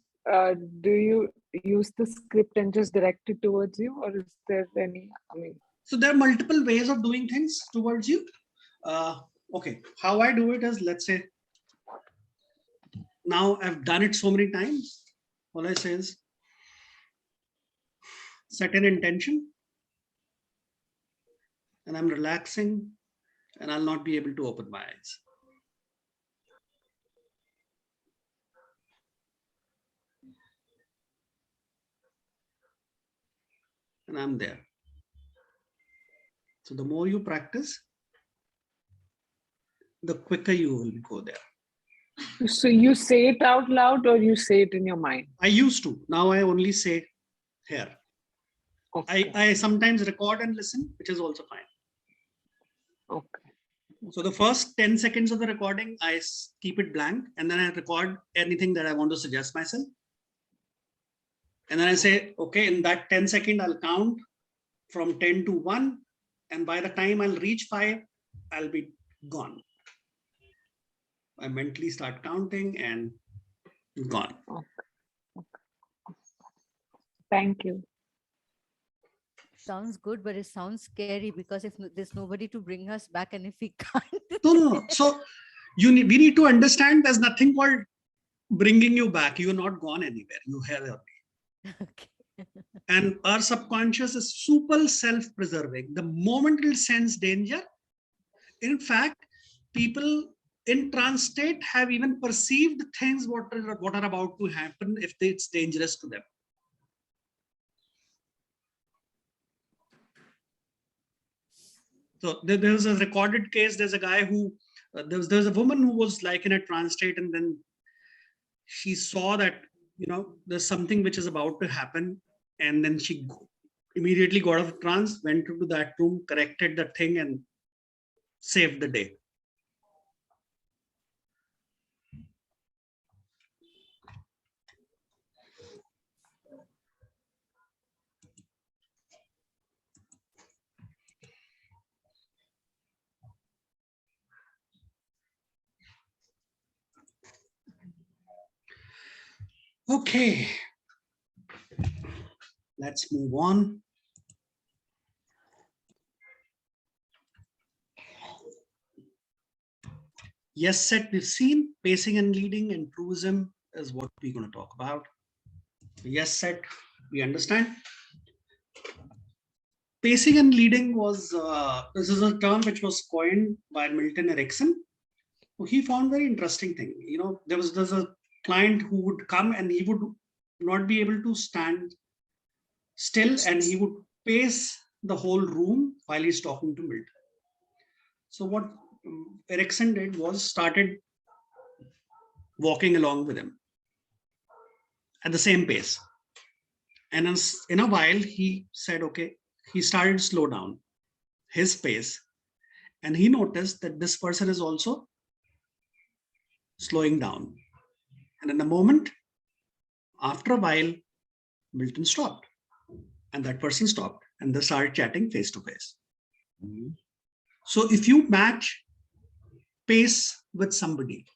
do you use the script and just direct it towards you, or is there any, So there are multiple ways of doing things towards you. Okay, how I do it is, let's say, now I've done it so many times. All I say is, set an intention, and I'm relaxing, and I'll not be able to open my eyes. And I'm there. So the more you practice, the quicker you will go there. so you say it out loud or you say it in your mind? I used to. Now I only say here. Okay. I sometimes record and listen, which is also fine. Okay. So the first 10 seconds of the recording, I keep it blank, and then I record anything that I want to suggest myself. And then I say, okay, in that 10-second, I'll count from 10 to 1. And by the time I'll reach 5, I'll be gone. I mentally start counting and gone. Okay. Thank you. Sounds good, but it sounds scary because if there's nobody to bring us back, and if we can't. No. So we need to understand there's nothing called bringing you back. You're not gone anywhere. You're here already. Okay. And our subconscious is super self-preserving. The moment it sense danger, in fact, people in trance state have even perceived things what are about to happen if it's dangerous to them. So there's a recorded case. There's a guy who there's a woman who was like in a trance state, and then she saw that there's something which is about to happen, and then she immediately got out of trance, went into that room, corrected the thing, and saved the day. Okay, let's move on. Yes set we've seen. Pacing and leading and truism is what we're going to talk about. Yes set we understand. Pacing and leading was this is a term which was coined by Milton Erickson. He found very interesting thing. There's a client who would come and he would not be able to stand still, and he would pace the whole room while he's talking to Milton. So what Erickson did was started walking along with him at the same pace. And in a while, he said, okay, he started to slow down his pace. And he noticed that this person is also slowing down. And in a moment, after a while, Milton stopped. And that person stopped. And they started chatting face to face. So if you match pace with somebody,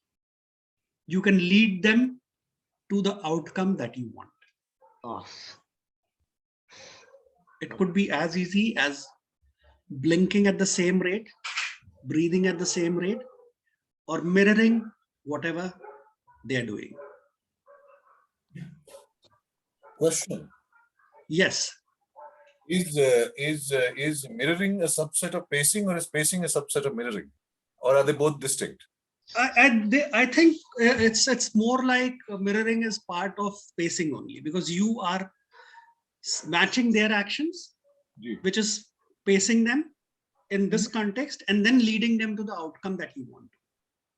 you can lead them to the outcome that you want. Oh. It could be as easy as blinking at the same rate, breathing at the same rate, or mirroring whatever they are doing. Question. Yes. Is mirroring a subset of pacing, or is pacing a subset of mirroring? Or are they both distinct? I think it's more like mirroring is part of pacing only, because you are matching their actions, which is pacing them in this context and then leading them to the outcome that you want.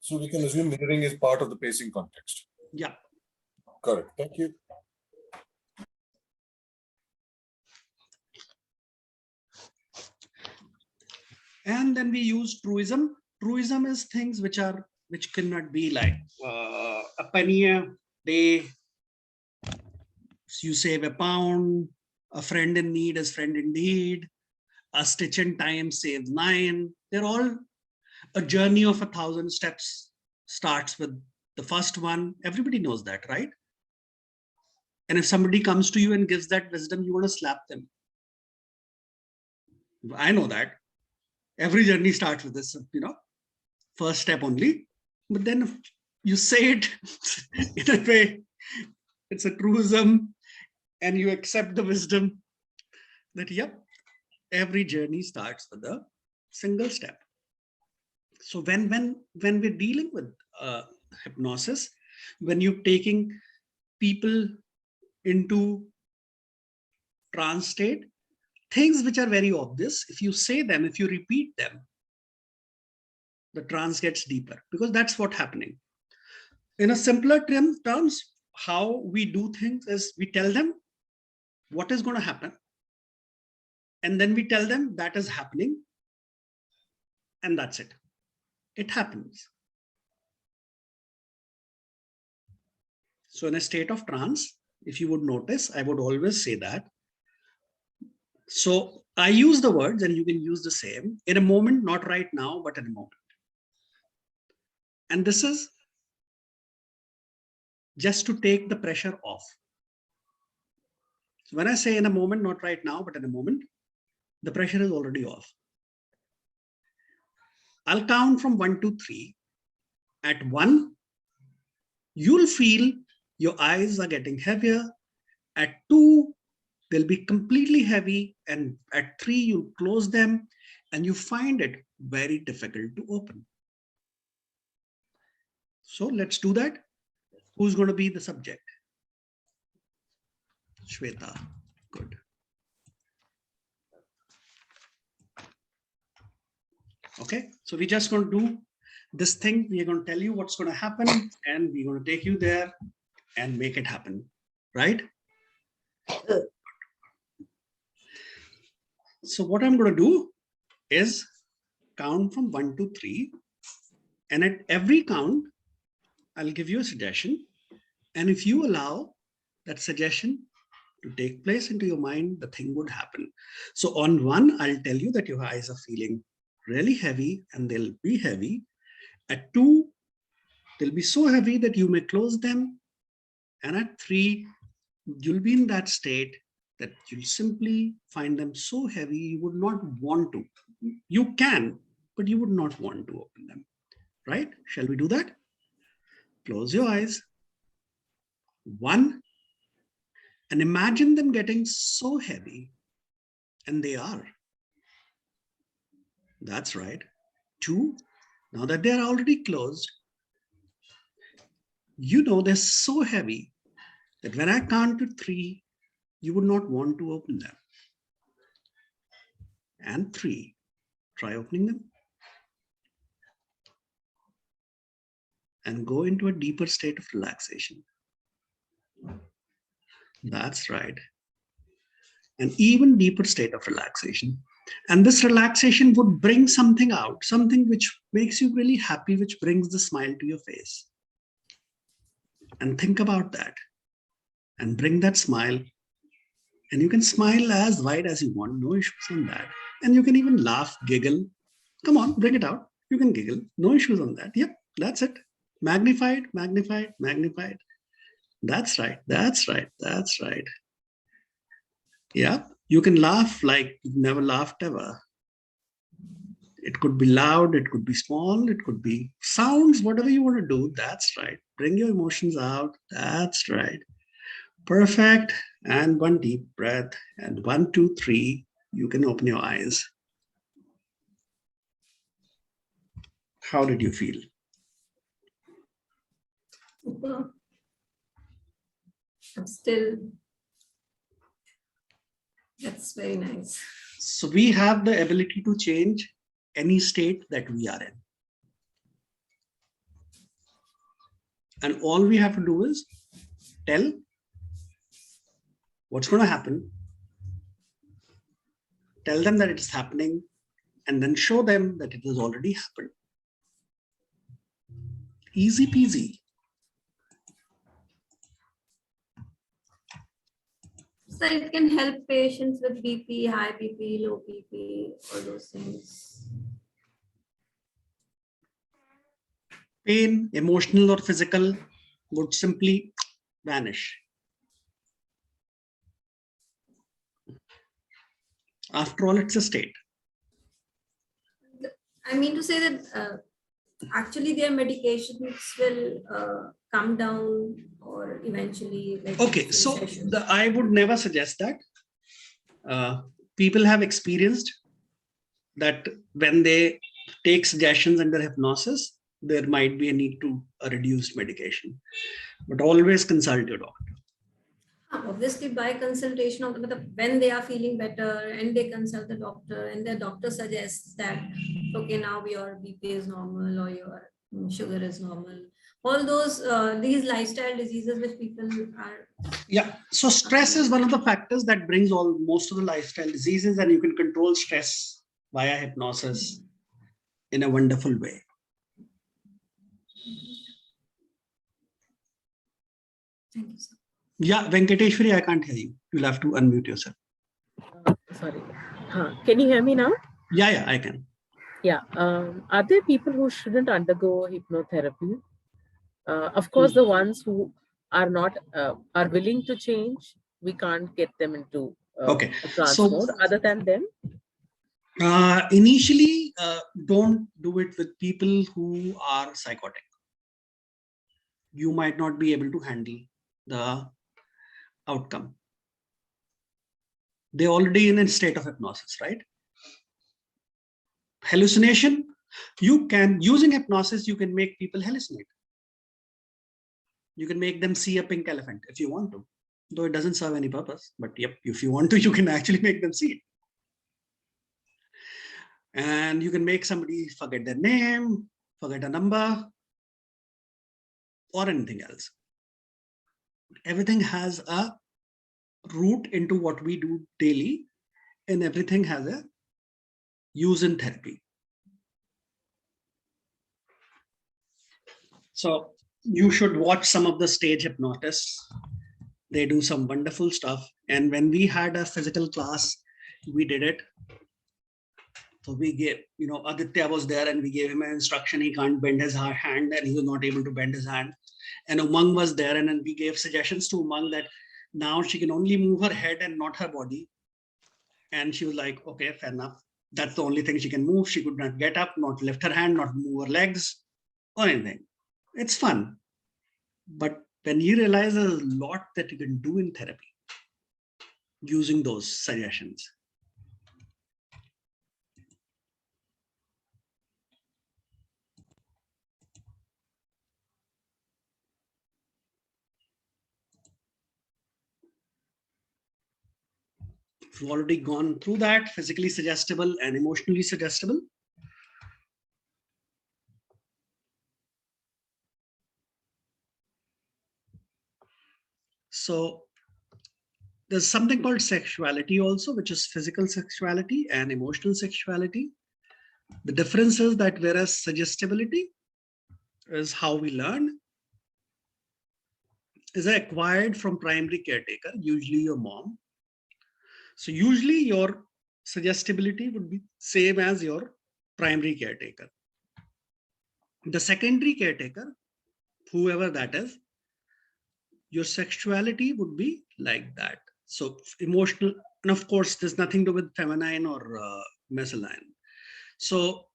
So we can assume mirroring is part of the pacing context. Yeah. Correct. Thank you. And then we use truism. Truism is things which cannot be like a penny a day, you save a pound, a friend in need is friend indeed, a stitch in time saves 9. They're all a journey of 1,000 steps. Starts with the first one. Everybody knows that, right? And if somebody comes to you and gives that wisdom, you want to slap them. I know that. Every journey starts with this, first step only. But then if you say it in a way, it's a truism, and you accept the wisdom that, yep, every journey starts with a single step. So when we're dealing with hypnosis, when you're taking people into trance state, things which are very obvious, if you say them, if you repeat them, the trance gets deeper, because that's what's happening. In a simpler terms, how we do things is we tell them what is going to happen, and then we tell them that is happening, and that's it. It happens. So in a state of trance, if you would notice, I would always say that. So I use the words, and you can use the same. In a moment, not right now, but in a moment. And this is just to take the pressure off. So when I say in a moment, not right now, but in a moment, the pressure is already off. I'll count from 1 to 3. At 1, you'll feel your eyes are getting heavier. At 2, they'll be completely heavy. And at 3, you close them and you find it very difficult to open. So let's do that. Who's going to be the subject? Shweta. Good. Okay, so we're just going to do this thing. We're going to tell you what's going to happen, and we're going to take you there and make it happen, right? So what I'm going to do is count from 1 to 3. And at every count, I'll give you a suggestion. And if you allow that suggestion to take place into your mind, the thing would happen. So on 1, I'll tell you that your eyes are feeling really heavy, and they'll be heavy. At 2, they'll be so heavy that you may close them. And at 3, you'll be in that state that you'll simply find them so heavy you would not want to. You can, but you would not want to open them, right? Shall we do that? Close your eyes. 1, and imagine them getting so heavy, and they are. That's right. 2, now that they're already closed, you know they're so heavy that when I count to 3, you would not want to open them. And 3, try opening them. And go into a deeper state of relaxation. That's right. An even deeper state of relaxation. And this relaxation would bring something out, something which makes you really happy, which brings the smile to your face. And think about that. And bring that smile. And you can smile as wide as you want, no issues on that. And you can even laugh, giggle. Come on, bring it out. You can giggle, no issues on that. Yep, that's it. Magnified, magnified, magnified. That's right, that's right, that's right. Yeah, you can laugh like you've never laughed ever. It could be loud, it could be small, it could be sounds, whatever you want to do. That's right. Bring your emotions out. That's right. Perfect. And one deep breath. And 1, 2, 3. You can open your eyes. How did you feel? Super. I'm still, that's very nice. So we have the ability to change any state that we are in. And all we have to do is tell what's going to happen, tell them that it is happening, and then show them that it has already happened. Easy peasy. So it can help patients with BP, high BP, low BP, all those things. Pain, emotional or physical, would simply vanish. After all, it's a state. I mean to say that actually their medications will come down or eventually. Like, Okay, so I would never suggest that. People have experienced that when they take suggestions under hypnosis, there might be a need to reduce medication, but always consult your doctor. Obviously, by consultation of when they are feeling better and they consult the doctor and the doctor suggests that, okay, now your BP is normal or your sugar is normal. All those, these lifestyle diseases which people are. Yeah, so stress is one of the factors that brings most of the lifestyle diseases, and you can control stress via hypnosis in a wonderful way. Thank you, sir. Yeah, Venkateshwari, I can't hear you. You'll have to unmute yourself. Sorry. Can you hear me now? Yeah, I can. Yeah. Are there people who shouldn't undergo hypnotherapy? Of course, the ones who are not are willing to change, we can't get them into a trance mode. Other than them, initially, don't do it with people who are psychotic. You might not be able to handle the outcome. They're already in a state of hypnosis, right? Hallucination, you can, using hypnosis, you can make people hallucinate. You can make them see a pink elephant if you want to, though it doesn't serve any purpose. But yep, if you want to, you can actually make them see it. And you can make somebody forget their name, forget a number, or anything else. Everything has a root into what we do daily, and everything has a use in therapy. So you should watch some of the stage hypnotists. They do some wonderful stuff. And when we had a physical class, we did it. So we gave, Aditya was there and we gave him an instruction. He can't bend his hand and he was not able to bend his hand. And Umang was there and then we gave suggestions to Umang that now she can only move her head and not her body. And she was like, okay, fair enough. That's the only thing she can move. She could not get up, not lift her hand, not move her legs or anything. It's fun. But when you realize there's a lot that you can do in therapy using those suggestions. We've already gone through that, physically suggestible and emotionally suggestible. So there's something called sexuality also, which is physical sexuality and emotional sexuality. The difference is that whereas suggestibility is how we learn, is acquired from primary caretaker, usually your mom. So usually your suggestibility would be same as your primary caretaker. The secondary caretaker, whoever that is, your sexuality would be like that. So emotional, and of course, there's nothing to do with feminine or masculine. So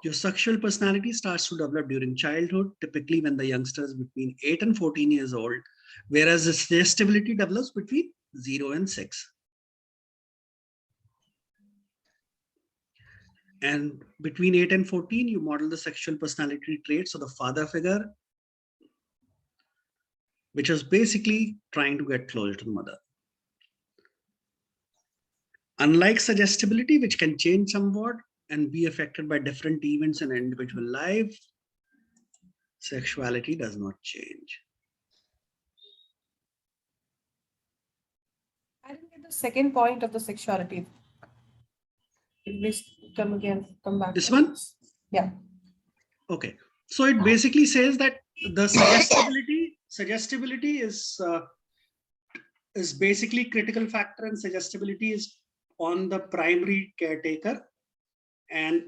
Your sexual personality starts to develop during childhood, typically when the youngster is between 8 and 14 years old, whereas the suggestibility develops between 0 and 6. And between 8 and 14, you model the sexual personality traits of the father figure, which is basically trying to get closer to the mother. Unlike suggestibility, which can change somewhat and be affected by different events in an individual life, sexuality does not change. I didn't get the second point of the sexuality. Please come again, come back. This one? Yeah. Okay. So it basically says that the suggestibility is basically critical factor, and suggestibility is on the primary caretaker and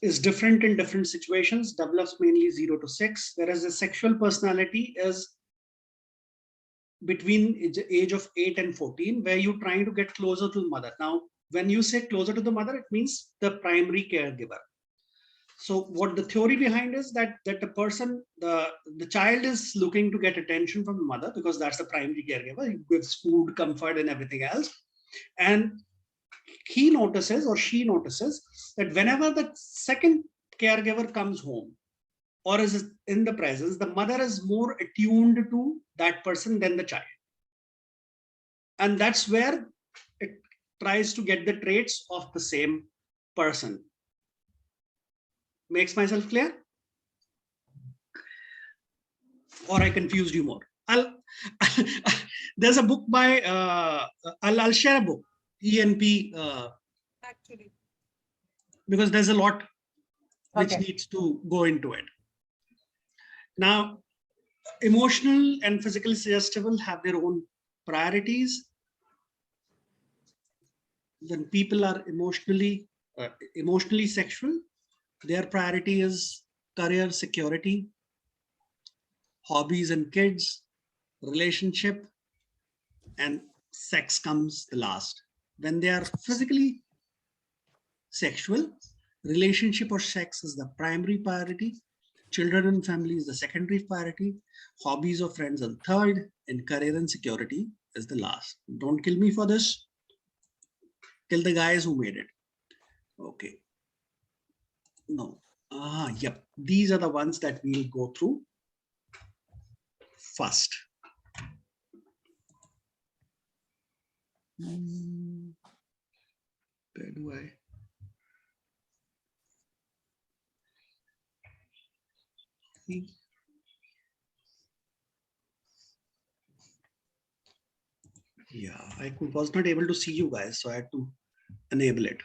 is different in different situations, develops mainly 0 to 6, whereas the sexual personality is between the age of 8 and 14, where you're trying to get closer to the mother. Now, when you say closer to the mother, it means the primary caregiver. So what the theory behind is that the person, the child is looking to get attention from the mother because that's the primary caregiver. He gives food, comfort, and everything else. And he notices or she notices that whenever the second caregiver comes home or is in the presence, the mother is more attuned to that person than the child. And that's where it tries to get the traits of the same person. Makes myself clear? Or I confused you more? There's a book by, I'll share a book, ENP, Actually. because there's a lot which Okay. needs to go into it. Now, emotional and physically suggestible have their own priorities. When people are emotionally sexual, their priority is career, security, hobbies and kids, relationship, and sex comes the last. When they are physically sexual, relationship or sex is the primary priority, children and family is the secondary priority, hobbies or friends are third, and career and security is the last. Don't kill me for this. Kill the guys who made it. Okay. No. Yep. These are the ones that we'll go through first. Where do I? Yeah, was not able to see you guys, so I had to enable it.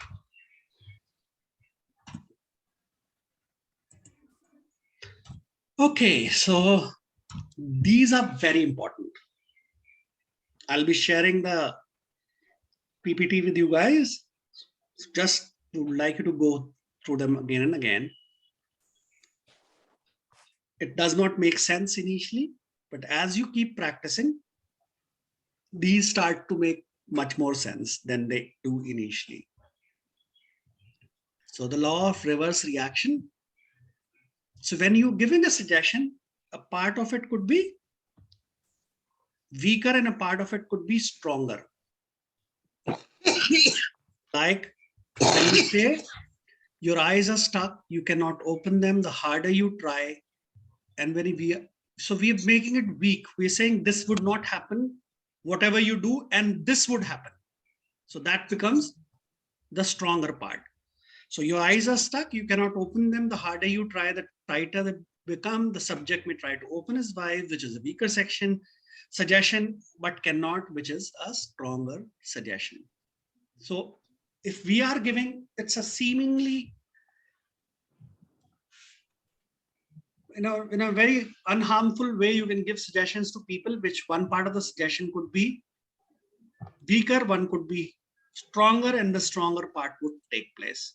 Okay, so these are very important. I'll be sharing the PPT with you guys. Just would like you to go through them again and again. It does not make sense initially, but as you keep practicing, these start to make much more sense than they do initially. So the law of reverse reaction. So when you're giving a suggestion, a part of it could be weaker and a part of it could be stronger. Like when you say your eyes are stuck, you cannot open them, the harder you try. And so we're making it weak. We're saying this would not happen, whatever you do, and this would happen. So that becomes the stronger part. So your eyes are stuck, you cannot open them, the harder you try, the tighter they become. The subject may try to open his eyes, which is a weaker suggestion, but cannot, which is a stronger suggestion. So if we are giving, it's a seemingly, in a very unharmful way, you can give suggestions to people, which one part of the suggestion could be weaker, one could be stronger, and the stronger part would take place.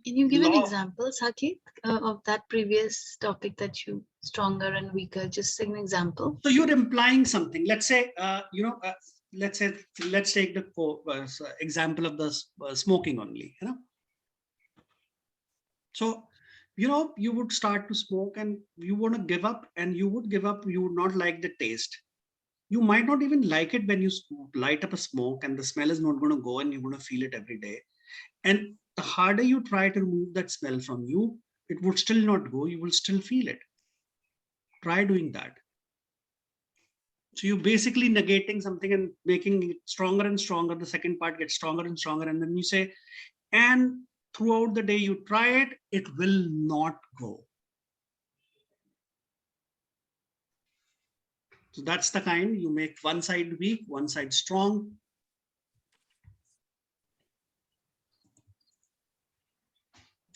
Can you give an example, Saket, of that previous topic that you stronger and weaker? Just an example. So you're implying something. Let's say, let's say, let's take the example of the smoking only, So, you would start to smoke and you want to give up, and you would give up, you would not like the taste. You might not even like it when you light up a smoke and the smell is not going to go and you're going to feel it every day. And the harder you try to remove that smell from you, it would still not go, you will still feel it. Try doing that. So you're basically negating something and making it stronger and stronger. The second part gets stronger and stronger. And then you say, and throughout the day you try it, it will not go. So that's the kind, you make one side weak, one side strong.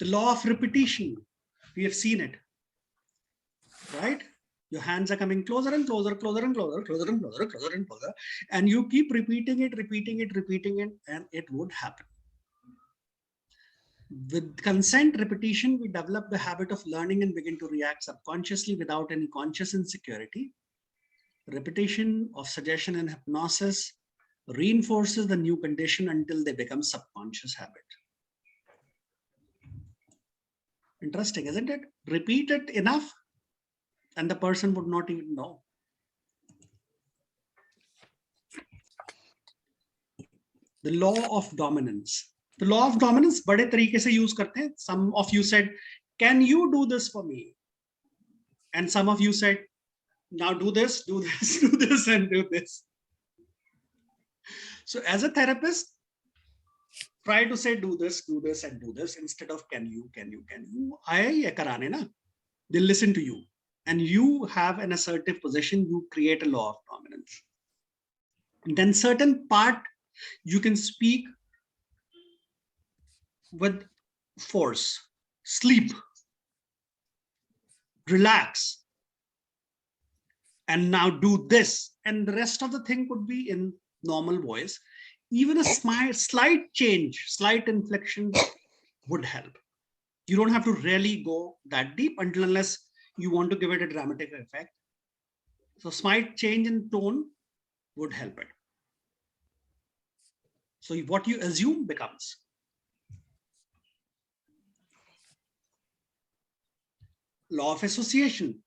The law of repetition, we have seen it, right? Your hands are coming closer and closer, closer and closer, closer and closer, closer and closer. And you keep repeating it, and it would happen. With consent repetition, we develop the habit of learning and begin to react subconsciously without any conscious insecurity. Repetition of suggestion and hypnosis reinforces the new condition until they become subconscious habit. Interesting, isn't it? Repeat it enough and the person would not even know. The law of dominance. The law of dominance, bade tarike se use karte hain. Some of you said, can you do this for me? And some of you said, now do this, do this, do this, and do this. So as a therapist, try to say, do this, and do this, instead of can you, can you, can you. Aaya karane na. They'll listen to you. And you have an assertive position, you create a law of dominance. And then certain part, you can speak with force, sleep, relax, and now do this. And the rest of the thing could be in normal voice. Even a slight change, slight inflection would help. You don't have to really go that deep until unless you want to give it a dramatic effect. So slight change in tone would help it. So what you assume becomes. Law of association.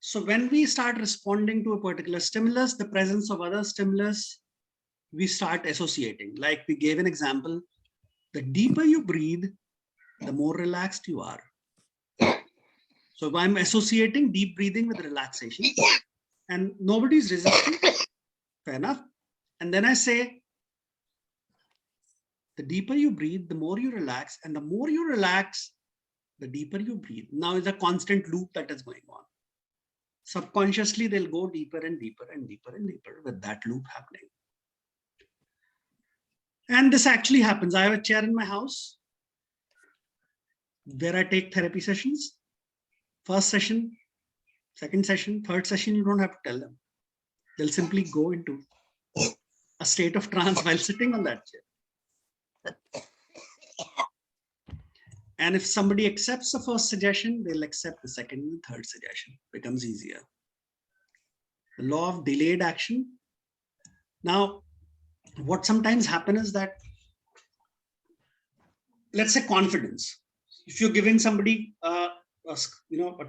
So when we start responding to a particular stimulus, the presence of other stimulus, we start associating. Like we gave an example, the deeper you breathe, the more relaxed you are. So if I'm associating deep breathing with relaxation and nobody's resisting, fair enough. And then I say, the deeper you breathe, the more you relax, and the more you relax, the deeper you breathe. Now it's a constant loop that is going on. Subconsciously, they'll go deeper and deeper and deeper and deeper with that loop happening. And this actually happens. I have a chair in my house where I take therapy sessions. First session, second session, third session, you don't have to tell them. They'll simply go into a state of trance while sitting on that chair. And if somebody accepts the first suggestion, they'll accept the second and third suggestion. It becomes easier. The law of delayed action. Now, what sometimes happens is that, let's say confidence. If you're giving somebody a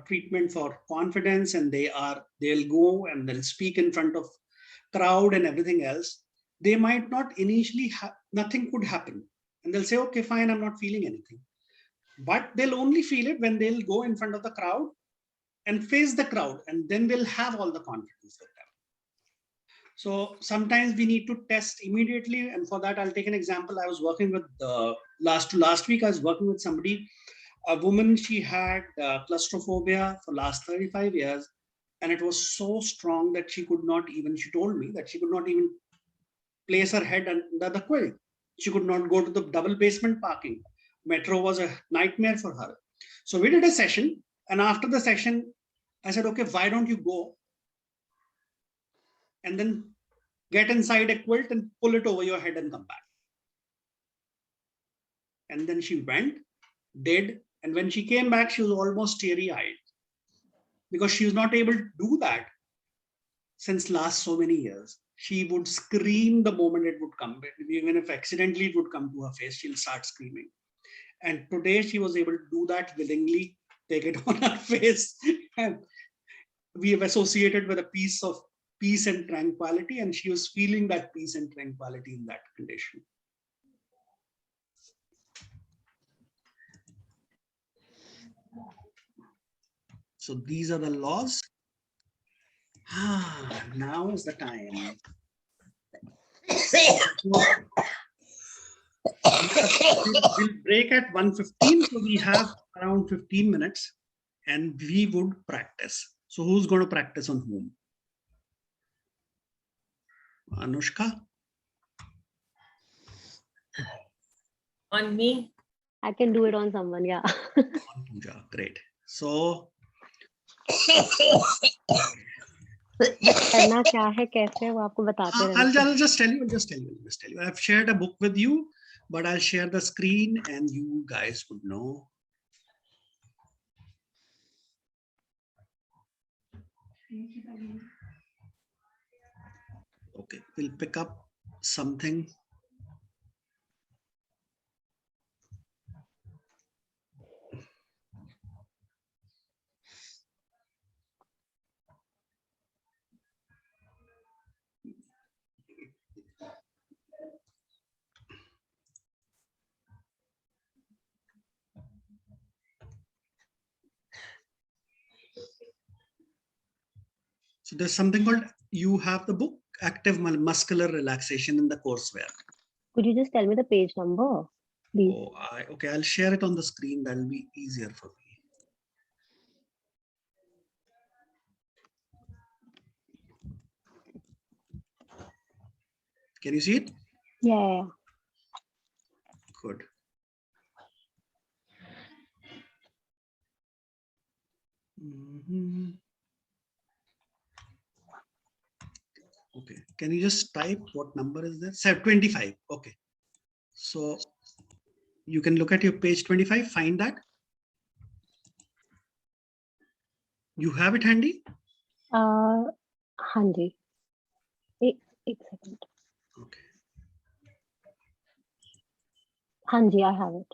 treatment for confidence, and they'll go and they'll speak in front of crowd and everything else, they might not initially nothing could happen, and they'll say, okay, fine, I'm not feeling anything. But they'll only feel it when they'll go in front of the crowd and face the crowd, and then they'll have all the confidence with them. So sometimes we need to test immediately, and for that I'll take an example. I was working with last week I was working with somebody, a woman. She had claustrophobia for last 35 years, and it was so strong that she could not even, she told me that she could not even place her head under the quilt. She could not go to the double basement parking. Metro was a nightmare for her. So we did a session, and after the session, I said, okay, why don't you go and then get inside a quilt and pull it over your head and come back. And then she went, did, and when she came back, she was almost teary-eyed because she was not able to do that since last so many years. she would scream the moment it would come. Even if accidentally it would come to her face, she'll start screaming. And today she was able to do that willingly, take it on her face. And we have associated with a piece of peace and tranquility, and she was feeling that peace and tranquility in that condition. So these are the laws. Now is the time. We'll break at 1:15, so we have around 15 minutes and we would practice. So who's going to practice on whom? Anushka? On me? I can do it on someone, yeah. On Pooja, great. So करना क्या है कैसे वो आपको बताते रहना I'll just tell you. I've shared a book with you, but I'll share the screen and you guys would know. Okay, we'll pick up something. So there's something called, you have the book, Active Muscular Relaxation in the courseware. Could you just tell me the page number, please? Oh, okay, I'll share it on the screen. That'll be easier for me. Can you see it? Yeah. Good. Okay, can you just type what number is there? 25. Okay, so you can look at your page 25, find that. You have it handy? हाँ जी एक second. Okay. हाँ जी, I have it.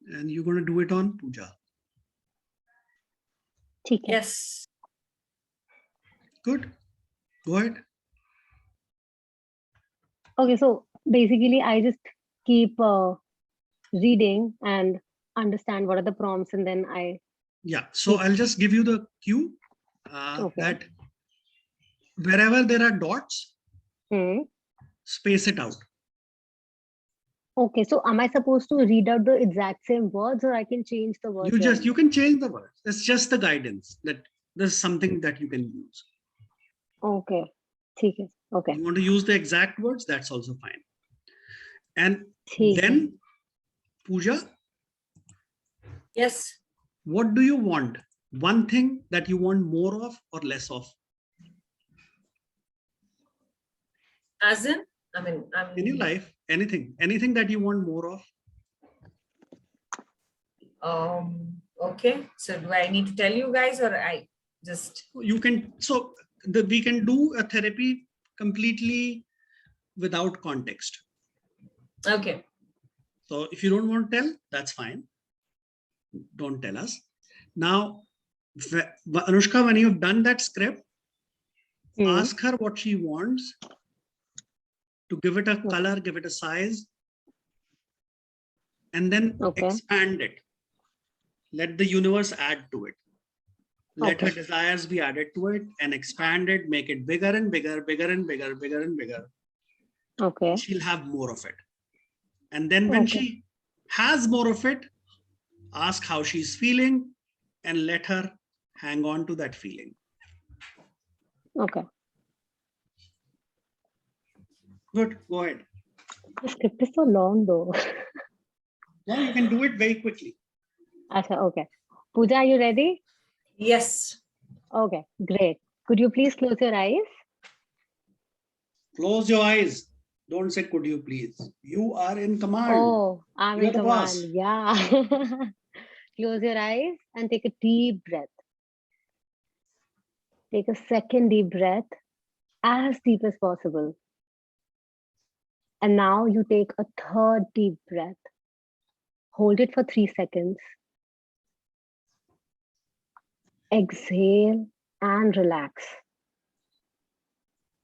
And you're going to do it on Pooja. ठीक है. Yes. Good. Go ahead. Okay, so basically I just keep reading and understand what are the prompts, and then I. Yeah, so I'll just give you the cue Okay. that wherever there are dots, space it out. Okay, so am I supposed to read out the exact same words, or I can change the words? You can change the words. It's just the guidance that there's something that you can use. Okay, ठीक है. Okay. You want to use the exact words, that's also fine. And ठीक है. then, Pooja, Yes. what do you want? One thing that you want more of or less of? As in, I mean, In your life, anything that you want more of? Okay, so do I need to tell you guys, or I just? You can, so we can do a therapy completely without context. Okay. So if you don't want to tell, that's fine. Don't tell us. Now, Anushka, when you've done that script, ask her what she wants, to give it a color, give it a size, and then expand it. Let the universe add to it. Let her desires be added to it and expand it, make it bigger and bigger, bigger and bigger, bigger and bigger. Okay. She'll have more of it. And then when she has more of it, ask how she's feeling and let her hang on to that feeling. Okay. Good, go ahead. The script is so long though. No, you can do it very quickly. Okay. Pooja, are you ready? Yes. Okay, great. Could you please close your eyes? Close your eyes. Don't say, could you please? You are in command. Oh, I'm You're in the boss. command. Yeah. Close your eyes and take a deep breath. Take a second deep breath, as deep as possible. And now you take a third deep breath. Hold it for 3 seconds. Exhale and relax.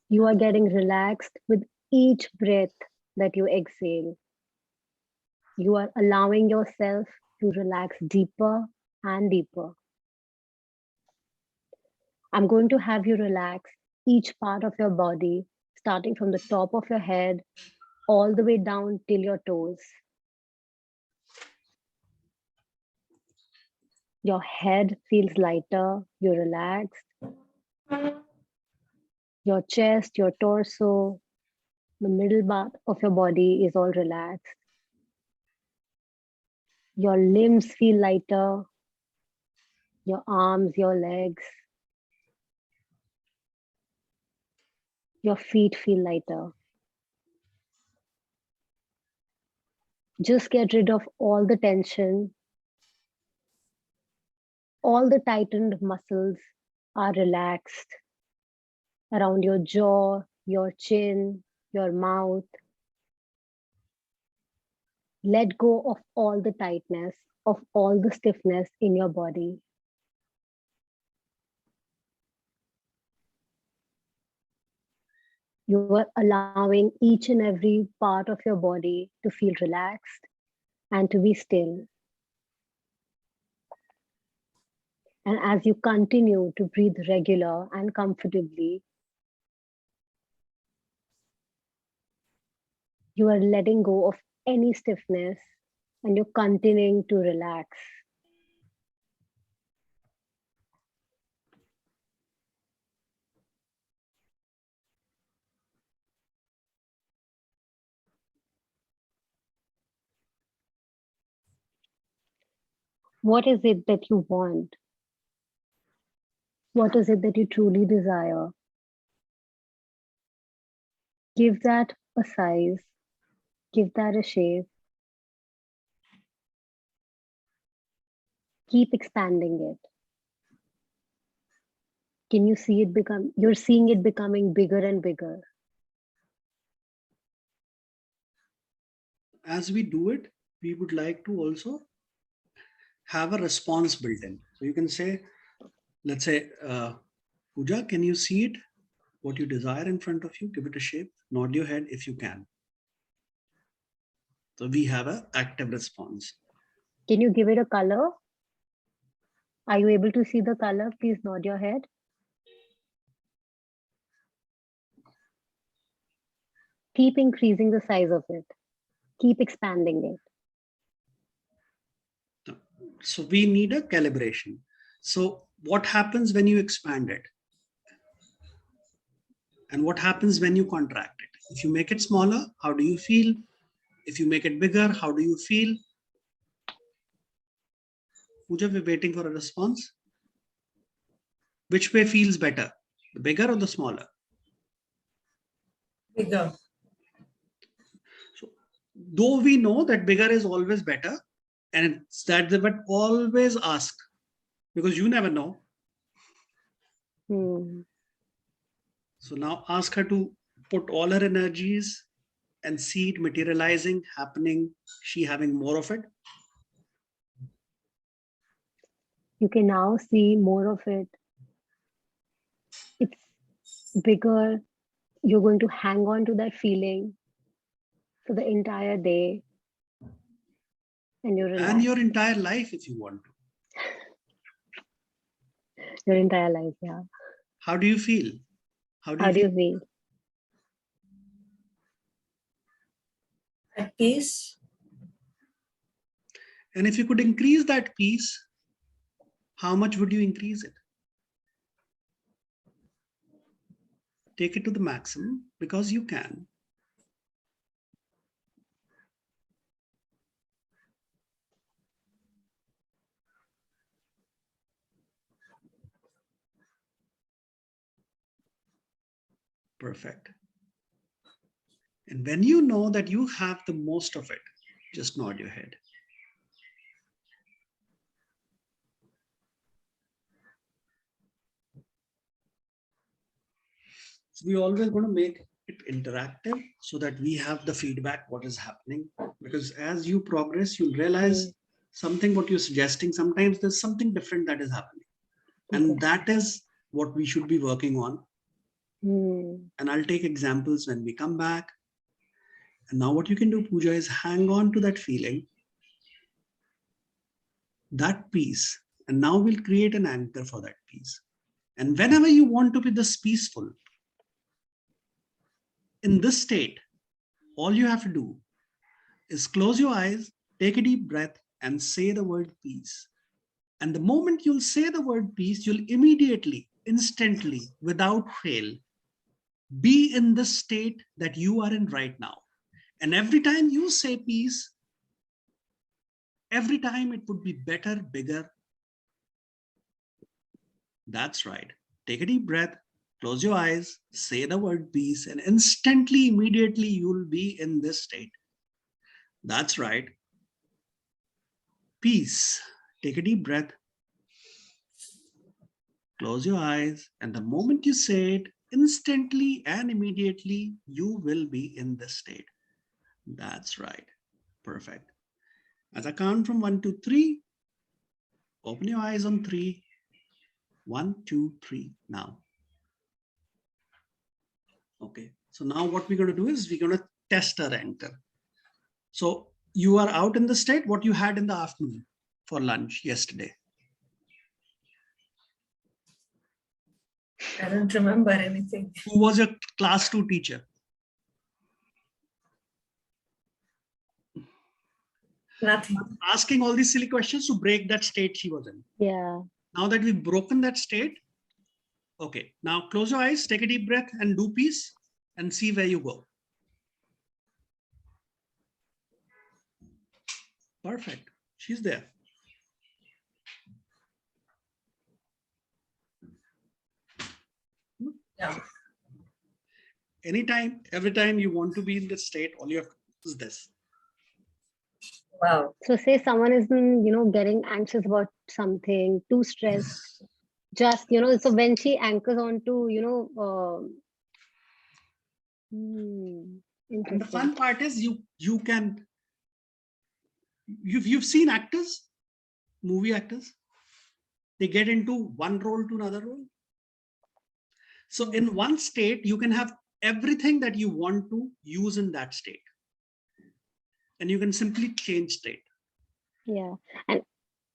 You are getting relaxed with each breath that you exhale. You are allowing yourself to relax deeper and deeper. I'm going to have you relax each part of your body, starting from the top of your head, all the way down till your toes. Your head feels lighter, you're relaxed. Your chest, your torso, the middle part of your body is all relaxed. Your limbs feel lighter, your arms, your legs. Your feet feel lighter. Just get rid of all the tension. All the tightened muscles are relaxed around your jaw, your chin, your mouth. Let go of all the tightness, of all the stiffness in your body. You are allowing each and every part of your body to feel relaxed and to be still. And as you continue to breathe regular and comfortably, you are letting go of any stiffness and you're continuing to relax. What is it that you want? What is it that you truly desire? Give that a size, give that a shape. Keep expanding it. Can you see it you're seeing it becoming bigger and bigger. As we do it, we would like to also have a response built in. So you can say, let's say, Pooja, can you see it? What you desire in front of you, give it a shape, nod your head if you can. So we have an active response. Can you give it a color? Are you able to see the color? Please nod your head. Keep increasing the size of it. Keep expanding it. So we need a calibration. So what happens when you expand it? And what happens when you contract it? If you make it smaller, how do you feel? If you make it bigger, how do you feel? Pooja, we're waiting for a response. Which way feels better? The bigger or the smaller? Bigger. So, though we know that bigger is always better, and it's that they would always ask, because you never know. So now ask her to put all her energies and see it materializing, happening, she having more of it. You can now see more of it. It's bigger. You're going to hang on to that feeling for the entire day. And you're relaxed. And your entire life if you want to. Your entire life, yeah. How do you feel? How do you feel? At peace. And if you could increase that peace, how much would you increase it? Take it to the maximum because you can. Perfect. And when you know that you have the most of it, just nod your head. So we always going to make it interactive so that we have the feedback, what is happening. Because as you progress, you'll realize something what you're suggesting. Sometimes there's something different that is happening. And that is what we should be working on. And I'll take examples when we come back. And now what you can do, Pooja, is hang on to that feeling, that piece. And now we'll create an anchor for that piece. And whenever you want to be this peaceful, in this state, all you have to do is close your eyes, take a deep breath, and say the word peace. And the moment you'll say the word peace, you'll immediately, instantly, without fail, be in the state that you are in right now. And every time you say peace, every time it would be better, bigger. That's right. Take a deep breath, close your eyes, say the word peace, and instantly, immediately, you'll be in this state. That's right. Peace. Take a deep breath, close your eyes, and the moment you say it, instantly and immediately, you will be in this state. That's right. Perfect. As I count from 1 to 3, open your eyes on 3. 1, 2, 3 now. Okay, so now what we're going to do is we're going to test our anchor. So you are out in the state, what you had in the afternoon for lunch yesterday. I don't remember anything. Who was your class 2 teacher? Nothing. Asking all these silly questions to break that state she was in. Yeah. Now that we've broken that state, okay, now close your eyes, take a deep breath and do peace and see where you go. Perfect. She's there. Yeah. Anytime, every time you want to be in this state, all you have to do is this. Wow. So say someone is, getting anxious about something, too stressed, just, so when she anchors onto, And the interesting. fun part is you've seen actors, movie actors, they get into one role to another role. So in one state, you can have everything that you want to use in that state. And you can simply change state. Yeah. And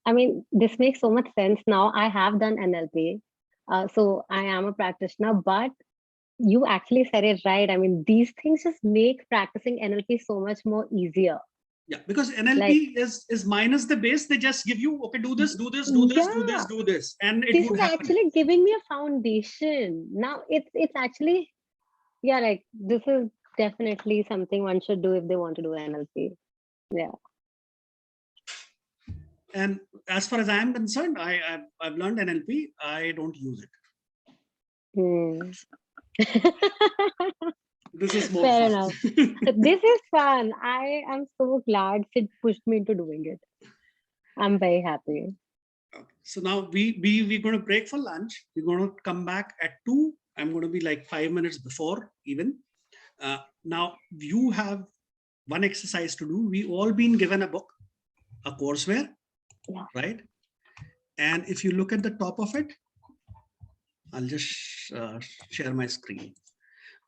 I mean, this makes so much sense now. I have done NLP. So I am a practitioner, but you actually said it right. I mean, these things just make practicing NLP so much more easier. Yeah, because NLP is minus the base. They just give you, okay, do this, do this, do this, do this, do this. And it This would is happen. actually giving me a foundation. Now it's actually, yeah, like this is definitely something one should do if they want to do NLP. Yeah. And as far as I'm concerned, I've learned NLP. I don't use it. This is more Fair fun. enough. So this is fun. I am so glad Sid pushed me into doing it. I'm very happy. So now we're going to break for lunch. We're going to come back at 2. I'm going to be like 5 minutes before even. Now you have one exercise to do. We all been given a book, a courseware, right? And if you look at the top of it, I'll just share my screen.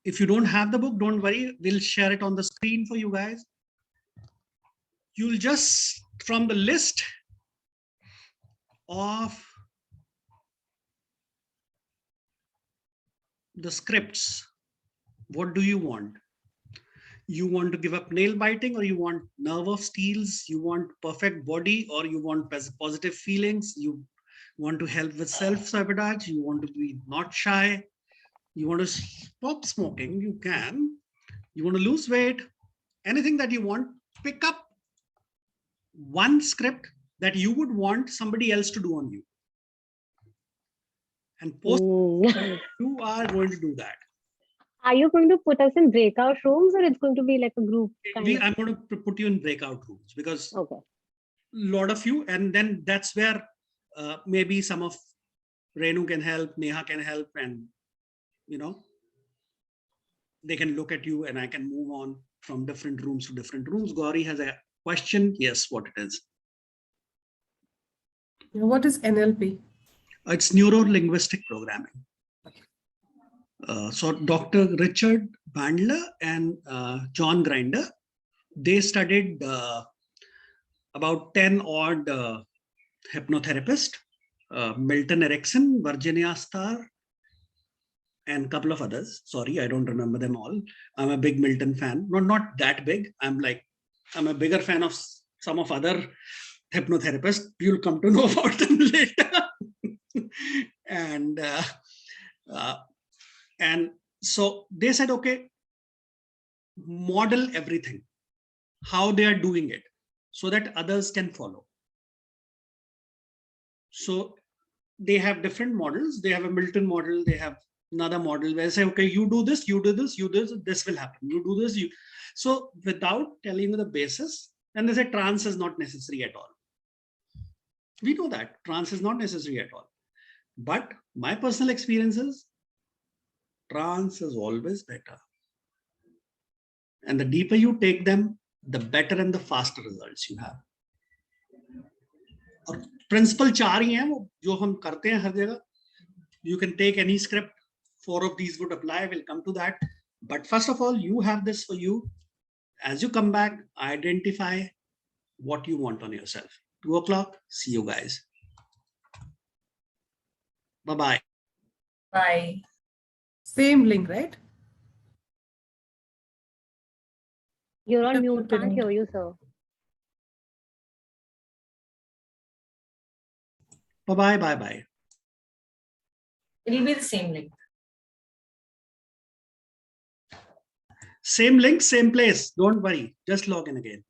If you don't have the book, don't worry. We'll share it on the screen for you guys. You'll just, from the list of the scripts, what do you want? You want to give up nail biting, or you want nerve of steels? You want perfect body, or you want positive feelings? You want to help with self-sabotage? You want to be not shy? You want to stop smoking? You can. You want to lose weight? Anything that you want, pick up one script that you would want somebody else to do on you. And post, you are going to do that. Are you going to put us in breakout rooms, or it's going to be like a group? I'm going to put you in breakout rooms because a lot of you, and then that's where maybe some of Renu can help, Neha can help, and they can look at you and I can move on from different rooms to different rooms. Gauri has a question. Yes, what it is. What is NLP? It's neuro-linguistic programming. So Dr. Richard Bandler and John Grinder, they studied about 10 odd hypnotherapists, Milton Erickson, Virginia Starr, and a couple of others. Sorry, I don't remember them all. I'm a big Milton fan. Not that big. I'm a bigger fan of some of other hypnotherapists. You'll come to know about them later. And so they said, okay, model everything, how they are doing it, so that others can follow. So they have different models. They have a Milton model. They have another model where they say, okay, you do this, you do this, you do this, this will happen. You do this, you. So without telling you the basis, and they say trance is not necessary at all. We know that trance is not necessary at all. But my personal experience is trance is always better. And the deeper you take them, the better and the faster results you have. और principle चार ही हैं वो जो हम करते हैं हर जगह. You can take any script. 4 of these would apply. We'll come to that. But first of all, you have this for you. As you come back, identify what you want on yourself. 2 o'clock. See you guys. Bye-bye. Bye. Same link, right? You're on Yep, mute. Can't didn't. hear you, sir. Bye-bye. Bye-bye. It'll be the same link. Same link, same place. Don't worry. Just log in again.